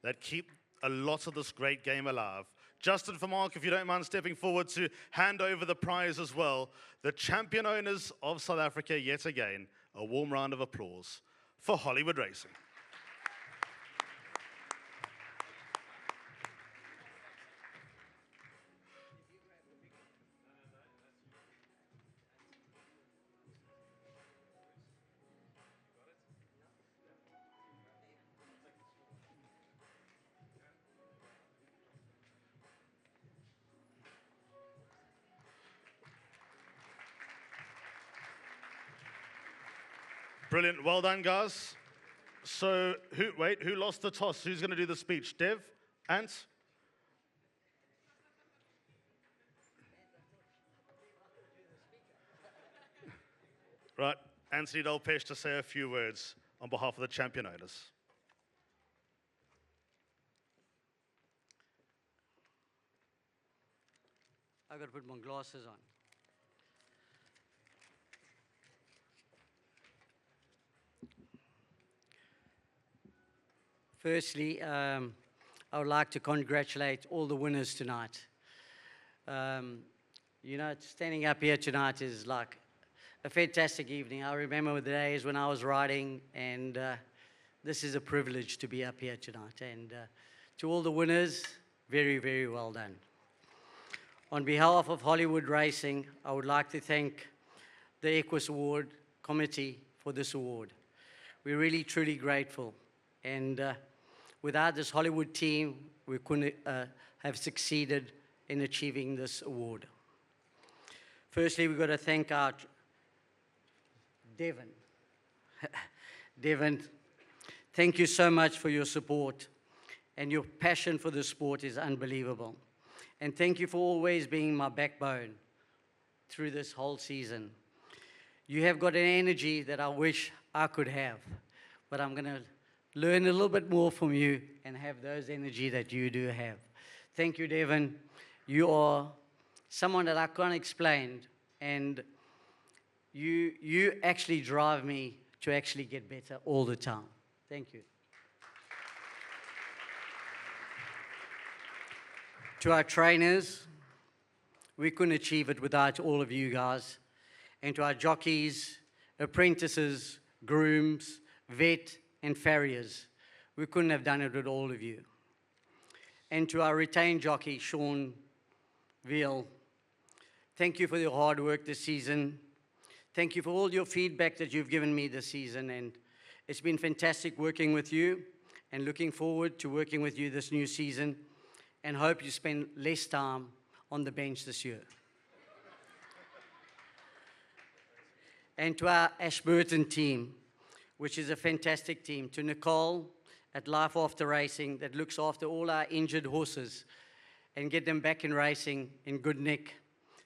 that keep a lot of this great game alive. Justin Vermark, if you don't mind stepping forward to hand over the prize as well. The champion owners of South Africa, yet again, a warm round of applause for Hollywood Racing. Brilliant. Well done, guys. So, who lost the toss? Who's going to do the speech? Dev? Ant? Right. Anthony Delpesh to say a few words on behalf of the champion owners. I've got to put my glasses on. Firstly, I would like to congratulate all the winners tonight. You know, standing up here tonight is like a fantastic evening. I remember the days when I was riding, and this is a privilege to be up here tonight. And to all the winners, very, very well done. On behalf of Hollywood Racing, I would like to thank the Equus Award committee for this award. We're really, truly grateful. And without this Hollywood team, we couldn't have succeeded in achieving this award. Firstly, we've got to thank our Devon. Devon, thank you so much for your support, and your passion for the sport is unbelievable. And thank you for always being my backbone through this whole season. You have got an energy that I wish I could have, but I'm going to learn a little bit more from you and have those energy that you do have. Thank you, Devon. You are someone that I can't explain, and you actually drive me to actually get better all the time. Thank you. To our trainers, we couldn't achieve it without all of you guys. And to our jockeys, apprentices, grooms, vet, and farriers, we couldn't have done it with all of you. And to our retained jockey, Sean Veal, thank you for your hard work this season. Thank you for all your feedback that you've given me this season, and it's been fantastic working with you, and looking forward to working with you this new season, and hope you spend less time on the bench this year. And to our Ashburton team, which is a fantastic team, to Nicole at Life After Racing that looks after all our injured horses and get them back in racing in good nick.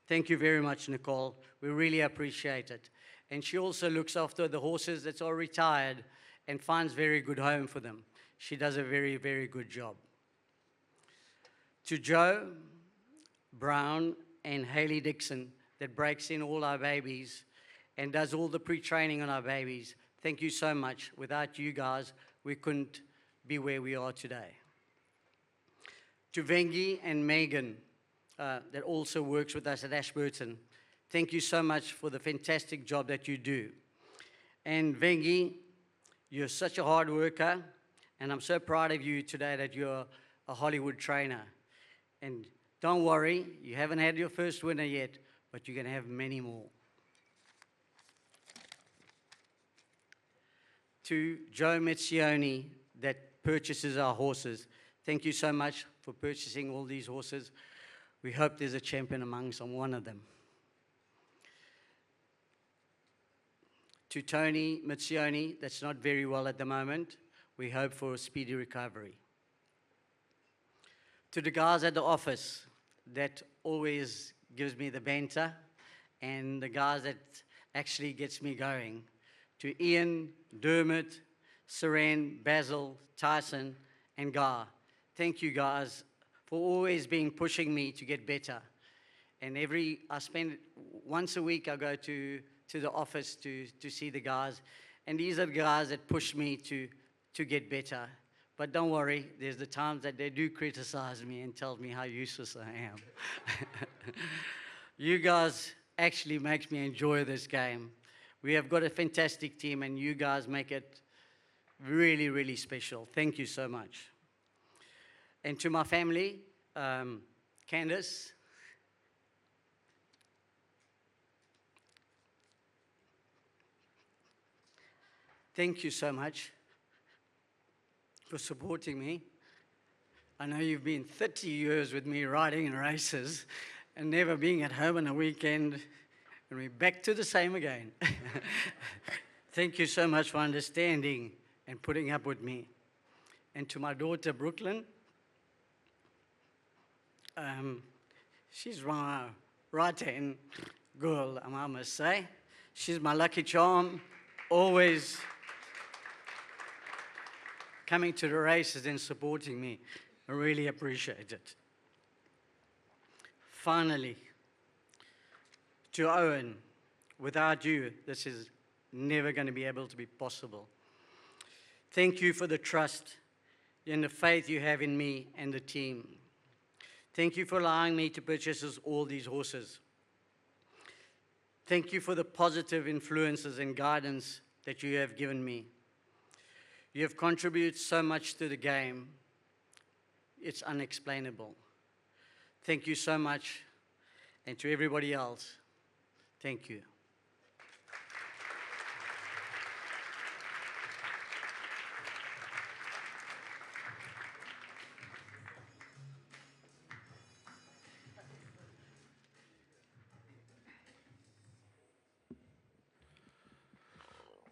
Thank you very much, Nicole. We really appreciate it. And she also looks after the horses that are retired and finds very good home for them. She does a very, very good job. To Joe Brown and Hayley Dixon that breaks in all our babies and does all the pre-training on our babies, thank you so much. Without you guys, we couldn't be where we are today. To Vengi and Megan, that also works with us at Ashburton, thank you so much for the fantastic job that you do. And Vengi, you're such a hard worker, and I'm so proud of you today that you're a Hollywood trainer. And don't worry, you haven't had your first winner yet, but you're going to have many more. To Joe Metzioni that purchases our horses, thank you so much for purchasing all these horses. We hope there's a champion amongst one of them. To Tony Metzioni, that's not very well at the moment, we hope for a speedy recovery. To the guys at the office that always gives me the banter, and the guys that actually gets me going. To Ian, Dermot, Seren, Basil, Tyson, and Gar. Thank you guys for always pushing me to get better. And I spend once a week I go to the office to see the guys, and these are the guys that push me to get better. But don't worry, there's the times that they do criticize me and tell me how useless I am. You guys actually make me enjoy this game. We have got a fantastic team, and you guys make it really, really special. Thank you so much. And to my family, Candace, thank you so much for supporting me. I know you've been 30 years with me riding in races and never being at home on a weekend, and we're back to the same again. Thank you so much for understanding and putting up with me. And to my daughter, Brooklyn, she's my right-hand girl, I must say. She's my lucky charm, always coming to the races and supporting me. I really appreciate it. Finally, to Owen, without you, this is never going to be able to be possible. Thank you for the trust and the faith you have in me and the team. Thank you for allowing me to purchase all these horses. Thank you for the positive influences and guidance that you have given me. You have contributed so much to the game. It's unexplainable. Thank you so much. And to everybody else, thank you.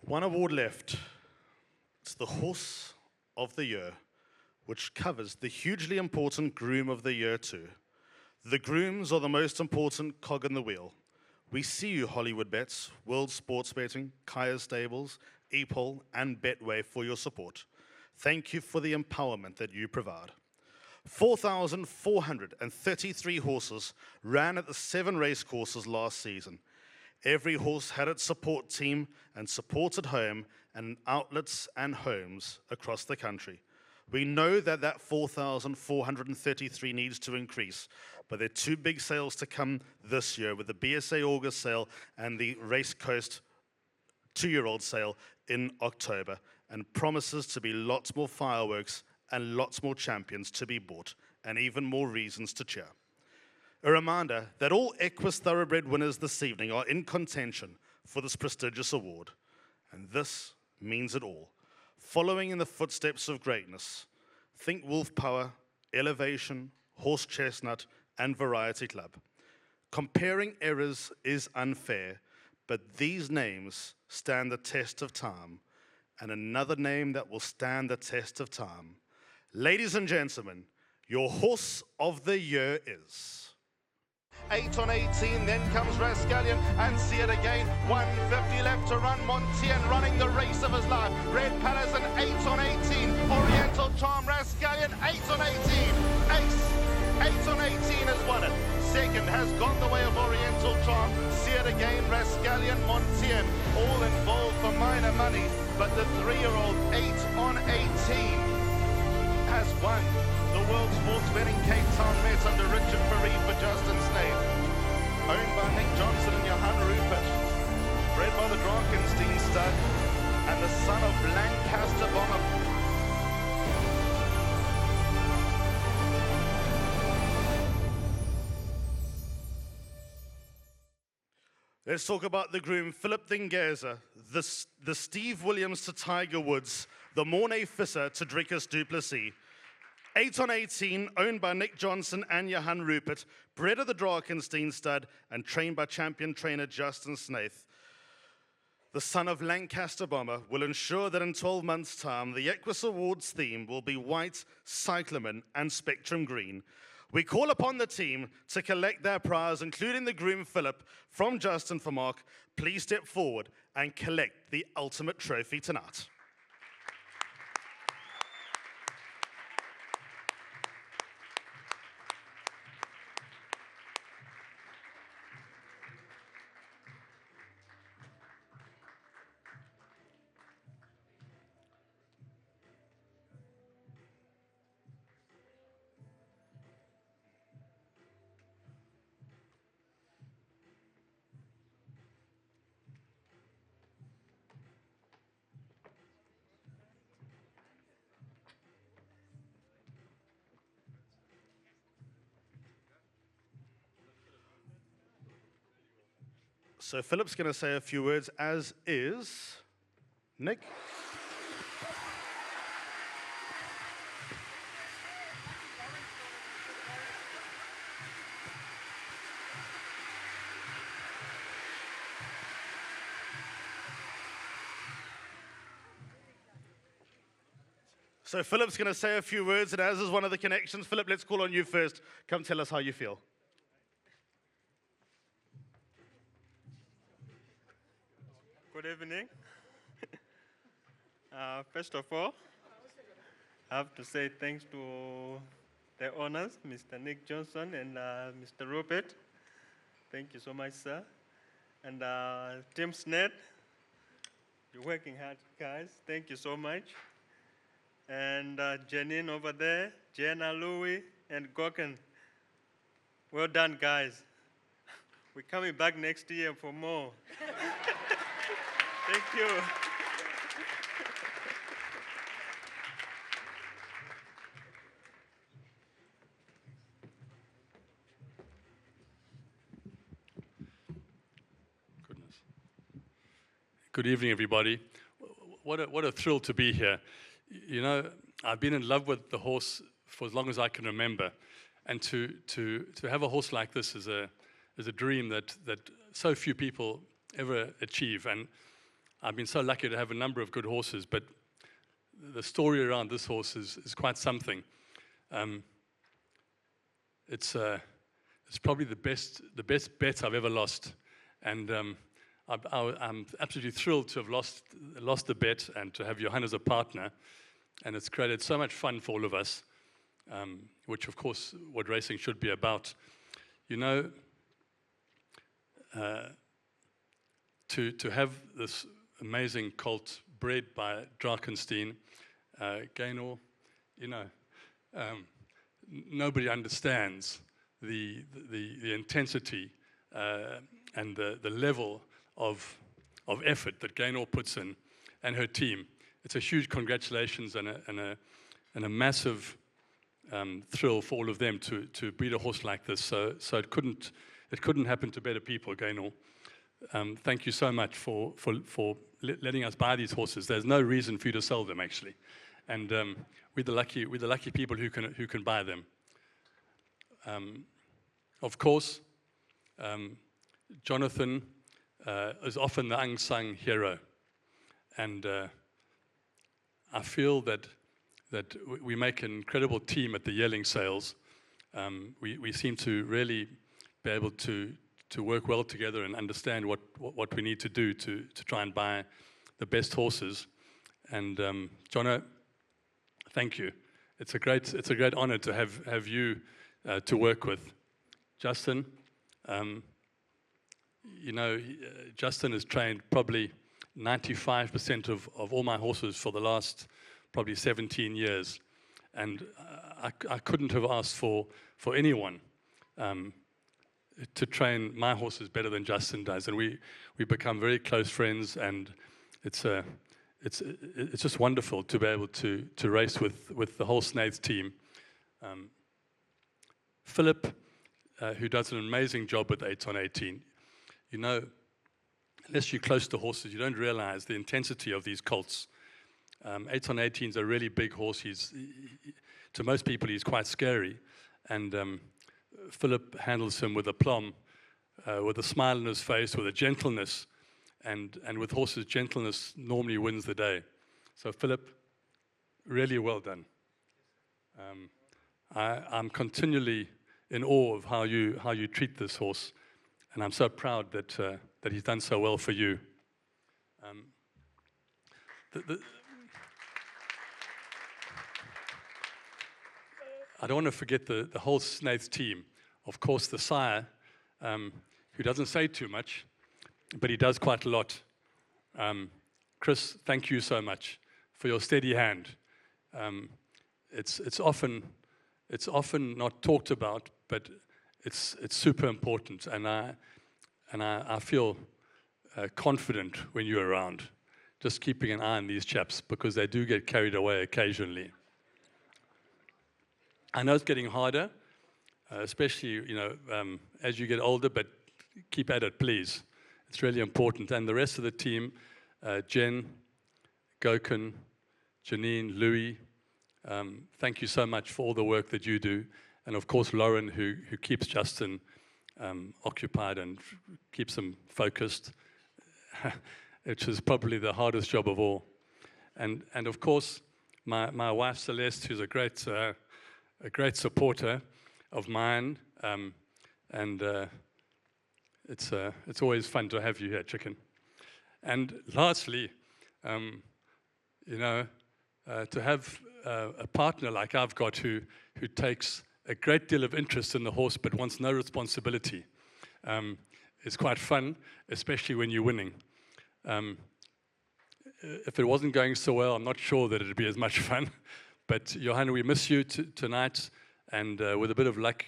One award left. It's the Horse of the Year, which covers the hugely important Groom of the Year too. The grooms are the most important cog in the wheel. We see you, Hollywoodbets, World Sports Betting, Kaya Stables, EPOL, and Betway for your support. Thank you for the empowerment that you provide. 4,433 horses ran at the 7 race courses last season. Every horse had its support team and supported home and outlets and homes across the country. We know that 4,433 needs to increase, but there are 2 big sales to come this year with the BSA August sale and the Race Coast 2-year-old sale in October, and promises to be lots more fireworks and lots more champions to be bought and even more reasons to cheer. A reminder that all Equus Thoroughbred winners this evening are in contention for this prestigious award, and this means it all. Following in the footsteps of greatness, think Wolf Power, Elevation, Horse Chestnut, and Variety Club. Comparing errors is unfair, but these names stand the test of time, and another name that will stand the test of time. Ladies and gentlemen, your Horse of the Year is... 8 on 18, then comes Rascallion, and see it again. 150 left to run. Montian running the race of his life. Red Palace and 8 on 18. Oriental Charm, Rascallion, 8 on 18. Ace, 8 on 18 has won it. Second has gone the way of Oriental Charm. See it again, Rascallion, Montian, all involved for minor money. But the 3-year-old 8 on 18 has won the World Sports Betting Cape Town Met under Richard Fareed for Justin Snaith. Owned by Nick Johnson and Johan Rupert. Bred by the Drakensteen stud and the son of Lancaster Bomber. Let's talk about the groom, Philip Dingeza, the Steve Williams to Tiger Woods, the Mornay Visser to Drickus du Plessis. 8 on 18, owned by Nick Johnson and Johan Rupert, bred of the Drakensteen stud and trained by champion trainer Justin Snaith. The son of Lancaster Bomber will ensure that in 12 months' time, the Equus Awards theme will be white, cyclamen, and spectrum green. We call upon the team to collect their prize, including the groom Philip from Justin for Mark. Please step forward and collect the ultimate trophy tonight. So Philip's going to say a few words, as is Nick. So Philip's going to say a few words, and as is one of the connections, Philip, let's call on you first. Come tell us how you feel. Good evening. First of all, I have to say thanks to the owners, Mr. Nick Johnson and Mr. Rupert. Thank you so much, sir. And Tim Sned, you're working hard, guys. Thank you so much. And Janine over there, Jenna, Louie, and Goken. Well done, guys. We're coming back next year for more. Thank you. Goodness. Good evening, everybody. What a thrill to be here. You know, I've been in love with the horse for as long as I can remember, and to have a horse like this is a dream that so few people ever achieve. And I've been so lucky to have a number of good horses, but the story around this horse is quite something. It's probably the best bet I've ever lost, and I'm absolutely thrilled to have lost the bet and to have Johan as a partner, and it's created so much fun for all of us, which of course what racing should be about. You know, to have this amazing colt bred by Drakenstein, Gaynor, you know, nobody understands the intensity and the level of effort that Gaynor puts in, and her team. It's a huge congratulations and a massive thrill for all of them to breed a horse like this. So it couldn't happen to better people, Gaynor. Thank you so much for letting us buy these horses. There's no reason for you to sell them, actually, and we're the lucky people who can buy them. Of course, Jonathan is often the unsung hero, and I feel that we make an incredible team at the yearling sales. We seem to really be able to work well together and understand what we need to do to try and buy the best horses. And Jono, thank you. It's a great honor to have you to work with. Justin, you know, Justin has trained probably 95% of all my horses for the last probably 17 years, and I couldn't have asked for anyone to train my horses better than Justin does, and we become very close friends, and it's just wonderful to be able to race with the whole Snaith team. Philip, who does an amazing job with 8 on 18. You know, unless you're close to horses, you don't realize the intensity of these colts. 8 on 18 is a really big horse. To most people, he's quite scary. And Philip handles him with aplomb, with a smile on his face, with a gentleness. And with horses, gentleness normally wins the day. So Philip, really well done. I'm continually in awe of how you treat this horse, and I'm so proud that he's done so well for you. I don't want to forget the whole Snaith team. Of course, the sire, who doesn't say too much, but he does quite a lot. Chris, thank you so much for your steady hand. It's often not talked about, but it's super important, and I feel confident when you're around, just keeping an eye on these chaps, because they do get carried away occasionally. I know it's getting harder, especially, you know, as you get older, but keep at it, please. It's really important. And the rest of the team, Jen, Gokun, Janine, Louis, thank you so much for all the work that you do. And of course, Lauren, who keeps Justin occupied and keeps him focused, which is probably the hardest job of all. And of course, my wife Celeste, who's a great supporter of mine, and it's always fun to have you here, Chicken. And lastly, you know, to have a partner like I've got who takes a great deal of interest in the horse but wants no responsibility is quite fun, especially when you're winning. If it wasn't going so well, I'm not sure that it'd be as much fun. But Johanna, we miss you tonight, and with a bit of luck,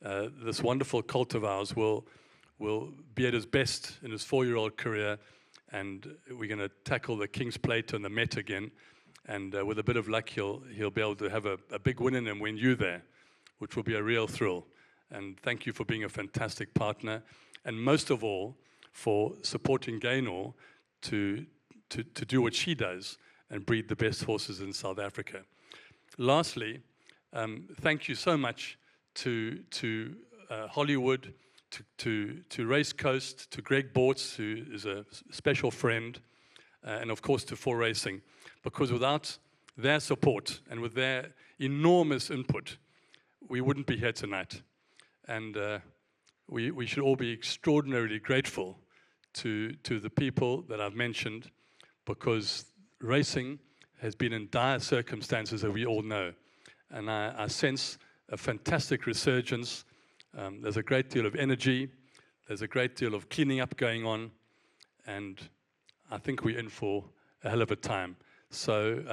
this wonderful colt of ours will be at his best in his 4-year-old career, and we're going to tackle the King's Plate and the Met again, and with a bit of luck, he'll be able to have a big win in him when you're there, which will be a real thrill. And thank you for being a fantastic partner, and most of all, for supporting Gaynor to do what she does and breed the best horses in South Africa. Lastly, thank you so much to Hollywood, to Race Coast, to Greg Bortz, who is a special friend, and of course to For Racing, because without their support and with their enormous input, we wouldn't be here tonight. And we should all be extraordinarily grateful to the people that I've mentioned, because racing has been in dire circumstances, that we all know. And I sense a fantastic resurgence. There's a great deal of energy. There's a great deal of cleaning up going on. And I think we're in for a hell of a time. So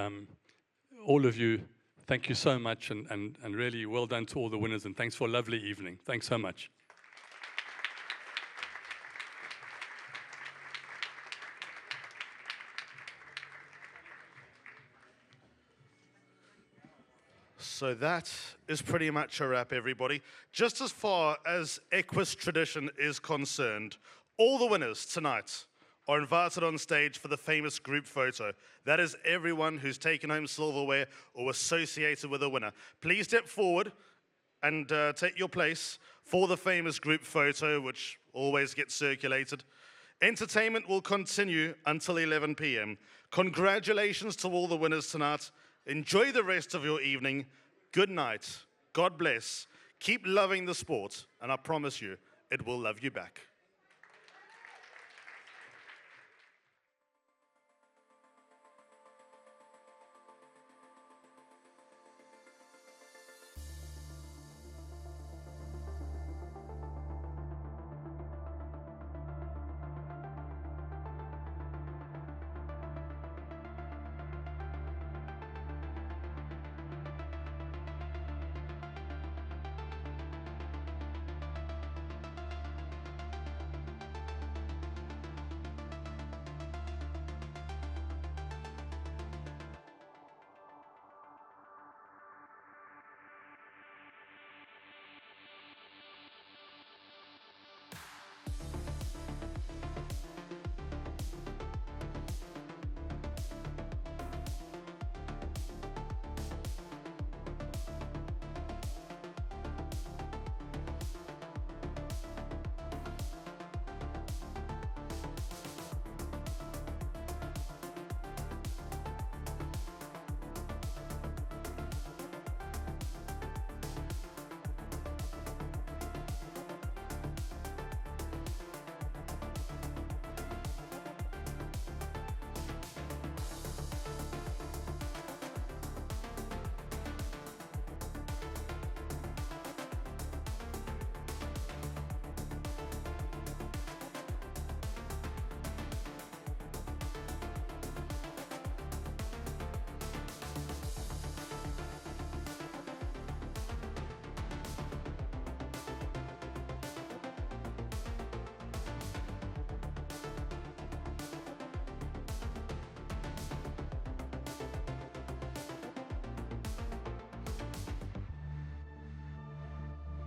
all of you, thank you so much. And really well done to all the winners. And thanks for a lovely evening. Thanks so much. So that is pretty much a wrap, everybody. Just as far as Equus tradition is concerned, all the winners tonight are invited on stage for the famous group photo. That is everyone who's taken home silverware or associated with a winner. Please step forward and take your place for the famous group photo, which always gets circulated. Entertainment will continue until 11 p.m. Congratulations to all the winners tonight. Enjoy the rest of your evening. Good night. God bless. Keep loving the sport, and I promise you, it will love you back.